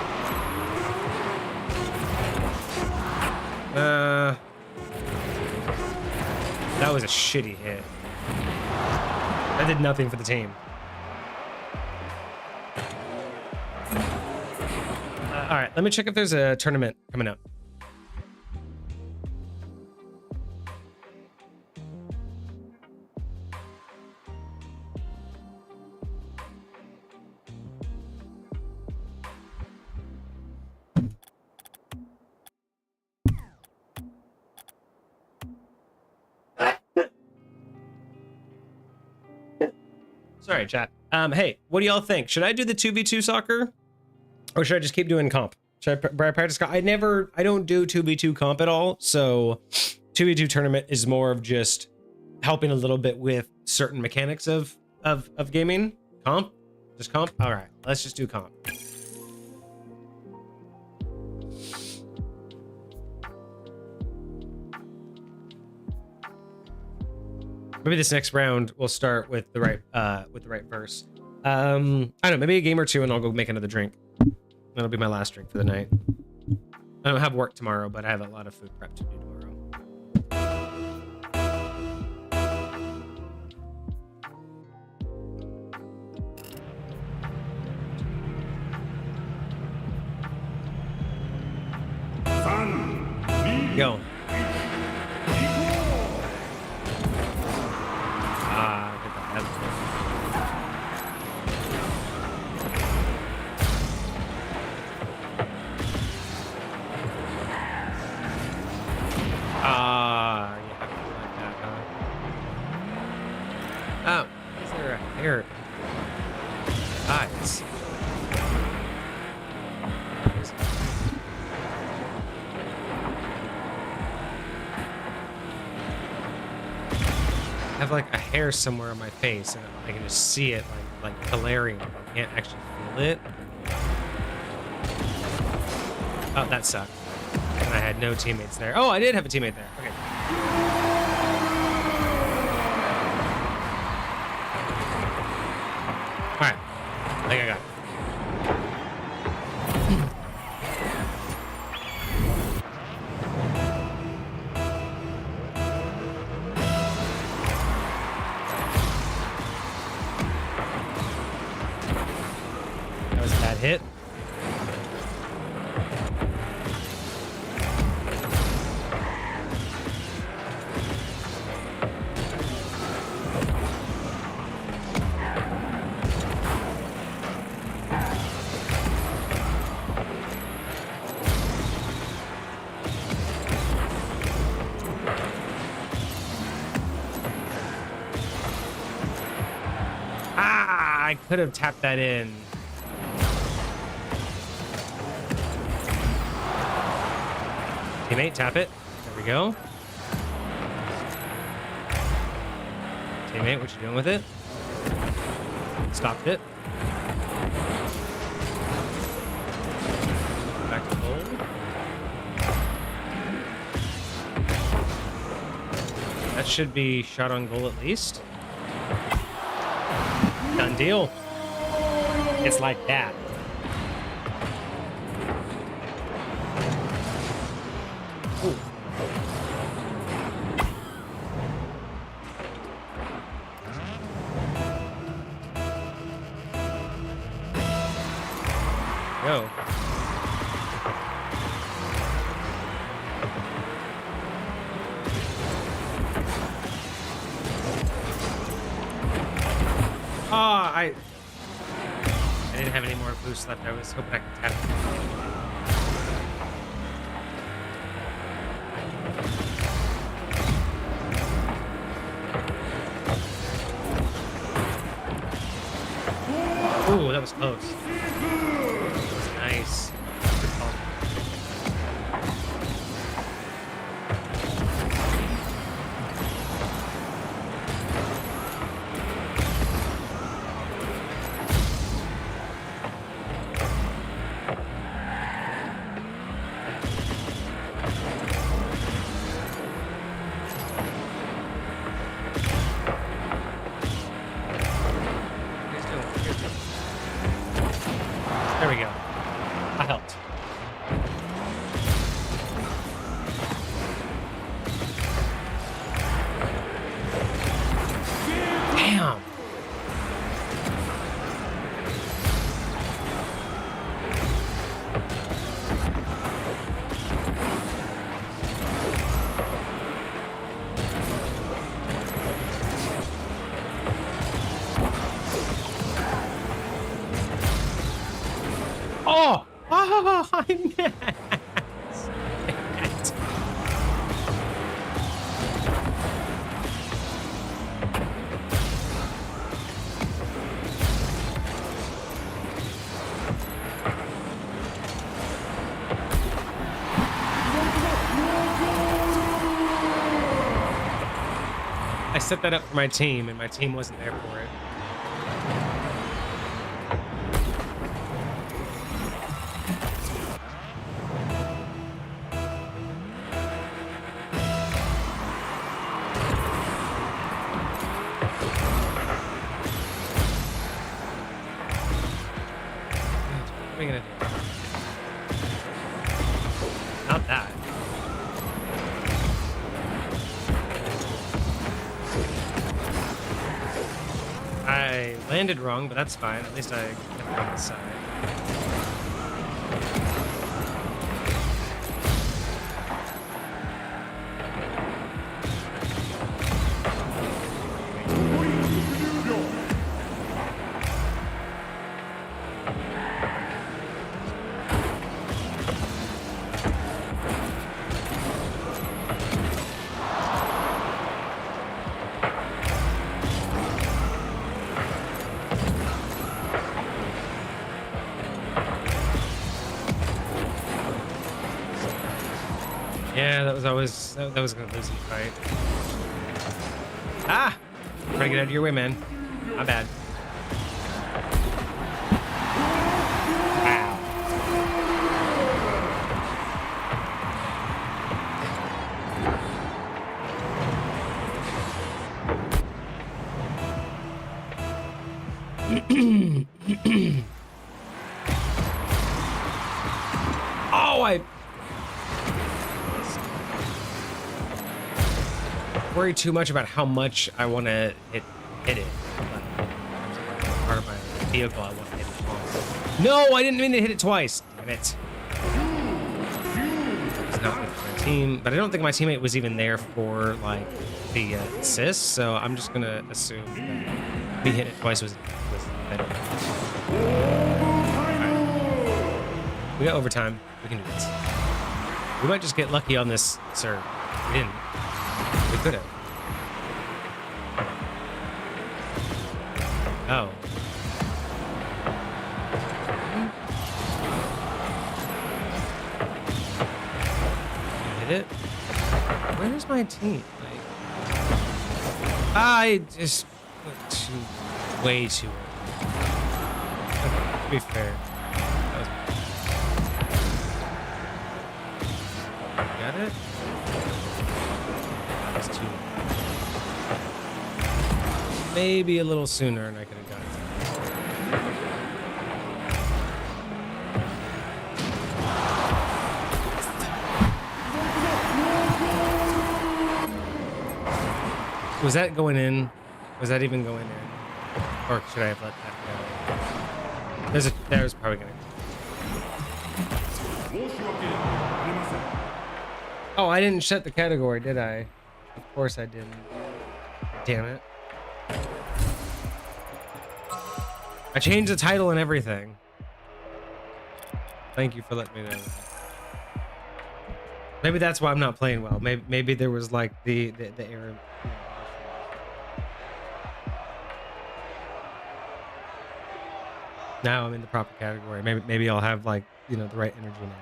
That was a shitty hit. That did nothing for the team. All right, let me check if there's a tournament coming up. Sorry, chat. Hey, what do y'all think? Should I do the 2v2 soccer? Or should I just keep doing comp? Should I practice comp? I don't do 2v2 comp at all. So 2v2 tournament is more of just helping a little bit with certain mechanics of gaming. Comp? Just comp? All right, let's just do comp. Maybe this next round we'll start with the right verse. I don't know, maybe a game or two and I'll go make another drink. That'll be my last drink for the night. I don't have work tomorrow, but I have a lot of food prep to do tomorrow. Go. Oh, is there a hair? Eyes. I have like a hair somewhere on my face, and I can just see it like glaring. I can't actually feel it. Oh, that sucked. And I had no teammates there. Oh, I did have a teammate there. Okay. All right, I think I got it. That was a bad hit. I could have tapped that in. Teammate, tap it. There we go. Teammate, what you doing with it? Stopped it. Back to goal. That should be shot on goal at least. Done deal. It's like that. Ooh. Go. I didn't have any more boost left. I was hoping I could tap it. Ooh, that was close. That was nice. Good call. set that up for my team, and my team wasn't there for it. What are we gonna do? Not that. I landed wrong, but that's fine. At least I kept it on the side. Yeah, that was always that was gonna lose the fight. Ah! Try to get out of your way, man. My bad. Oh, I worry too much about how much I want to hit it. Part of my vehicle, I want to hit it twice. No, I didn't mean to hit it twice. Damn it. It's not with my team, but I don't think my teammate was even there for like the assist, so I'm just gonna assume that me hitting it twice was better. Right. We got overtime. We can do this. We might just get lucky on this, sir. We didn't. We could have. Oh. Hit it? Where's my team? Like, I just went way too early. Okay, to be fair. That was... Got it? That was too... Maybe a little sooner and I could have got it. Was that going in? Was that even going in? Or should I have let that go? There's probably gonna... Oh, I didn't set the category, did I? Of course I didn't. Damn it. I changed the title and everything. Thank you for letting me know that. Maybe that's why I'm not playing well. Maybe there was like the error. Now I'm in the proper category. Maybe I'll have like, you know, the right energy now.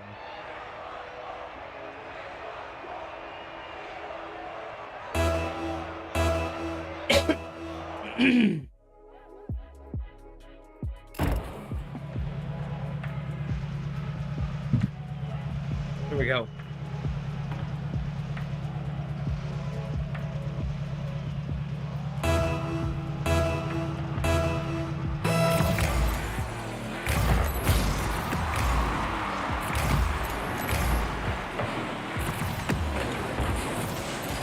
Here we go.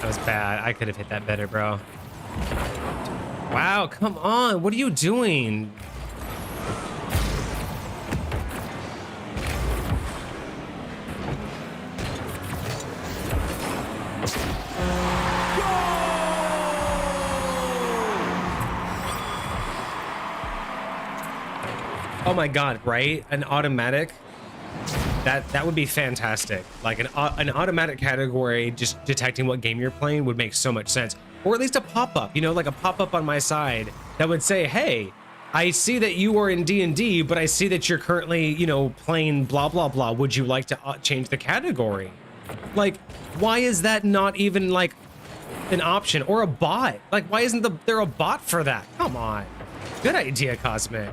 That was bad. I could have hit that better, bro. Wow, come on. What are you doing? Oh my god, right? An automatic? That would be fantastic. Like an automatic category just detecting what game you're playing would make so much sense. Or at least a pop-up, you know, like a pop-up on my side that would say, hey, I see that you are in D&D, but I see that you're currently, you know, playing blah, blah, blah. Would you like to change the category? Like, why is that not even like an option or a bot. Like, why isn't there a bot for that? Come on. Good idea, Cosmic.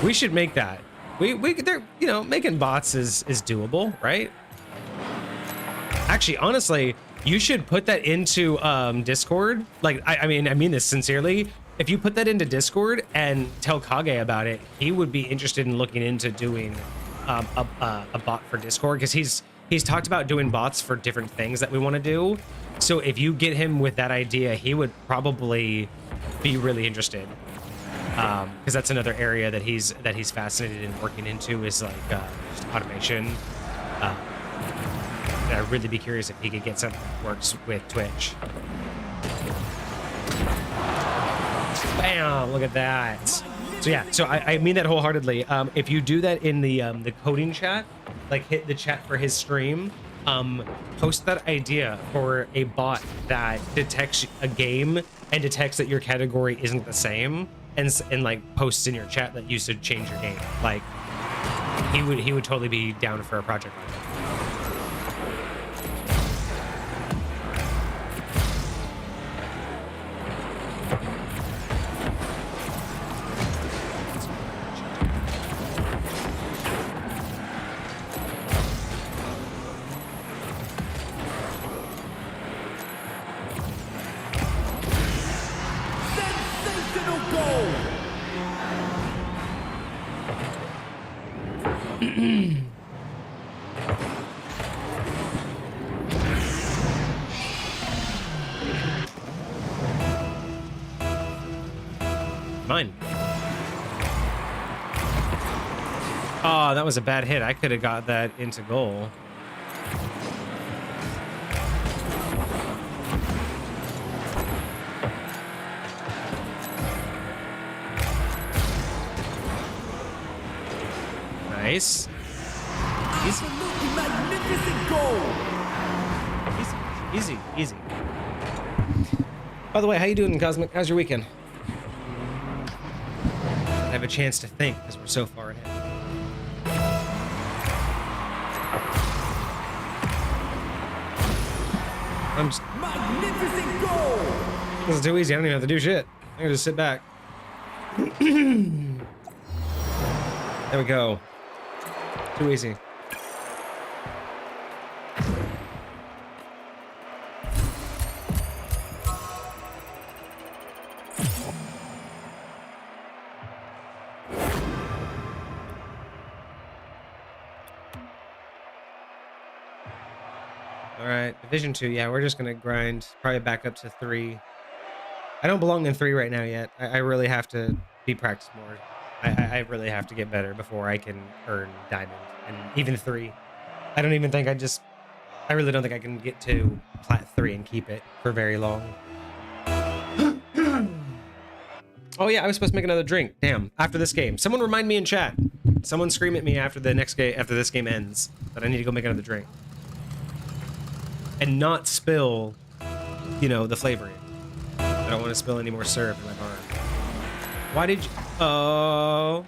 We should make that. They're, you know, making bots is doable, right? Actually, honestly, you should put that into Discord. Like, I mean this sincerely. If you put that into Discord and tell Kage about it, he would be interested in looking into doing a bot for Discord, because he's talked about doing bots for different things that we want to do. So if you get him with that idea, he would probably be really interested. Because that's another area that he's fascinated in working into, is like just automation. And I'd really be curious if he could get something that works with Twitch. Bam! Look at that. So yeah, so I mean that wholeheartedly. If you do that in the coding chat, like hit the chat for his stream, post that idea for a bot that detects a game and detects that your category isn't the same, and like posts in your chat that you should change your game. Like, he would totally be down for a project like that. Sensational goal! Mine. Oh, that was a bad hit. I could have got that into goal. Nice. Absolutely magnificent goal! Easy, easy. By the way, how you doing, Cosmic? How's your weekend? I have a chance to think because we're so far ahead. I'm just... Magnificent goal! This is too easy. I don't even have to do shit. I can just sit back. There we go. Too easy. All right, Division 2. Yeah, we're just gonna grind. Probably back up to 3. I don't belong in 3 right now yet. I really have to be practiced more. I really have to get better before I can earn diamond, and even 3. I don't even think I really don't think I can get to plat 3 and keep it for very long. Oh yeah, I was supposed to make another drink. Damn, after this game. Someone remind me in chat. Someone scream at me after the next game, after this game ends, that I need to go make another drink. And not spill, you know, the flavoring. I don't want to spill any more syrup in my bar. Why did you... Oh...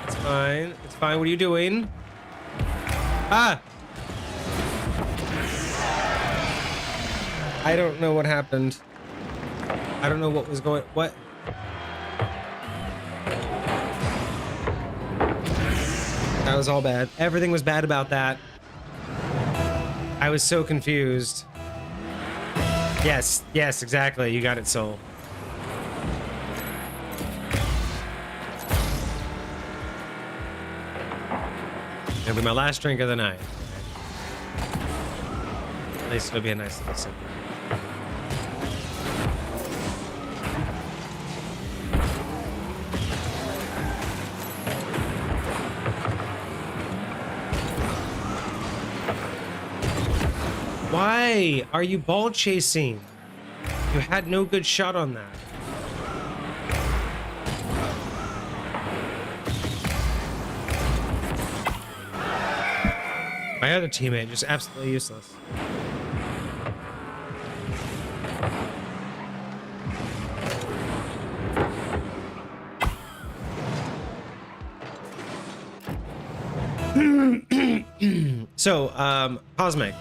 It's fine. It's fine. What are you doing? Ah! I don't know what happened. I don't know what was going... What? That was all bad. Everything was bad about that. I was so confused. Yes, yes, exactly. You got it, Soul. It'll be my last drink of the night. At least it'll be a nice little sip. Why are you ball chasing? You had no good shot on that. My other teammate just absolutely useless. So, Cosmic,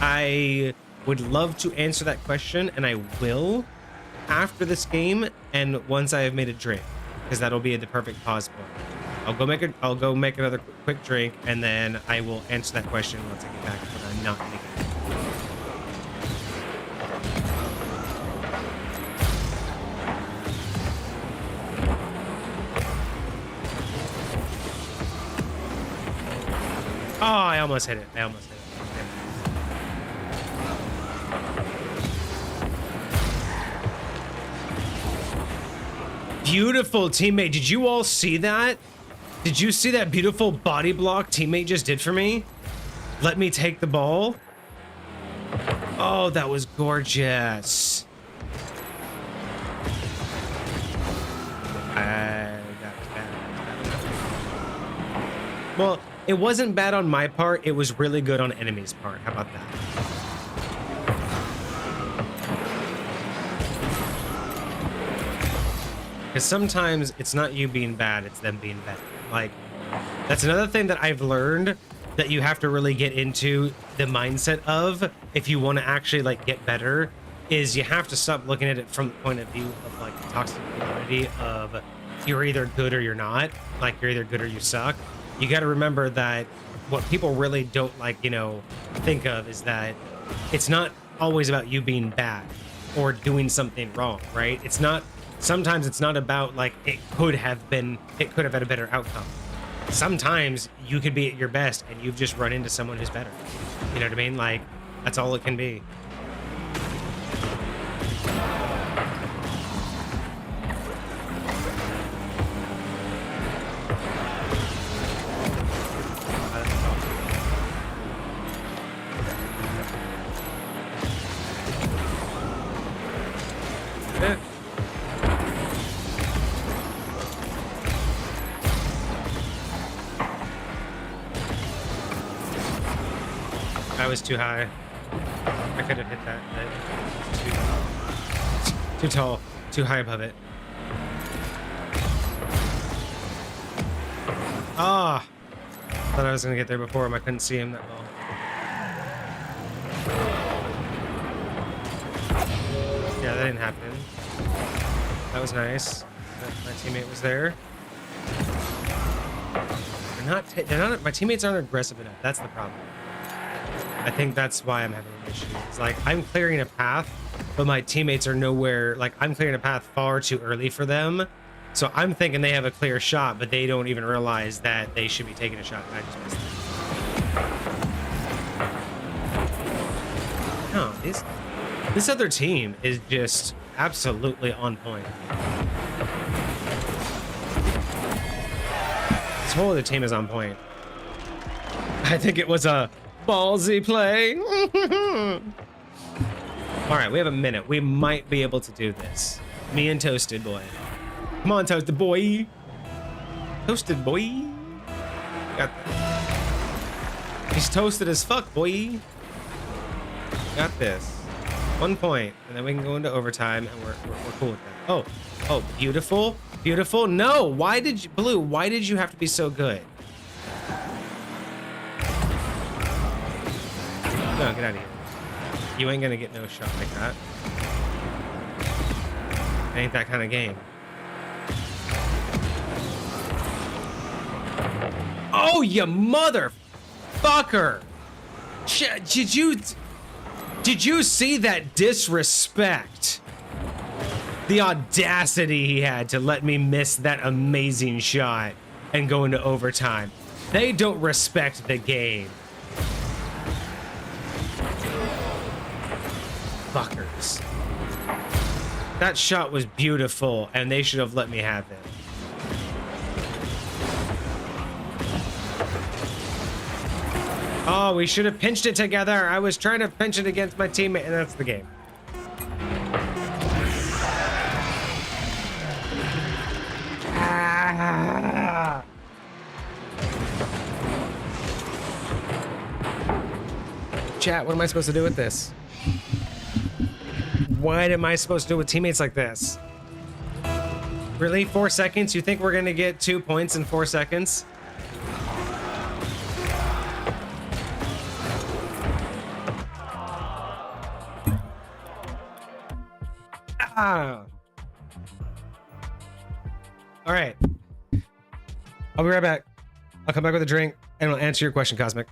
I would love to answer that question, and I will after this game and once I have made a drink, because that'll be the perfect pause point. I'll go make another quick drink, and then I will answer that question once I get back when I'm not in the game. Oh, I almost hit it. Beautiful teammate. Did you all see that? Did you see that beautiful body block teammate just did for me? Let me take the ball. Oh, that was gorgeous. That was bad. Well, it wasn't bad on my part. It was really good on enemy's part. How about that? Because sometimes it's not you being bad, it's them being better. Like, that's another thing that I've learned that you have to really get into the mindset of if you want to actually like get better, is you have to stop looking at it from the point of view of like the toxic community of you're either good or you're not. Like, you're either good or you suck. You got to remember that what people really don't like, you know, think of is that it's not always about you being bad or doing something wrong, right? It's not, sometimes it's not about like it could have had a better outcome. Sometimes you could be at your best and you've just run into someone who's better. You know what I mean? Like, that's all it can be. I was too high. I could have hit that, but too tall, too high above it. Ah! Thought I was gonna get there before him. I couldn't see him that well. Yeah, that didn't happen. That was nice. That my teammate was there. They're not. My teammates aren't aggressive enough. That's the problem. I think that's why I'm having an issue. It's like I'm clearing a path, but my teammates are nowhere. Like, I'm clearing a path far too early for them. So I'm thinking they have a clear shot, but they don't even realize that they should be taking a shot. And I just missed it. No, this other team is just absolutely on point. This whole other team is on point. I think it was a ballsy play. All right, we have a minute. We might be able to do this. Me and Toasted Boy. Come on, Toasted Boy. Toasted Boy. Got that. He's toasted as fuck, boy. Got this. 1 point, and then we can go into overtime, and we're cool with that. Oh, beautiful, beautiful. No, why did you, Blue? Why did you have to be so good? No, get out of here. You ain't gonna get no shot like that. It ain't that kind of game. Oh, you motherfucker! Did you see that disrespect? The audacity he had to let me miss that amazing shot and go into overtime. They don't respect the game. Fuckers. That shot was beautiful, and they should have let me have it. Oh, we should have pinched it together. I was trying to pinch it against my teammate, and that's the game. Ah. Chat, what am I supposed to do with this? What am I supposed to do with teammates like this? Really? 4 seconds? You think we're gonna get 2 points in 4 seconds? All right. I'll be right back. I'll come back with a drink and I'll answer your question, Cosmic.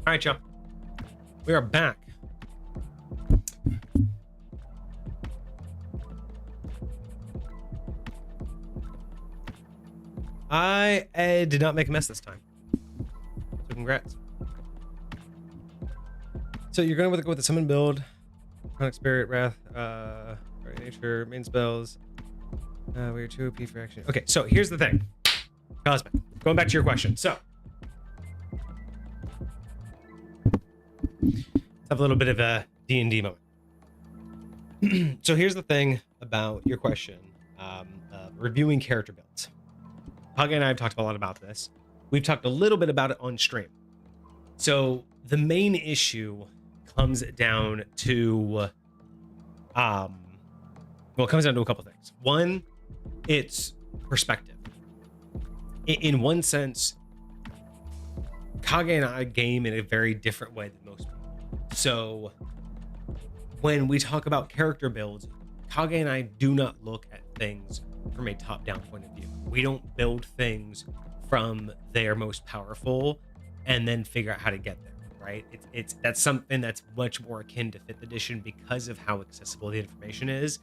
All right, y'all. We are back. I did not make a mess this time. So congrats. So you're going with the summon build, Chronic Spirit, Wrath, Guardian Nature, main spells. We're 2 OP for action. Okay, so here's the thing. Cosmic, going back to your question. So let's have a little bit of a D&D moment. So here's the thing about your question, reviewing character builds. Hug and I have talked a lot about this. We've talked a little bit about it on stream. So the main issue comes down to, well, it comes down to a couple things. One, it's perspective. In one sense, Kage and I game in a very different way than most people. So when we talk about character builds, Kage and I do not look at things from a top-down point of view. We don't build things from their most powerful and then figure out how to get there, right? That's something that's much more akin to 5th edition because of how accessible the information is.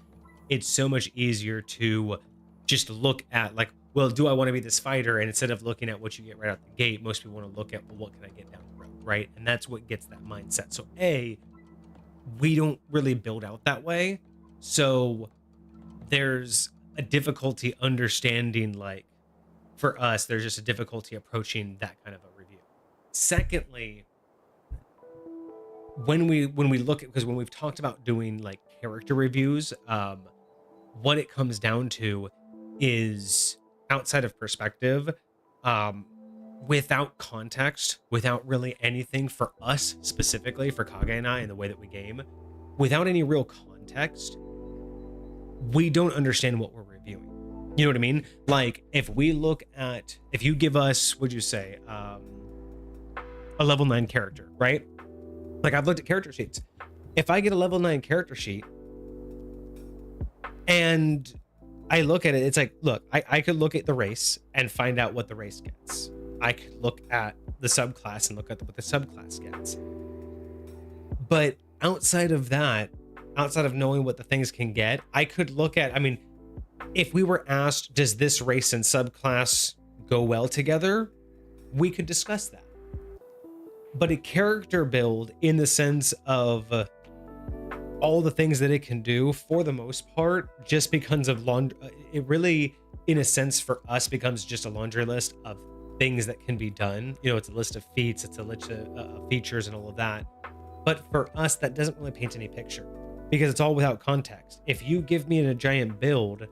It's so much easier to just look at, like, well, do I want to be this fighter? And instead of looking at what you get right out the gate, most people want to look at, well, what can I get down the road, right? And that's what gets that mindset. So we don't really build out that way. So there's a difficulty understanding, like, for us, there's just a difficulty approaching that kind of a review. Secondly, when we look at, because when we've talked about doing like character reviews, what it comes down to is, outside of perspective, without context, without really anything for us specifically, for Kage and I and the way that we game, without any real context, we don't understand what we're reviewing. You know what I mean? Like, if you give us, would you say, a level 9 character, right? Like, I've looked at character sheets. If I get a level 9 character sheet and I look at it, it's like, look, I could look at the race and find out what the race gets. I could look at the subclass and look at what the subclass gets. But outside of that, outside of knowing what the things can get, I could look at, I mean, if we were asked, does this race and subclass go well together? We could discuss that. But a character build, in the sense of all the things that it can do, for the most part, just becomes it really, in a sense, for us, becomes just a laundry list of things that can be done. You know, it's a list of feats, it's a list of features and all of that. But for us, that doesn't really paint any picture, because it's all without context. If you give me a giant build,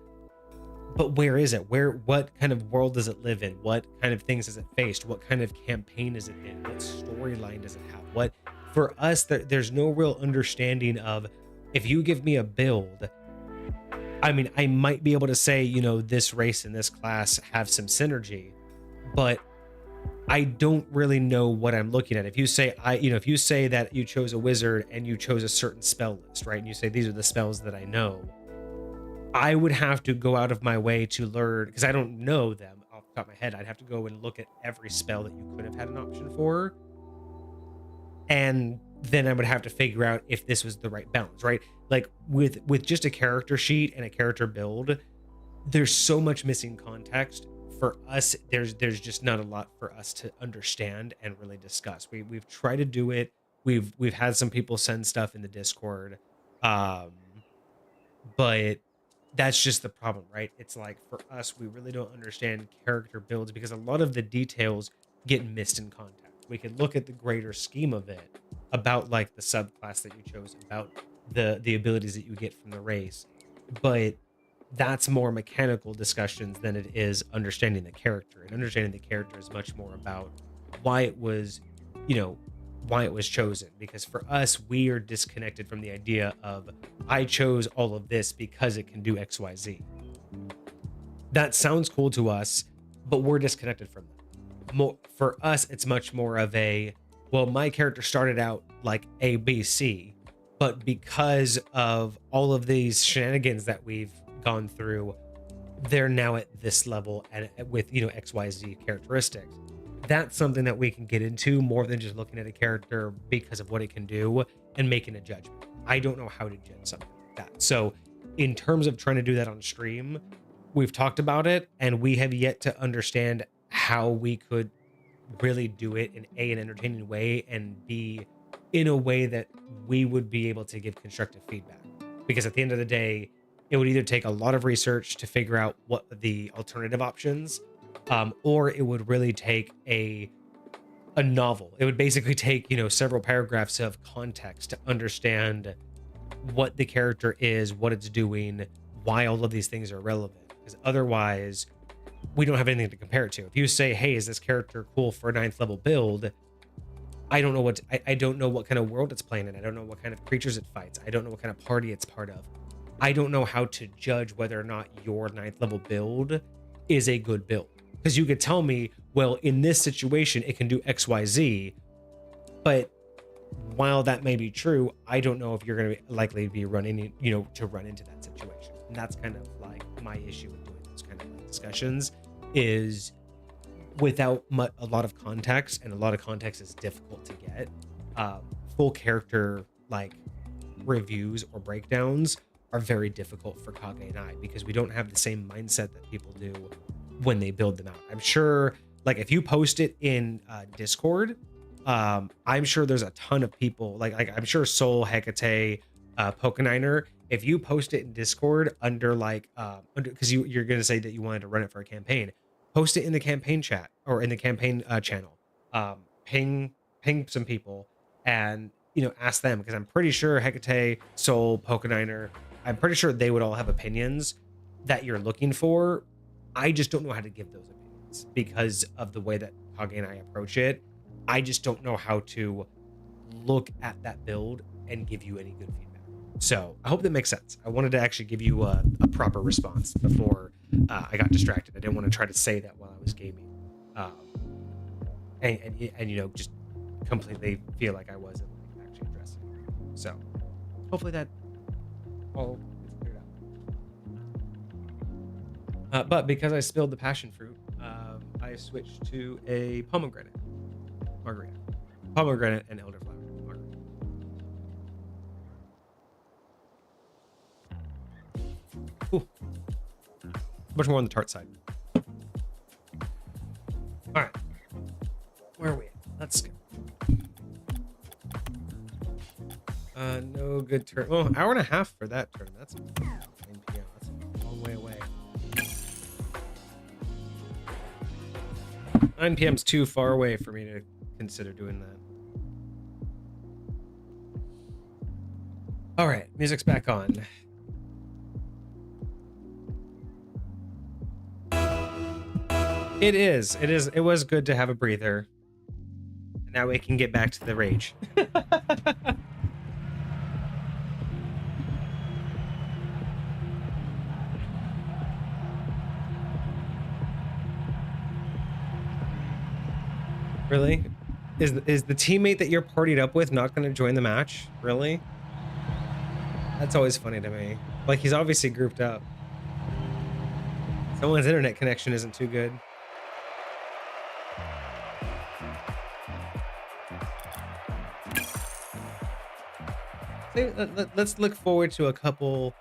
but where is it? What kind of world does it live in? What kind of things has it faced? What kind of campaign is it in? What storyline does it have? For us, there's no real understanding of, if you give me a build, I mean, I might be able to say, you know, this race and this class have some synergy, but I don't really know what I'm looking at. If you say if you say that you chose a wizard and you chose a certain spell list, right? And you say, these are the spells that I know, I would have to go out of my way to learn, because I don't know them off the top of my head. I'd have to go and look at every spell that you could have had an option for. And then I would have to figure out if this was the right balance, right? Like with just a character sheet and a character build, there's so much missing context. For us, there's just not a lot for us to understand and really discuss. We've tried to do it. We've had some people send stuff in the Discord, but that's just the problem, right? It's like, for us, we really don't understand character builds because a lot of the details get missed in context. We can look at the greater scheme of it, about like the subclass that you chose, about the abilities that you get from the race, but that's more mechanical discussions than it is understanding the character. And understanding the character is much more about why it was chosen. Because for us, we are disconnected from the idea of, I chose all of this because it can do XYZ. That sounds cool to us, but we're disconnected from that. For us, it's much more of a, well, my character started out like A, B, C, but because of all of these shenanigans that we've gone through, they're now at this level and with, XYZ characteristics. that's something that we can get into more than just looking at a character because of what it can do and making a judgment. I don't know how to judge something like that. So in terms of trying to do that on stream, we've talked about it and we have yet to understand how we could really do it in an entertaining way and B, in a way that we would be able to give constructive feedback. Because at the end of the day, it would either take a lot of research to figure out what the alternative options, or it would really take a novel. It would basically take, you know, several paragraphs of context to understand what the character is, what it's doing, why all of these things are relevant. Because otherwise, we don't have anything to compare it to. If you say, hey, is this character cool for a 9th level build? I don't know I don't know what kind of world it's playing in. I don't know what kind of creatures it fights. I don't know what kind of party it's part of. I don't know how to judge whether or not your 9th level build is a good build. Because you could tell me, well, in this situation, it can do X, Y, Z. But while that may be true, I don't know if you're going to likely be running, you know, to run into that situation. And that's kind of like my issue with doing those kind of like discussions is without a lot of context, and a lot of context is difficult to get. Full character like reviews or breakdowns are very difficult for Kage and I because we don't have the same mindset that people do when they build them out. I'm sure like if you post it in Discord, I'm sure there's a ton of people like I'm sure Soul, Hecate, Pokeniner, if you post it in Discord under like because you're gonna say that you wanted to run it for a campaign, post it in the campaign chat or in the campaign channel. Ping some people and, you know, ask them because I'm pretty sure Hecate, Soul, Pokeniner, I'm pretty sure they would all have opinions that you're looking for. I just don't know how to give those opinions because of the way that Kage and I approach it. I just don't know how to look at that build and give you any good feedback. So I hope that makes sense. I wanted to actually give you a proper response before I got distracted. I didn't want to try to say that while I was gaming. And you know, just completely feel like I wasn't like actually addressing it. So hopefully that all gets cleared out. But because I spilled the passion fruit, I switched to a pomegranate margarita. Pomegranate and elderflower margarita. Ooh. Much more on the tart side. All right. Where are we at? Let's go. No good turn. Oh, hour and a half for that turn. That's 9 p.m. That's a long way away. 9 p.m. is too far away for me to consider doing that. All right, music's back on. It is. It was good to have a breather. Now we can get back to the rage. Really? Is the teammate that you're partied up with not going to join the match? Really? That's always funny to me. Like, he's obviously grouped up. Someone's internet connection isn't too good. Let's look forward to a couple.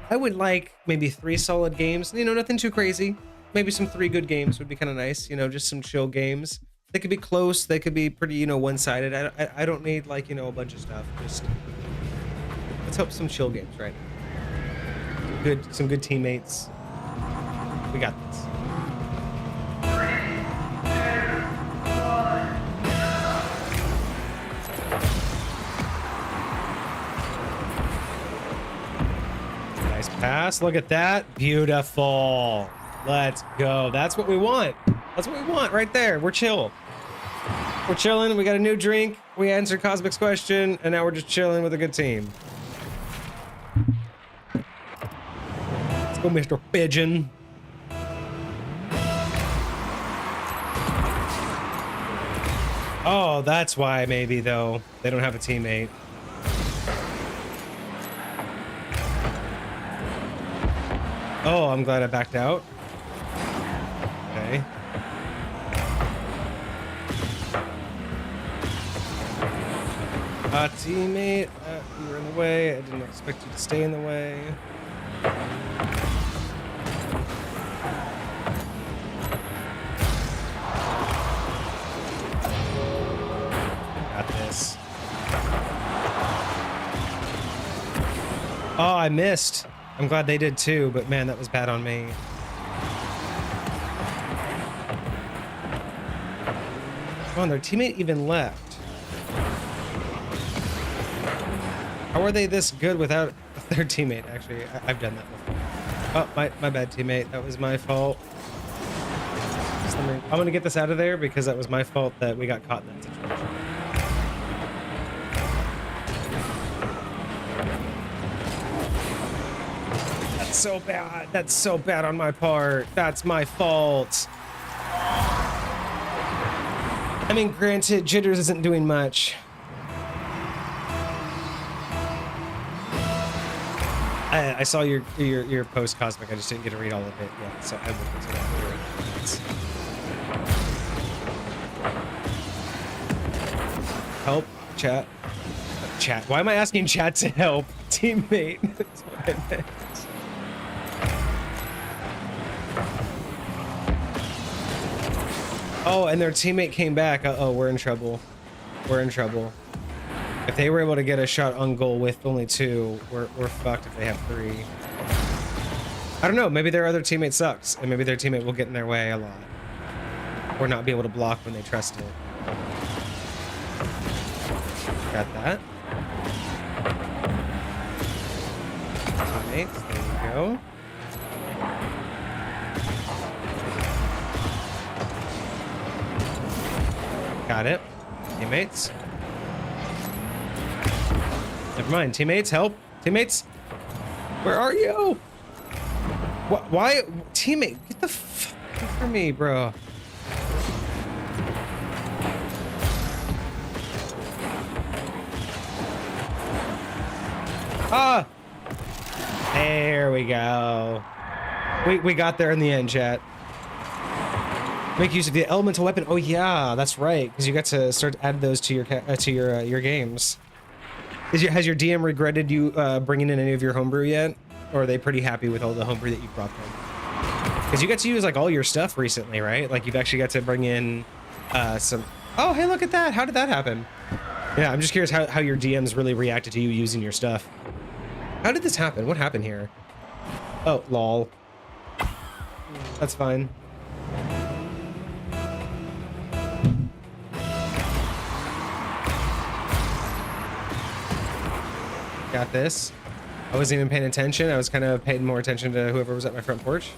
I would like maybe 3 solid games. You know, nothing too crazy. Maybe some 3 good games would be kind of nice. You know, just some chill games. They could be close. They could be pretty, you know, one-sided. I don't need like, you know, a bunch of stuff. Just let's hope some chill games, right? Some good teammates. We got this. Nice pass. Look at that. Beautiful. Let's go. That's what we want. That's what we want right there. We're chill. We're chilling. We got a new drink. We answered Cosmic's question, and now we're just chilling with a good team. Let's go, Mr. Pigeon. Oh, that's why maybe, though. They don't have a teammate. Oh, I'm glad I backed out. Okay. Teammate, you were in the way. I didn't expect you to stay in the way. Got this. Oh, I missed. I'm glad they did too, but man, that was bad on me. Come on, their teammate even left. How are they this good without their teammate? Actually, I've done that before. Oh, my bad, teammate. That was my fault. I'm gonna get this out of there because that was my fault that we got caught in that situation. That's so bad. That's so bad on my part. That's my fault. I mean, granted, Jitters isn't doing much. I saw your post, Cosmic. I just didn't get to read all of it yet, so I will get to that later. Help, chat. Chat. Why am I asking chat to help? Teammate. That's what I meant. Oh, and their teammate came back. Uh-oh, we're in trouble. We're in trouble. If they were able to get a shot on goal with only 2, we're fucked if they have 3. I don't know, maybe their other teammate sucks, and maybe their teammate will get in their way a lot. Or not be able to block when they trust it. Got that. Teammates, there you go. Got it. Teammates. Never mind. Teammates, help. Teammates. Where are you? Why? Teammate, get the fuck away from me, bro. Ah! There we go. We got there in the end, chat. Make use of the elemental weapon. Oh yeah, that's right. Because you got to start to add those to your games. Has your DM regretted you bringing in any of your homebrew yet, or are they pretty happy with all the homebrew that you brought them? Because you got to use like all your stuff recently, right? Like you've actually got to bring in some. Oh, hey, look at that! How did that happen? Yeah, I'm just curious how your DMs really reacted to you using your stuff. How did this happen? What happened here? Oh, lol. That's fine. Got this. I wasn't even paying attention. I was kind of paying more attention to whoever was at my front porch.